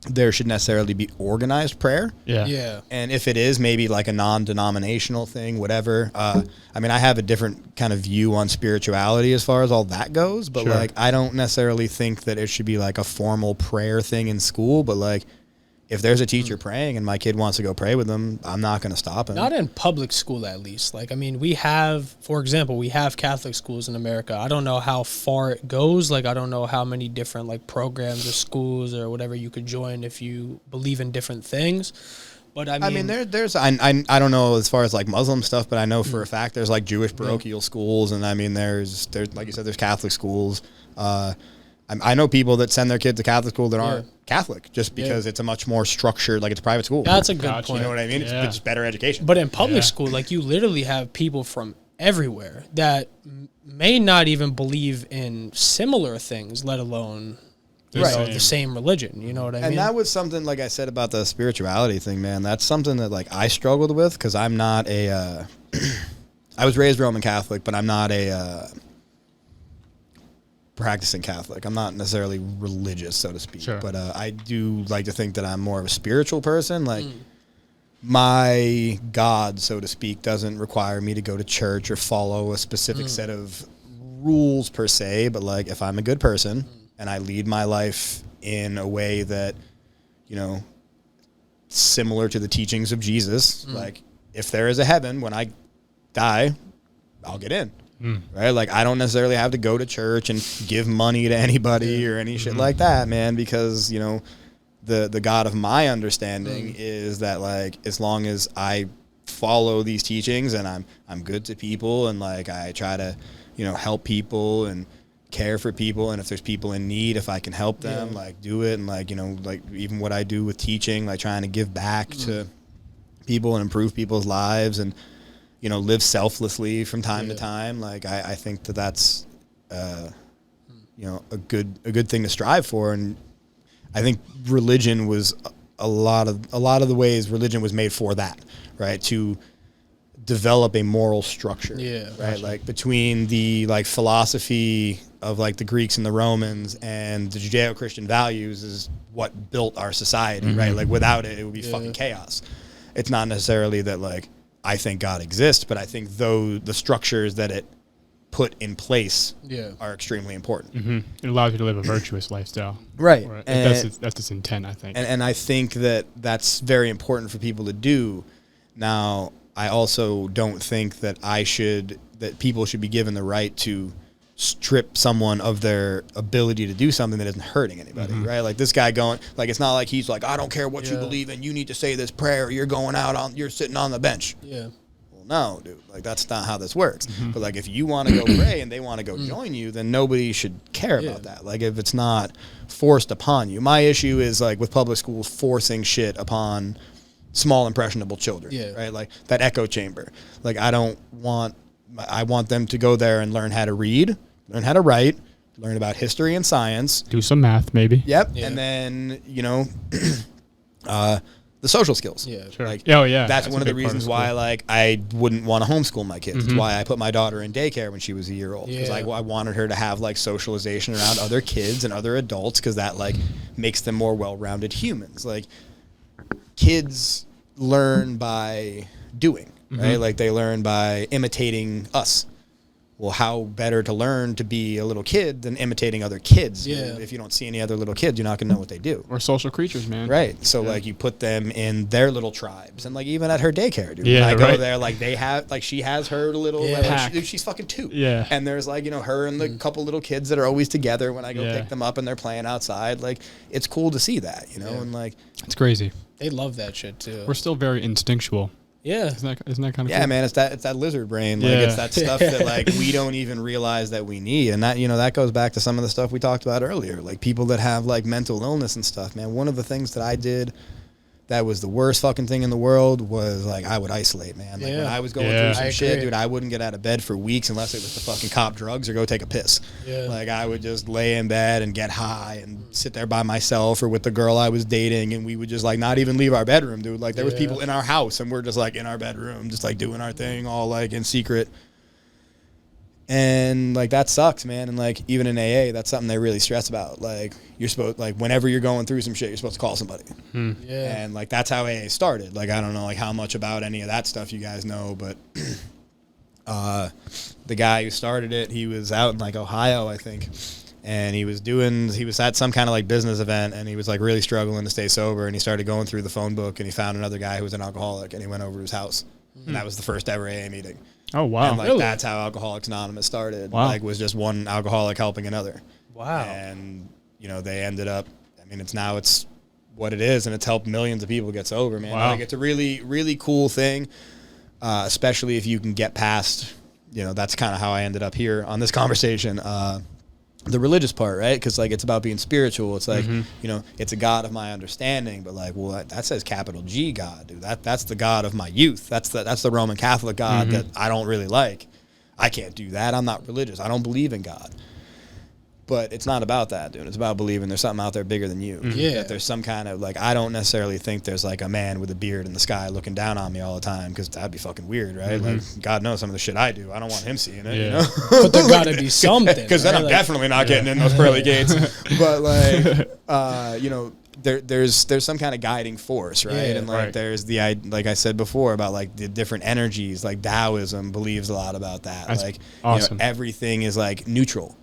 there should necessarily be organized prayer. Yeah. And if it is maybe like a non-denominational thing, whatever. I mean, I have a different kind of view on spirituality as far as all that goes, but Sure. like, I don't necessarily think that it should be like a formal prayer thing in school, but like, if there's a teacher praying and my kid wants to go pray with them, I'm not going to stop him. Not in public school, at least. Like, I mean, we have, for example, we have Catholic schools in America. I don't know how far it goes. Like, I don't know how many different, like, programs or schools or whatever you could join if you believe in different things. But I mean, there's I don't know as far as like Muslim stuff, but I know for a fact there's like Jewish parochial schools, and I mean there's like you said, there's Catholic schools. I know people that send their kids to Catholic school that aren't Catholic just because it's a much more structured, like it's a private school. that's a good Gotcha. point. You know what I mean? Yeah. It's better education. But in public school, like, you literally have people from everywhere that may not even believe in similar things, let alone the same religion. You know what I mean? And that was something, like I said about the spirituality thing, man. That's something that like I struggled with because I'm not a. I was raised Roman Catholic, but I'm not a practicing Catholic. I'm not necessarily religious, so to speak. Sure. But I do like to think that I'm more of a spiritual person. Like my God, so to speak, doesn't require me to go to church or follow a specific set of rules per se. But like, if I'm a good person and I lead my life in a way that, you know, similar to the teachings of Jesus, like if there is a heaven, when I die, I'll get in. Right? Like, I don't necessarily have to go to church and give money to anybody or any shit like that, man, because, you know, the God of my understanding is that, like, as long as I follow these teachings and I'm good to people and, like, I try to, you know, help people and care for people, and if there's people in need, if I can help them, like, do it. And, like, you know, like, even what I do with teaching, like, trying to give back to people and improve people's lives and, you know, live selflessly from time to time. Like, I think that that's, you know, a good thing to strive for. And I think religion was a lot of the ways religion was made for that, right? To develop a moral structure, right? Gotcha. Like between the like philosophy of like the Greeks and the Romans and the Judeo-Christian values is what built our society, right? Like without it, it would be fucking chaos. It's not necessarily that like I think God exists, but I think though the structures that it put in place are extremely important. It allows you to live a virtuous lifestyle. Right. Or And, that's its intent, I think. and I think that that's very important for people to do. Now, I also don't think that that people should be given the right to strip someone of their ability to do something that isn't hurting anybody, right? Like this guy going, like, it's not like he's like, I don't care what you believe in, you need to say this prayer, you're sitting on the bench. Yeah. Well, no, dude, like that's not how this works. But like if you want to go pray and they want to go join you, then nobody should care about that. Like if it's not forced upon you. My issue is like with public schools forcing shit upon small impressionable children, right? Like that echo chamber. Like I want them to go there and learn how to read, learn how to write, learn about history and science. Do some math, maybe. Yep. And then, you know, the social skills. Yeah. Sure. Like, that's one a of the big part reasons why, like, I wouldn't want to homeschool my kids. It's why I put my daughter in daycare when she was a year old. Because I wanted her to have, like, socialization around other kids and other adults because that, like, makes them more well-rounded humans. Like, kids learn by doing, right? Like, they learn by imitating us. Well, how better to learn to be a little kid than imitating other kids? Yeah. If you don't see any other little kids, you're not going to know what they do. We're social creatures, man. Right. So, like, you put them in their little tribes. And, like, even at her daycare, dude. Yeah, when I go right. there, like, they have, like, she has her little, Pack. she's fucking 2. Yeah. And there's, like, you know, her and the couple little kids that are always together when I go pick them up and they're playing outside. Like, it's cool to see that, you know? And, like, It's crazy. They love that shit too. We're still very instinctual. Yeah. Isn't that kind of yeah, cool? man, it's that lizard brain. Like, it's that stuff that, like, we don't even realize that we need. And that, you know, that goes back to some of the stuff we talked about earlier. Like, people that have, like, mental illness and stuff, man. One of the things that I did that was the worst fucking thing in the world was, like, I would isolate, man. Like, when I was going through some shit, dude, I wouldn't get out of bed for weeks unless it was to fucking cop drugs or go take a piss. Yeah. Like, I would just lay in bed and get high and sit there by myself or with the girl I was dating, and we would just, like, not even leave our bedroom, dude. Like, there was people in our house, and we're just, like, in our bedroom, just, like, doing our thing all, like, in secret. And like that sucks, man. And like even in AA, that's something they really stress about. Like you're supposed, like whenever you're going through some shit, you're supposed to call somebody. Yeah. And like that's how AA started. Like I don't know like how much about any of that stuff you guys know, but the guy who started it, he was out in like Ohio, I think. And he was at some kind of like business event, and he was like really struggling to stay sober, and he started going through the phone book, and he found another guy who was an alcoholic, and he went over to his house. And that was the first ever AA meeting. Oh, wow. And like Really? that's how Alcoholics Anonymous started. Wow. Like was just one alcoholic helping another. Wow. And you know, they ended up, I mean, it's what it is, and it's helped millions of people get sober, man. Wow. Like it's a really, really cool thing, especially if you can get past, you know, that's kind of how I ended up here on this conversation. The religious part, right? Because like it's about being spiritual. It's like, you know, it's a God of my understanding, but like, well, that says capital G God, dude. That's the God of my youth. That's the Roman Catholic God that I don't really like. I can't do that. I'm not religious. I don't believe in God. But it's not about that, dude. It's about believing there's something out there bigger than you. Yeah. That there's some kind of, like, I don't necessarily think there's, like, a man with a beard in the sky looking down on me all the time, because that'd be fucking weird, right? Like, God knows some of the shit I do. I don't want him seeing it, you know? But there got to be something. Because then right? I'm Like, definitely not getting in those pearly gates. But, like, you know, there's some kind of guiding force, right? Yeah, and like there's like I said before about like the different energies. Like Taoism believes a lot about that. That's like awesome. you know, everything is like neutral,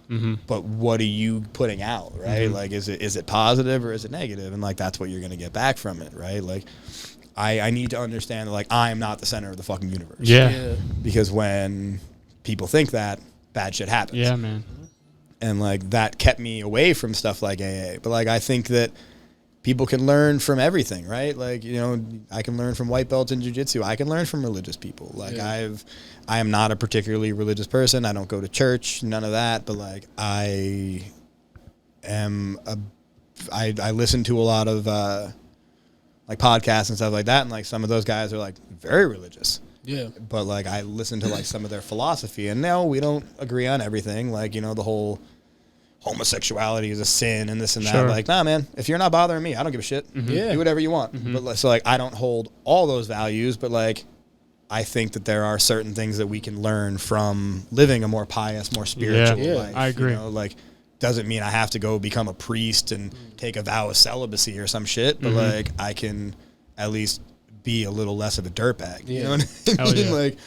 but what are you putting out, right? Like is it positive or is it negative? And like that's what you're gonna get back from it, right? Like I need to understand that like I am not the center of the fucking universe. Yeah. Because when people think that, bad shit happens. Yeah, man. And like that kept me away from stuff like AA. But like I think that people can learn from everything, right? Like, you know, I can learn from white belts in jiu-jitsu. I can learn from religious people. Like I am not a particularly religious person. I don't go to church, none of that, but like I listen to a lot of like podcasts and stuff like that, and like some of those guys are like very religious. Yeah. But like I listen to like some of their philosophy, and no, we don't agree on everything. Like, you know, the whole homosexuality is a sin and this and that. Sure. Like, nah, man, if you're not bothering me, I don't give a shit. Yeah. Do whatever you want. But like, so like, I don't hold all those values, but like, I think that there are certain things that we can learn from living a more pious, more spiritual life. I agree. You know, like, doesn't mean I have to go become a priest and take a vow of celibacy or some shit, but like, I can at least be a little less of a dirtbag. You know what I mean? Yeah. Like,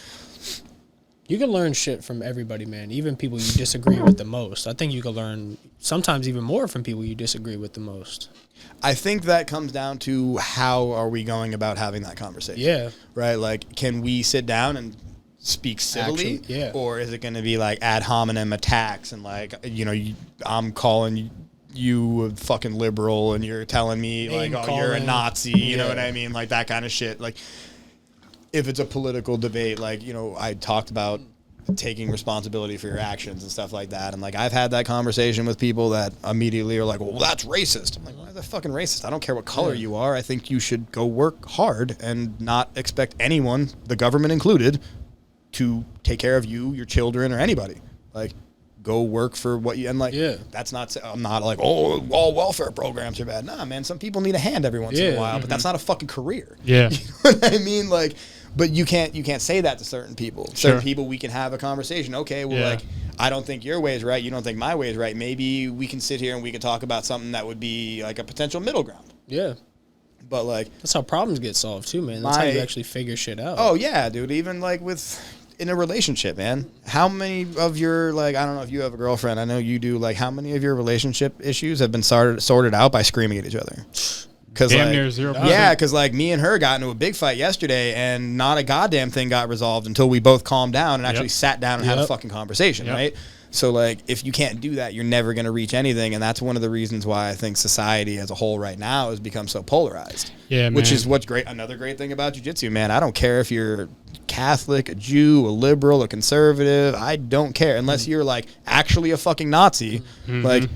You can learn shit from everybody, man. Even people you disagree with the most. I think you can learn sometimes even more from people you disagree with the most. I think that comes down to how are we going about having that conversation. Yeah. Right? Like, can we sit down and speak civilly? Actually, yeah. Or is it going to be like ad hominem attacks and like, you know, I'm calling you a fucking liberal and you're telling me like, Name oh, you're a calling. Nazi, you know what I mean? Like that kind of shit. Like, if it's a political debate, like, you know, I talked about taking responsibility for your actions and stuff like that. And like, I've had that conversation with people that immediately are like, well, that's racist. I'm like, why is that fucking racist? I don't care what color you are. I think you should go work hard and not expect anyone, the government included, to take care of you, your children, or anybody. Like, go work for what you, and like, that's not, I'm not like, oh, all welfare programs are bad. Nah, man, some people need a hand every once in a while, but that's not a fucking career. Yeah. You know what I mean? Like, but you can't say that to certain people. Certain people, we can have a conversation. Okay, well, like, I don't think your way is right. You don't think my way is right. Maybe we can sit here and we can talk about something that would be like a potential middle ground. Yeah. But like, that's how problems get solved too, man. That's how you actually figure shit out. Oh yeah, dude. Even like in a relationship, man. How many of your, like, I don't know if you have a girlfriend. I know you do. Like, how many of your relationship issues have been sorted out by screaming at each other? Cause Damn like, near 0%. Yeah, because like me and her got into a big fight yesterday, and not a goddamn thing got resolved until we both calmed down and actually sat down and had a fucking conversation, right? So like, if you can't do that, you're never going to reach anything, and that's one of the reasons why I think society as a whole right now has become so polarized. Yeah, man. Which is what's great. Another great thing about jiu-jitsu, man. I don't care if you're Catholic, a Jew, a liberal, a conservative. I don't care unless you're like actually a fucking Nazi. Like,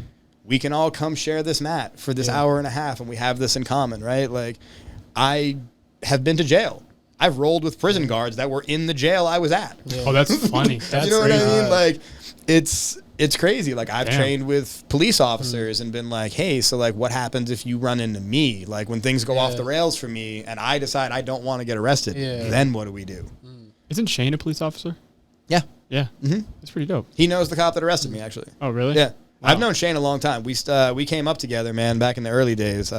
we can all come share this mat for this hour and a half, and we have this in common, right? Like, I have been to jail. I've rolled with prison guards that were in the jail I was at. Oh, that's funny. That's you know crazy. what I mean? Like, it's crazy. Like, I've trained with police officers and been like, hey, so like, what happens if you run into me? Like, when things go off the rails for me and I decide I don't want to get arrested, then what do we do? Isn't Shane a police officer? Yeah. Yeah. Mm-hmm. That's pretty dope. He knows the cop that arrested me, actually. Oh, really? Yeah. Wow. I've known Shane a long time. We came up together, man, back in the early days,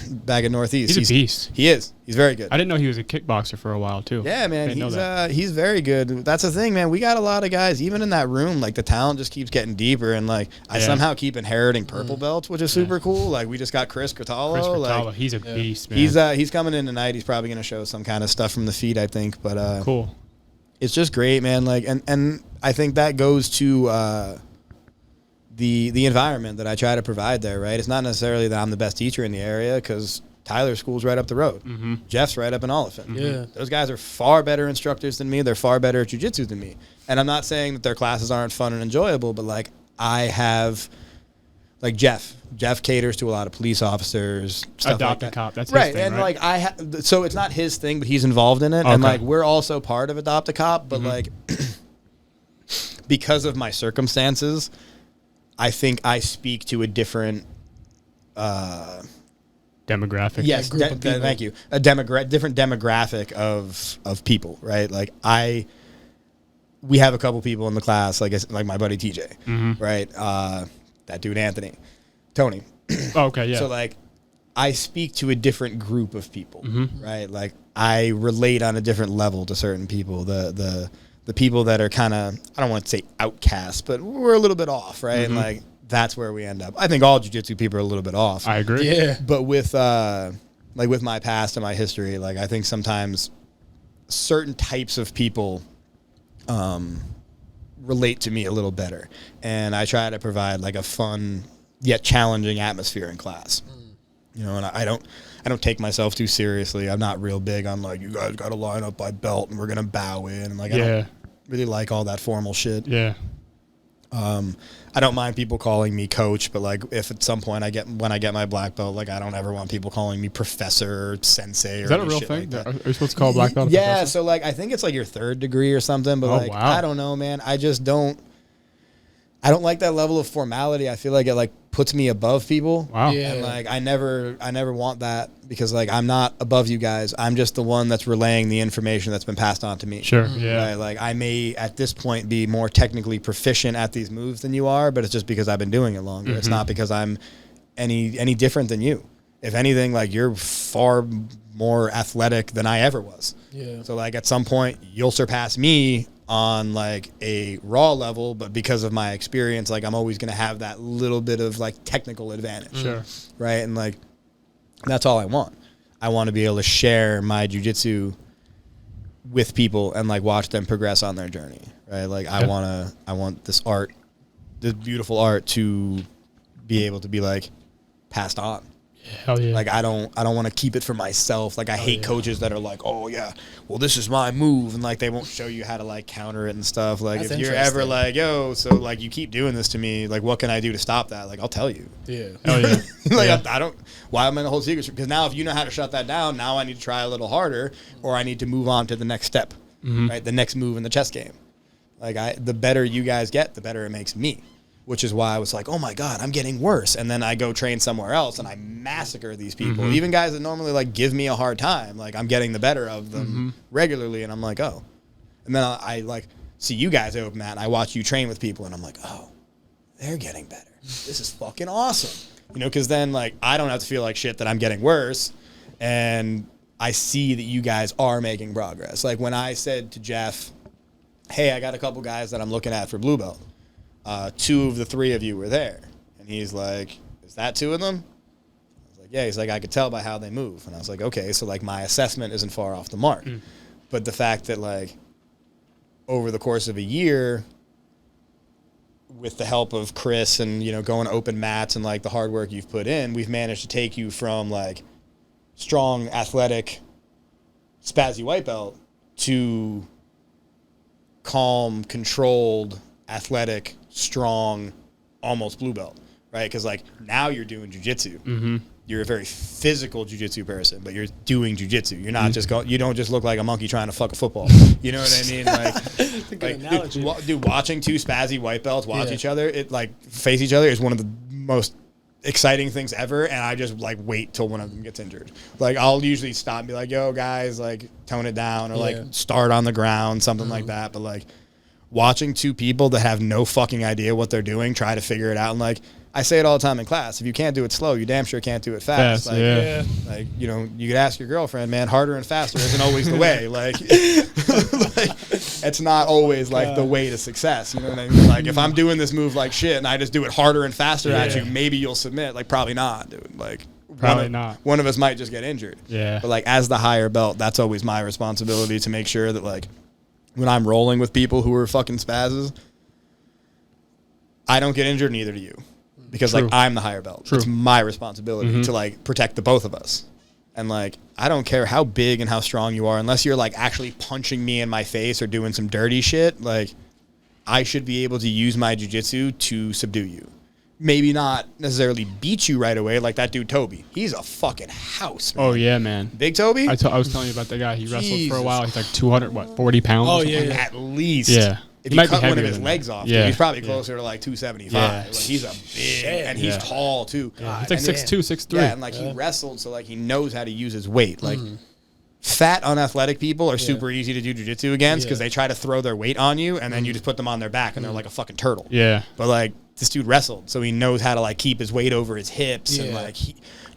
back in Northeast. He's a beast. He is. He's very good. I didn't know he was a kickboxer for a while, too. Yeah, man. Didn't know that. He's very good. That's the thing, man. We got a lot of guys, even in that room, like the talent just keeps getting deeper. And like I somehow keep inheriting purple belts, which is super cool. Like we just got Chris Cortalo. Like, he's a beast, man. He's coming in tonight. He's probably going to show some kind of stuff from the feet, I think. But cool. It's just great, man. Like and I think that goes to the environment that I try to provide there, right? It's not necessarily that I'm the best teacher in the area, because Tyler's school's right up the road. Mm-hmm. Jeff's right up in Oliphant. Yeah. Those guys are far better instructors than me. They're far better at jiu-jitsu than me. And I'm not saying that their classes aren't fun and enjoyable, but like I have, like Jeff caters to a lot of police officers, stuff Adopt like a cop. That's right. his thing, And right? like so it's not his thing, but he's involved in it. Okay. And like we're also part of Adopt a Cop, but like because of my circumstances, I think I speak to a different demographic. yes, group of people. thank you. A different demographic of people, right? Like we have a couple people in the class, like my buddy TJ, right? That dude Anthony, Tony. Oh, okay, yeah. So like I speak to a different group of people, right? Like I relate on a different level to certain people. The people that are kind of, I don't want to say outcasts, but we're a little bit off, right? And like that's where we end up. I think all jiu-jitsu people are a little bit off. I agree. Yeah. But with like with my past and my history, like I think sometimes certain types of people relate to me a little better, and I try to provide like a fun yet challenging atmosphere in class. You know, and I don't take myself too seriously. I'm not real big on like, you guys got to line up by belt and we're gonna bow in, and like I don't really like all that formal shit. Yeah. I don't mind people calling me coach, but like if at some point when I get my black belt, like I don't ever want people calling me professor or sensei. Is that a real thing? Are you supposed to call a black belt a professor? So like I think it's like your 3rd degree or something, but like wow. I don't know, man. I don't like that level of formality. I feel like it like puts me above people. Wow. Yeah. And like I never want that, because like I'm not above you guys. I'm just the one that's relaying the information that's been passed on to me. Sure. Yeah. Right? Like I may at this point be more technically proficient at these moves than you are, but it's just because I've been doing it longer. It's not because I'm any different than you. If anything, like you're far more athletic than I ever was. Yeah. So like at some point you'll surpass me on like a raw level, but because of my experience, like I'm always going to have that little bit of like technical advantage. Sure. Right. And like, that's all I want. I want to be able to share my jiu-jitsu with people and like watch them progress on their journey. Right. Like I want this beautiful art to be able to be like passed on. Hell yeah. Like I don't want to keep it for myself. Like I hate coaches that are like, oh yeah, well this is my move, and like they won't show you how to like counter it and stuff. Like That's if you're ever like, yo, so like you keep doing this to me, like what can I do to stop that? Like I'll tell you. Yeah. Hell yeah. Like I don't. Why am I gonna hold secrets? Because now if you know how to shut that down, now I need to try a little harder, or I need to move on to the next step, right? The next move in the chess game. Like the better you guys get, the better it makes me. Which is why I was like, oh my God, I'm getting worse. And then I go train somewhere else and I massacre these people. Even guys that normally like give me a hard time, like I'm getting the better of them regularly. And I'm like, oh. And then I like see you guys open that and I watch you train with people and I'm like, oh, they're getting better. This is fucking awesome. You know, because then like I don't have to feel like shit that I'm getting worse. And I see that you guys are making progress. Like when I said to Jeff, hey, I got a couple guys that I'm looking at for blue belt. 2 of the 3 of you were there. And he's like, is that 2 of them? I was like, yeah. He's like, I could tell by how they move. And I was like, okay, so like my assessment isn't far off the mark. But the fact that like over the course of a year, with the help of Chris and, you know, going to open mats and like the hard work you've put in, we've managed to take you from like strong, athletic, spazzy white belt to calm, controlled, athletic, strong, almost blue belt, right? Because like now you're doing jiu-jitsu. You're a very physical jiu-jitsu person, but you're doing jiu-jitsu. You're not just you don't just look like a monkey trying to fuck a football. You know what I mean? Like, That's a good analogy. dude, watching 2 spazzy white belts watch each other, it like face each other is one of the most exciting things ever. And I just like wait till one of them gets injured. Like I'll usually stop and be like, yo guys, like tone it down, or like start on the ground, something like that. But like watching two people that have no fucking idea what they're doing try to figure it out. And like, I say it all the time in class. If you can't do it slow, you damn sure can't do it fast. Like, like, you know, you could ask your girlfriend, man, harder and faster isn't always the way. Like, it's not always like the way to success. You know what I mean? Like, if I'm doing this move like shit and I just do it harder and faster at you, maybe you'll submit. Like, probably not, dude. Like, probably not. One of us might just get injured. Yeah. But like, as the higher belt, that's always my responsibility to make sure that like, when I'm rolling with people who are fucking spazzes, I don't get injured, neither do you. Because, like, I'm the higher belt. It's my responsibility to, like, protect the both of us. And, like, I don't care how big and how strong you are, unless you're, like, actually punching me in my face or doing some dirty shit, like, I should be able to use my jiu-jitsu to subdue you. Maybe not necessarily beat you right away, like that dude Toby. He's a fucking house, man. Oh, yeah, man. Big Toby? I was telling you about that guy. He wrestled for a while. He's like 40 pounds? Oh, yeah. At least. Yeah. If you cut one of his legs off, dude, he's probably closer to like 275. Yeah. Like, he's a big, and he's tall too. Yeah. He's like 6'2", 6'3". Yeah, and like he wrestled, so like he knows how to use his weight. Like fat, unathletic people are super easy to do jiu-jitsu against because they try to throw their weight on you, and then you just put them on their back, and they're like a fucking turtle. Yeah. But like this dude wrestled, so he knows how to like keep his weight over his hips, and like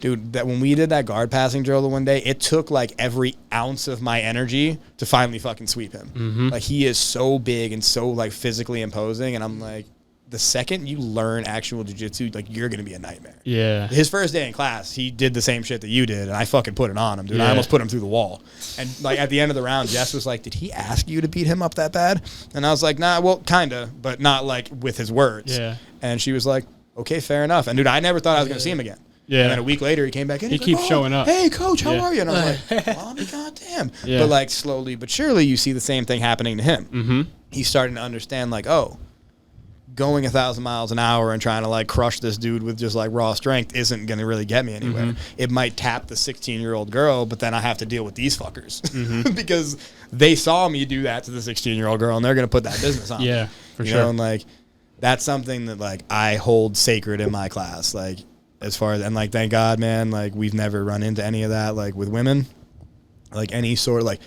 dude, that when we did that guard passing drill the one day, it took like every ounce of my energy to finally fucking sweep him. Like he is so big and so like physically imposing, and I'm like, the second you learn actual jiu-jitsu, like you're gonna be a nightmare. Yeah. His first day in class, he did the same shit that you did, and I fucking put it on him, dude. I almost put him through the wall. And like at the end of the round, Jess was like, "Did he ask you to beat him up that bad?" And I was like, "Nah, well, kinda, but not like with his words." Yeah. And she was like, "Okay, fair enough." And dude, I never thought I was gonna see him again. Yeah. And then a week later, he came back in. He keeps showing up. Hey, coach, how are you? And I'm like, well, goddamn. Yeah. But like slowly but surely, you see the same thing happening to him. He's starting to understand, like, oh, going 1,000 miles an hour and trying to like crush this dude with just like raw strength isn't going to really get me anywhere. It might tap the 16-year-old girl, but then I have to deal with these fuckers because they saw me do that to the 16-year-old girl, and they're going to put that business on. Yeah, for you sure. know, and like that's something that like I hold sacred in my class. Like as far as, and like thank God, man, like we've never run into any of that like with women, like any sort of like.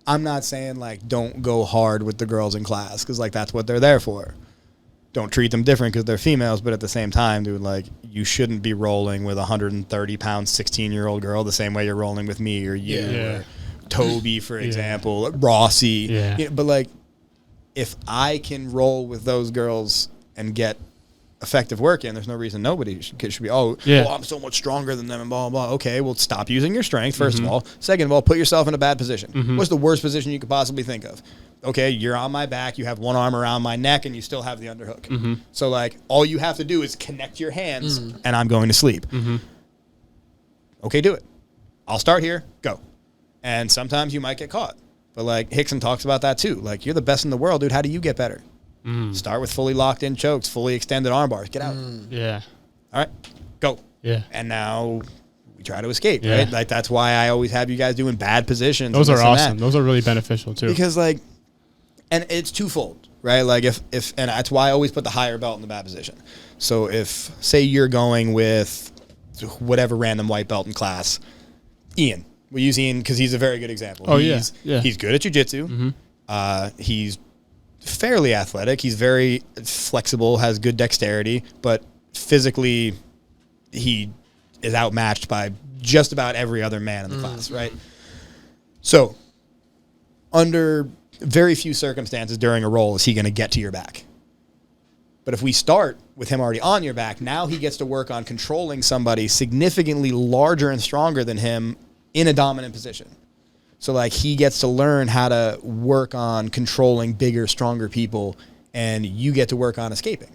I'm not saying like don't go hard with the girls in class because like that's what they're there for. Don't treat them different because they're females, but at the same time, dude, like you shouldn't be rolling with a 130-pound 16-year-old girl the same way you're rolling with me or you or Toby, for example, Rossi. Yeah. You know, but like, if I can roll with those girls and get effective work in, there's no reason nobody should be, well, I'm so much stronger than them and blah, blah, blah. Okay, well, stop using your strength, first of all. Second of all, put yourself in a bad position. What's the worst position you could possibly think of? Okay, you're on my back, you have one arm around my neck, and you still have the underhook. So, like, all you have to do is connect your hands, and I'm going to sleep. Okay, do it. I'll start here, go. And sometimes you might get caught. But, like, Hickson talks about that, too. Like, you're the best in the world, dude. How do you get better? Start with fully locked-in chokes, fully extended arm bars. Get out. Yeah. All right, go. Yeah. And now we try to escape, right? Like, that's why I always have you guys doing bad positions. Those are awesome. Those are really beneficial, too. Because, like, and it's twofold, right? Like, if and that's why I always put the higher belt in the bad position. So if, say, you're going with whatever random white belt in class, Ian. We use Ian because he's a very good example. Oh, He's good at jiu-jitsu. He's fairly athletic. He's very flexible, has good dexterity, but physically he is outmatched by just about every other man in the class, right? So under very few circumstances during a roll is he going to get to your back. But if we start with him already on your back, now he gets to work on controlling somebody significantly larger and stronger than him in a dominant position. So, like, he gets to learn how to work on controlling bigger, stronger people, and you get to work on escaping,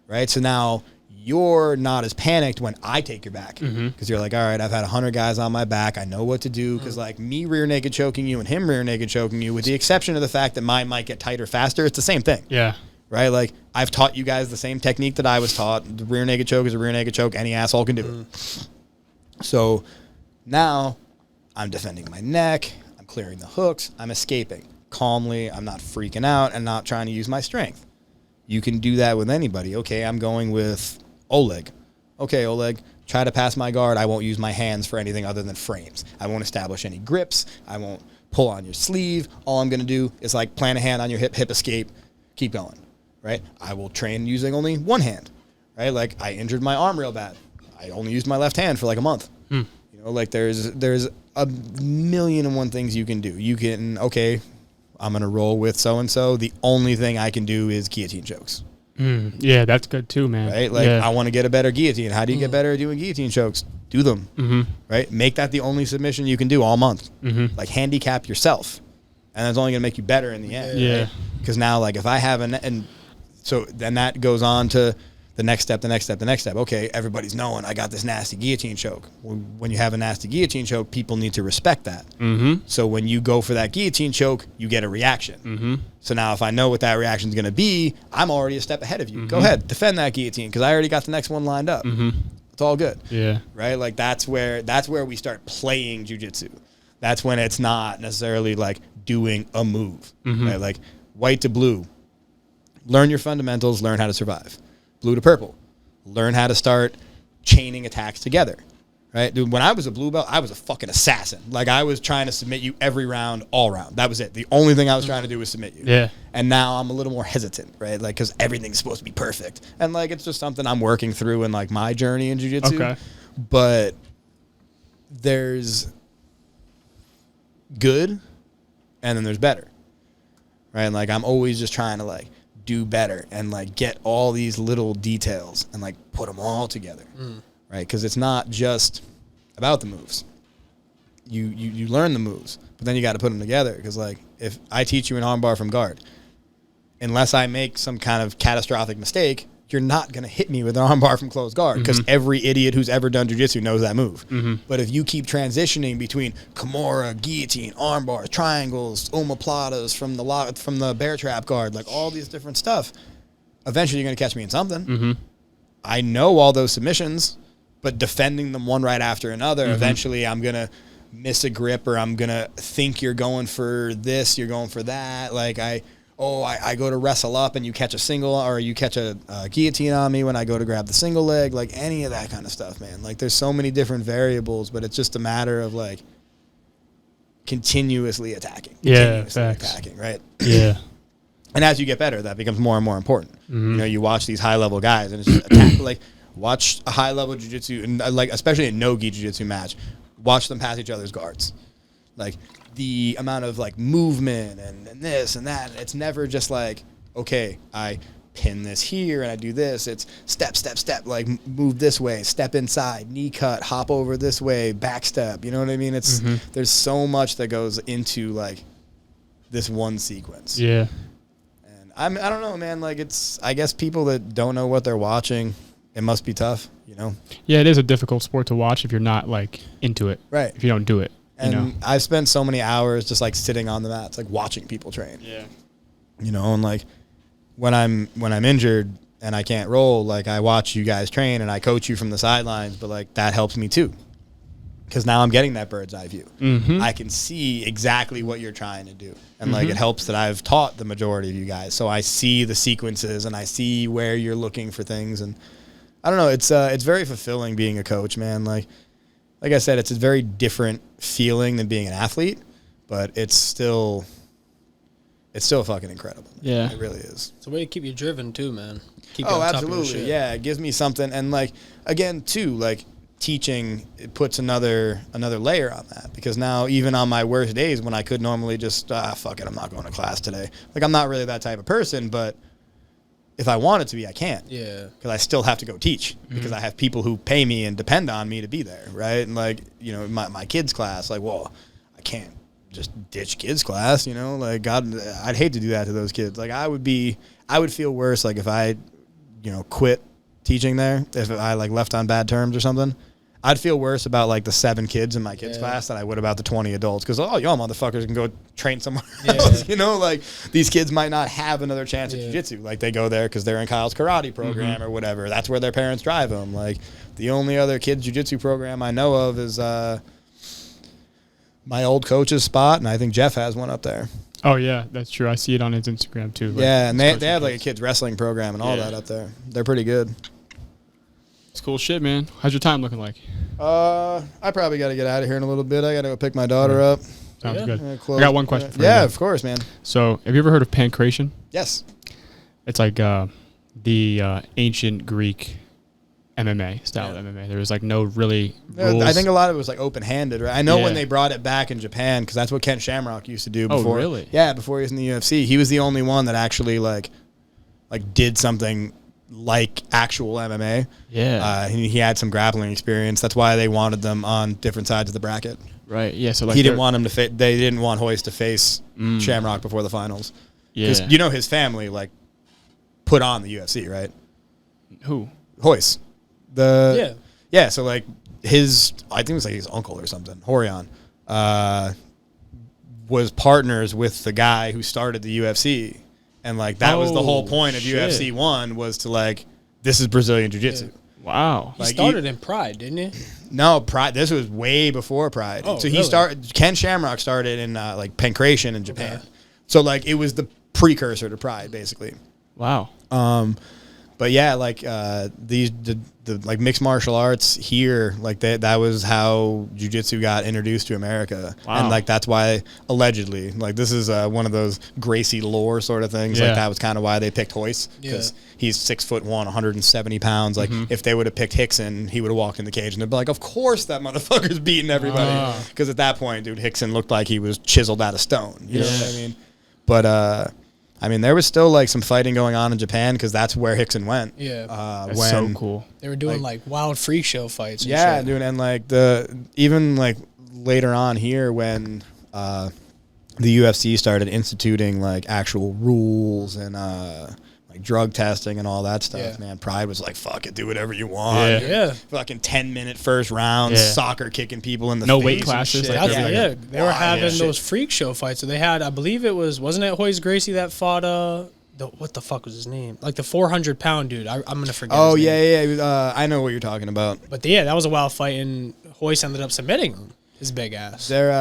right? So now you're not as panicked when I take your back because you're like, all right, I've had 100 guys on my back. I know what to do because, like, me rear naked choking you and him rear naked choking you, with the exception of the fact that mine might get tighter faster, it's the same thing. Yeah. Right? Like, I've taught you guys the same technique that I was taught. The rear naked choke is a rear naked choke. Any asshole can do it. So now I'm defending my neck. I'm clearing the hooks. I'm escaping calmly. I'm not freaking out and not trying to use my strength. You can do that with anybody. Okay, I'm going with Oleg. Okay, Oleg, try to pass my guard. I won't use my hands for anything other than frames. I won't establish any grips. I won't pull on your sleeve. All I'm going to do is, like, plant a hand on your hip escape, keep going, right? I will train using only one hand, right? Like I injured my arm real bad. I only used my left hand for like a month. You know, like there's a million and one things you can do. You can, okay, I'm going to roll with so-and-so. The only thing I can do is guillotine chokes. Yeah, that's good too, man. Right? Like, yeah. I want to get a better guillotine. How do you get better at doing guillotine chokes? Do them. Right? Make that the only submission you can do all month. Like, handicap yourself. And that's only going to make you better in the end. Yeah. Because now, like, if I have and so then that goes on to the next step. Okay, everybody's knowing I got this nasty guillotine choke. When you have a nasty guillotine choke, people need to respect that. So when you go for that guillotine choke, you get a reaction. So now if I know what that reaction is going to be, I'm already a step ahead of you. Go ahead, defend that guillotine because I already got the next one lined up. It's all good. Yeah. Right? Like that's where we start playing jiu-jitsu. That's when it's not necessarily like doing a move. Right? Like white to blue. Learn your fundamentals, learn how to survive. Blue to purple. Learn how to start chaining attacks together. Right? Dude, when I was a blue belt, I was a fucking assassin. Like, I was trying to submit you every round, all round. That was it. The only thing I was trying to do was submit you. Yeah. And now I'm a little more hesitant, right? Like, because everything's supposed to be perfect. And, like, it's just something I'm working through in, like, my journey in jiu-jitsu. Okay. But there's good, and then there's better. Right? And, like, I'm always just trying to, like, do better and like get all these little details and like put them all together, right? Because it's not just about the moves. You learn the moves, but then you got to put them together. Because like if I teach you an armbar from guard, unless I make some kind of catastrophic mistake, you're not going to hit me with an armbar from closed guard because every idiot who's ever done jiu-jitsu knows that move. But if you keep transitioning between Kimura, guillotine, armbars, triangles, omoplatas from the bear trap guard, like all these different stuff, eventually you're going to catch me in something. I know all those submissions, but defending them one right after another, eventually I'm going to miss a grip or I'm going to think you're going for this, you're going for that. Like I go to wrestle up and you catch a single or you catch a guillotine on me when I go to grab the single leg, like any of that kind of stuff, man. Like there's so many different variables, but it's just a matter of like continuously attacking. Right? Yeah. And as you get better, that becomes more and more important. You know, you watch these high level guys and it's just attack, like watch a high level jiu-jitsu and like especially a no-gi jiu-jitsu match, watch them pass each other's guards. Like the amount of like movement and this and that, it's never just like, okay, I pin this here and I do this. It's step, like move this way, step inside, knee cut, hop over this way, back step. You know what I mean? It's there's so much that goes into like this one sequence. Yeah. And I don't know, man. Like it's, I guess people that don't know what they're watching, it must be tough, you know? Yeah, it is a difficult sport to watch if you're not like into it. Right. If you don't do it. And you know? I've spent so many hours just like sitting on the mats, like watching people train. Yeah. You know, and like when I'm injured and I can't roll, like I watch you guys train and I coach you from the sidelines, but like that helps me too. Because now I'm getting that bird's eye view. I can see exactly what you're trying to do. And like it helps that I've taught the majority of you guys. So I see the sequences and I see where you're looking for things. And I don't know, it's very fulfilling being a coach, man. Like I said, it's a very different feeling than being an athlete, but it's still fucking incredible. Man. Yeah. It really is. It's a way to keep you driven too, man. Keep you on top of your absolutely. shit. Yeah, it gives me something. And like, again, too, like teaching, it puts another layer on that because now even on my worst days when I could normally just, fuck it, I'm not going to class today. Like I'm not really that type of person, but if I wanted to be, I can't. Yeah. Because I still have to go teach because I have people who pay me and depend on me to be there, right? And like, you know, my kids' class, like, well, I can't just ditch kids' class, you know? Like, God, I'd hate to do that to those kids. Like, I would feel worse, like, if I, you know, quit teaching there, if I, like, left on bad terms or something. I'd feel worse about, like, the 7 kids in my kids' class than I would about the 20 adults. Because, y'all motherfuckers can go train somewhere else. You know, like, these kids might not have another chance at jiu-jitsu. Like, they go there because they're in Kyle's karate program or whatever. That's where their parents drive them. Like, the only other kids' jiu-jitsu program I know of is my old coach's spot, and I think Jeff has one up there. Oh, yeah, that's true. I see it on his Instagram, too. Like, yeah, and they have, like, a kids' wrestling program and all that up there. They're pretty good. It's cool shit, man. How's your time looking like? I probably got to get out of here in a little bit. I got to go pick my daughter up. Sounds good. Close. I got one question for you. Yeah, of course, man. So, have you ever heard of pancration? Yes. It's like the ancient Greek MMA style of MMA. There was like no really rules. I think a lot of it was like open-handed, right? I know Yeah. when they brought it back in Japan, because that's what Ken Shamrock used to do before. Oh, really? Yeah, before he was in the UFC. He was the only one that actually like did something like actual MMA. Yeah. He had some grappling experience. That's why they wanted them on different sides of the bracket. Right. Yeah. So like He didn't want him to they didn't want Hoist to face Shamrock before the finals. Because Yeah. you know his family like put on the UFC, right? Who? Hoist. Yeah, so like I think it was like his uncle or something, Horion, was partners with the guy who started the UFC. And like that was the whole point of shit. UFC 1 was to like, this is Brazilian Jiu-Jitsu. Yeah. Wow. He started in Pride, didn't he? No, Pride. This was way before Pride. Oh, so really? Ken Shamrock started in like Pankration in Japan. Okay. So like it was the precursor to Pride, basically. Wow. But yeah, like the like mixed martial arts here, like that was how jiu-jitsu got introduced to America. Wow. And like that's why allegedly, like this is one of those Gracie lore sort of things. Yeah. Like that was kind of why they picked Hoist, because he's 6'1", 170 pounds. Like if they would have picked Hickson, he would have walked in the cage and they'd be like, of course that motherfucker's beating everybody. Because at that point, dude, Hickson looked like he was chiseled out of stone. You know what I mean? But I mean, there was still like some fighting going on in Japan because that's where Hickson went. Yeah. That's so cool. They were doing like wild freak show fights. And Yeah, shit. dude, and like even like later on here when the UFC started instituting like actual rules and like drug testing and all that stuff, Yeah. man, Pride was like, fuck it, do whatever you want. Yeah. Yeah. Fucking 10-minute first rounds, Yeah. soccer kicking people in the No face weight and classes, shit. like That's everything. yeah, they were Wild having shit. those freak show fights. So they had, I believe it wasn't it Hoist Gracie that fought what the fuck was his name? Like the 400-pound dude. I'm gonna forget. Oh his yeah, name. yeah. I know what you're talking about. But yeah, that was a wild fight, and Hoist ended up submitting him. His big ass. There,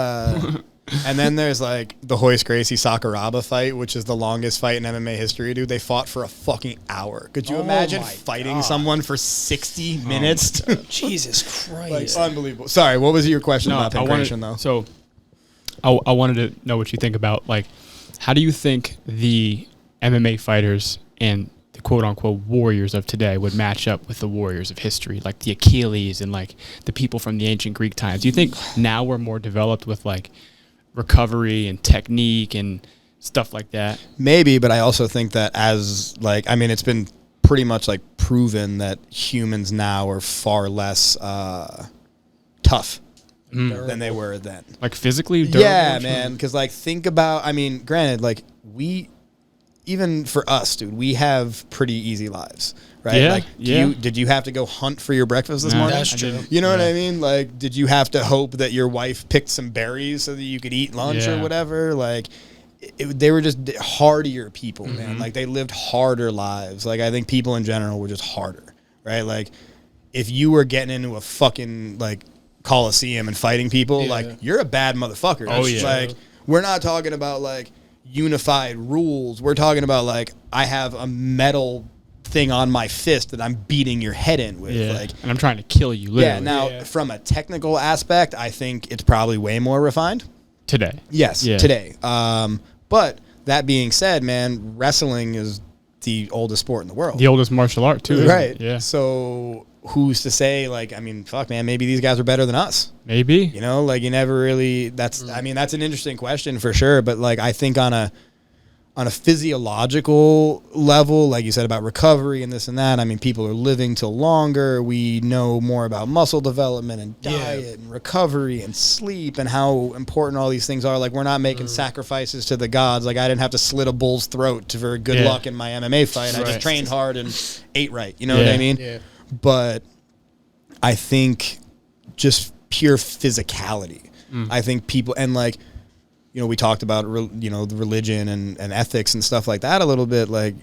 and then there's like the Hoist Gracie Sakuraba fight, which is the longest fight in MMA history, dude. They fought for a fucking hour. Could you Oh imagine my fighting God. someone for 60 minutes? Jesus Like Christ. unbelievable. Sorry, what was your question about I penetration wanted, though? So I wanted to know what you think about, like, how do you think the MMA fighters and the quote-unquote warriors of today would match up with the warriors of history, like the Achilles and like the people from the ancient Greek times? Do you think now we're more developed with like recovery and technique and stuff like that? Maybe, but I also think that as like, I mean, it's been pretty much like proven that humans now are far less tough than they were then. Like physically durable? Yeah, man. Because like, think about. I mean, granted, like even for us, dude, we have pretty easy lives, right? Yeah, Like, yeah. did you have to go hunt for your breakfast this Nah, morning? That's I true. didn't. You know what Yeah. I mean? Like, did you have to hope that your wife picked some berries so that you could eat lunch or Yeah. whatever? Like, they were just hardier people, Mm-hmm. man. Like, they lived harder lives. Like, I think people in general were just harder, right? Like, if you were getting into a fucking, like, Coliseum and fighting people, Yeah. like, you're a bad motherfucker. Oh, yeah. Like, we're not talking about, like, unified rules. We're talking about, like, I have a metal thing on my fist that I'm beating your head in with. Yeah. Like, And I'm trying to kill you, literally. yeah, now, Yeah. from a technical aspect, I think it's probably way more refined. Today. Yes, Yeah. today. But that being said, man, wrestling is the oldest sport in the world. The oldest martial art, too. isn't Right. it? Yeah. So who's to say, like, I mean, fuck, man, maybe these guys are better than us. Maybe. You know, like, you never really, I mean, that's an interesting question for sure. But, like, I think on a physiological level, like you said about recovery and this and that, I mean, people are living till longer. We know more about muscle development and diet and recovery and sleep and how important all these things are. Like, we're not making sacrifices to the gods. Like, I didn't have to slit a bull's throat for good Yeah. luck in my MMA fight. I Right. just trained hard and ate right. You know what I Yeah. mean? Yeah. But I think just pure physicality. I think people, and like, you know, we talked about, you know, the religion and ethics and stuff like that a little bit. Like,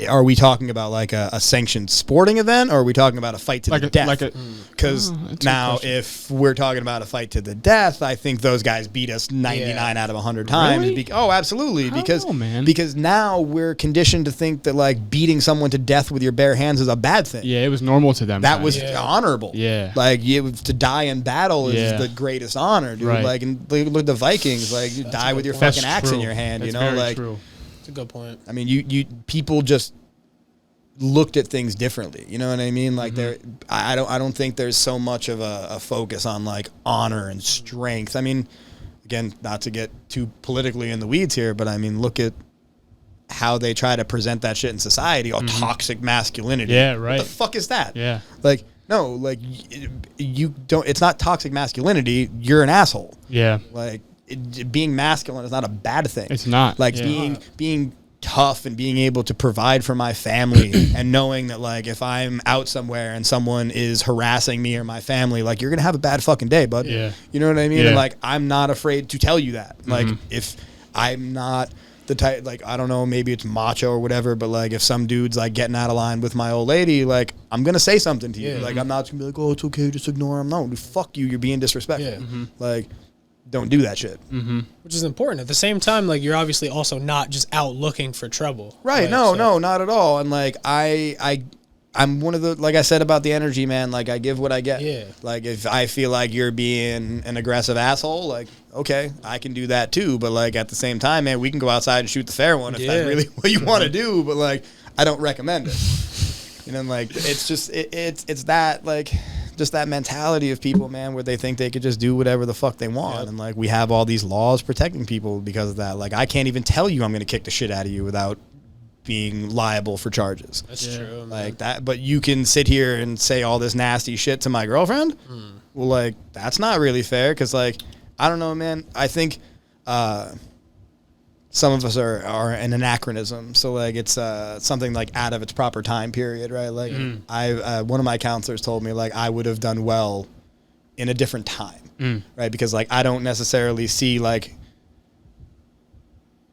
are we talking about like a sanctioned sporting event, or are we talking about a fight to Like the a- death? like a- Because Oh, that's a good now, question. if we're talking about a fight to the death, I think those guys beat us 99 out of 100 times. Really? Oh, absolutely. I don't Because know, man. because now we're conditioned to think that like beating someone to death with your bare hands is a bad thing. Yeah, it was normal to them. That guys. was Yeah. honorable. Yeah. Like, to die in battle is Yeah. the greatest honor, dude. Right. Like, and look at the Vikings. Like, you die with your That's fucking axe in true. your hand, That's you know? very Like, true. a good point. I mean, you people just looked at things differently. You know what I mean? Like I don't think there's so much of a focus on like honor and strength. I mean, again, not to get too politically in the weeds here, but I mean, look at how they try to present that shit in society. All toxic masculinity. Yeah, right. What the fuck is that? Yeah. Like, no, like you don't. It's not toxic masculinity. You're an asshole. Yeah. Like being masculine is not a bad thing. It's not. Like being tough and being able to provide for my family and knowing that like if I'm out somewhere and someone is harassing me or my family, like you're gonna have a bad fucking day, bud. Yeah. You know what I mean? Yeah. And like I'm not afraid to tell you that. Like if I'm not the type, like I don't know, maybe it's macho or whatever, but like if some dude's like getting out of line with my old lady, like I'm gonna say something to you. Like I'm not just gonna be like, oh, it's okay, just ignore him. No, fuck you, you're being disrespectful. Yeah. Like don't do that shit. Which is important. At the same time, like you're obviously also not just out looking for trouble. Right. No, not at all. And like I'm one of the, like I said about the energy, man, like I give what I get. Yeah. Like if I feel like you're being an aggressive asshole, like, okay, I can do that too. But like at the same time, man, we can go outside and shoot the fair one if that's really what you want to do. But like, I don't recommend it. You know, like it's just, it's that like, just that mentality of people, man, where they think they could just do whatever the fuck they want. Yep. And like we have all these laws protecting people because of that. Like I can't even tell you I'm going to kick the shit out of you without being liable for charges. That's true. Man. Like that, but you can sit here and say all this nasty shit to my girlfriend. Well, like that's not really fair because, like, I don't know, man. I think some of us are an anachronism. So like it's something like out of its proper time period, right? Like one of my counselors told me like I would have done well in a different time, right? Because like I don't necessarily see like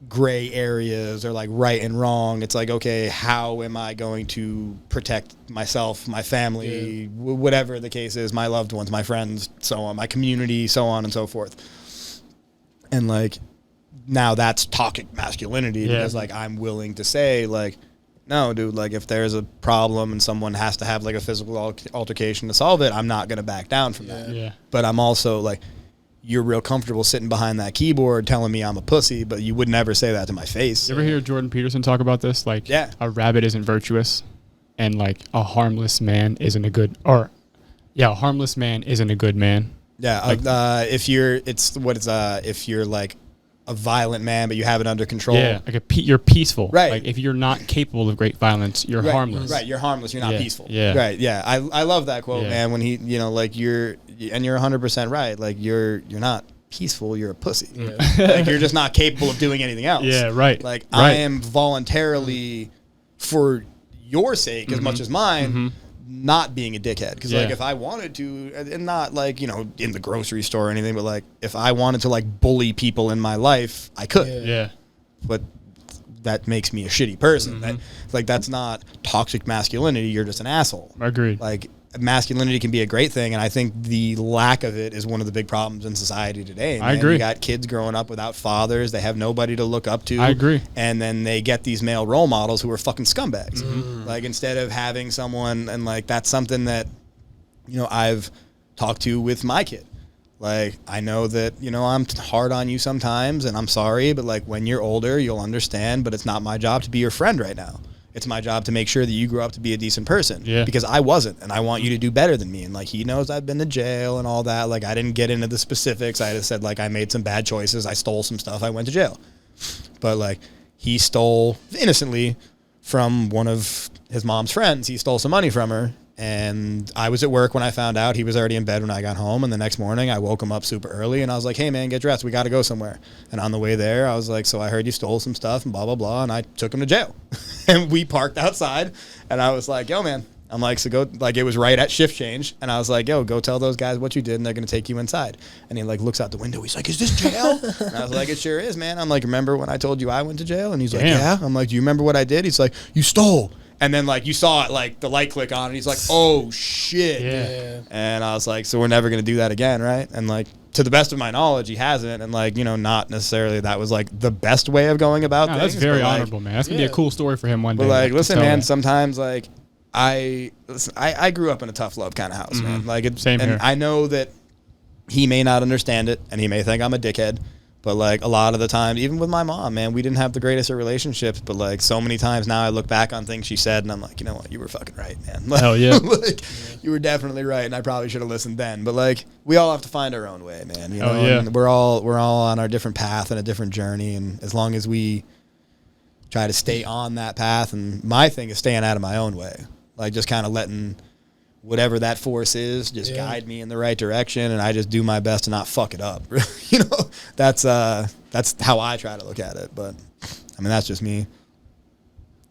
gray areas or like right and wrong. It's like, okay, how am I going to protect myself, my family, whatever the case is, my loved ones, my friends, so on, my community, so on and so forth. And like now that's toxic masculinity because like I'm willing to say like, no, dude, like if there's a problem and someone has to have like a physical altercation to solve it, I'm not going to back down from that. Yeah. But I'm also like, you're real comfortable sitting behind that keyboard telling me I'm a pussy, but you would never say that to my face. You ever hear Jordan Peterson talk about this? Like, a rabbit isn't virtuous, and like a harmless man isn't a good, a harmless man isn't a good man. Yeah, like, if you're like a violent man, but you have it under control. Yeah, like you're peaceful. Right. Like if you're not capable of great violence, you're harmless. Right, you're harmless. You're not peaceful. Yeah. Right. Yeah. I love that quote, man. When he, you know, like you're 100% right. Like you're not peaceful. You're a pussy. Yeah. Like you're just not capable of doing anything else. Yeah. Right. Like I am voluntarily, for your sake as much as mine, not being a dickhead. Because like if I wanted to, and not like, you know, in the grocery store or anything, but like if I wanted to like bully people in my life, I could. Yeah. But that makes me a shitty person. That, like that's not toxic masculinity. You're just an asshole. Agreed. Like masculinity can be a great thing, and I think the lack of it is one of the big problems in society today. I agree. You got kids growing up without fathers; they have nobody to look up to. I agree. And then they get these male role models who are fucking scumbags. Like instead of having someone, and like that's something that, you know, I've talked to with my kid. Like I know that, you know, I'm hard on you sometimes, and I'm sorry, but like when you're older, you'll understand. But it's not my job to be your friend right now. It's my job to make sure that you grow up to be a decent person. Yeah. Because I wasn't, and I want you to do better than me. And like he knows I've been to jail and all that. Like I didn't get into the specifics. I just said like I made some bad choices. I stole some stuff. I went to jail. But like he stole innocently from one of his mom's friends. He stole some money from her. And I was at work when I found out. He was already in bed when I got home. And the next morning I woke him up super early and I was like, hey man, get dressed. We got to go somewhere. And on the way there, I was like, so I heard you stole some stuff and blah, blah, blah. And I took him to jail. And we parked outside and I was like, yo man, I'm like, so go, like it was right at shift change. And I was like, yo, go tell those guys what you did and they're going to take you inside. And he like looks out the window. He's like, is this jail? And I was like, it sure is, man. I'm like, remember when I told you I went to jail? And he's like, yeah. I'm like, do you remember what I did? He's like, you stole. And then, like, you saw it, like, the light click on, and he's like, oh, shit. Yeah. And I was like, so we're never going to do that again, right? And, like, to the best of my knowledge, he hasn't. And, like, you know, not necessarily that was, like, the best way of going about things. That's very honorable, man. That's going to be a cool story for him one day. But, like, listen, man, sometimes, like, I grew up in a tough love kind of house, man. Like, Same here. I know that he may not understand it, and he may think I'm a dickhead. But like a lot of the time, even with my mom, man, we didn't have the greatest of relationships. But like so many times now, I look back on things she said, and I'm like, you know what, you were fucking right, man. Like, Hell yeah. like, you were definitely right, and I probably should have listened then. But like, we all have to find our own way, man. You know, and we're all on our different path and a different journey, and as long as we try to stay on that path, and my thing is staying out of my own way, like just kind of letting whatever that force is just guide me in the right direction, and I just do my best to not fuck it up. You know, that's how I try to look at it. But I mean, that's just me.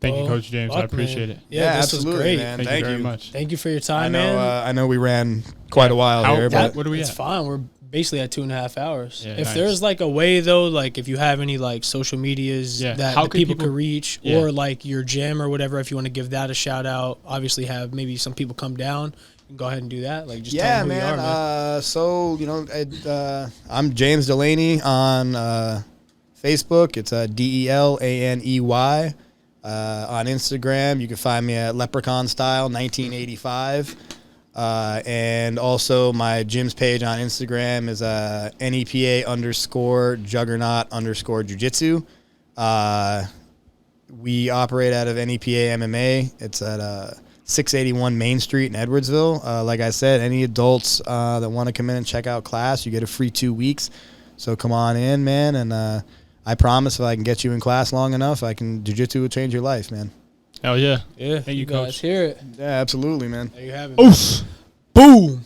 Thank you, Coach James. I appreciate it. Yeah, this absolutely, was great. man. Thank you very much. Thank you for your time, man. I know we ran quite a while here, but what are we it's at? fine. We're basically at 2.5 hours. Yeah, if nice. there's like a way though, like if you have any like social medias that How the can people people- could reach, or like your gym or whatever, if you want to give that a shout out, obviously have maybe some people come down. You can go ahead and do that. Like just tell them who man. you are, man. So you know, I'm James Delaney on Facebook. It's DELANEY. On Instagram, you can find me at Leprechaun Style 1985. And also my gym's page on Instagram is NEPA_Juggernaut_Jiu-Jitsu. We operate out of NEPA MMA. It's at 681 Main Street in Edwardsville. Like I said, any adults that want to come in and check out class, you get a free 2 weeks. So come on in, man, and I promise if I can get you in class long enough, Jiu-Jitsu will change your life, man. Hell yeah. Yeah, Thank you, guys Coach. hear it. Yeah, absolutely, man. There you have it. Oof. Boom.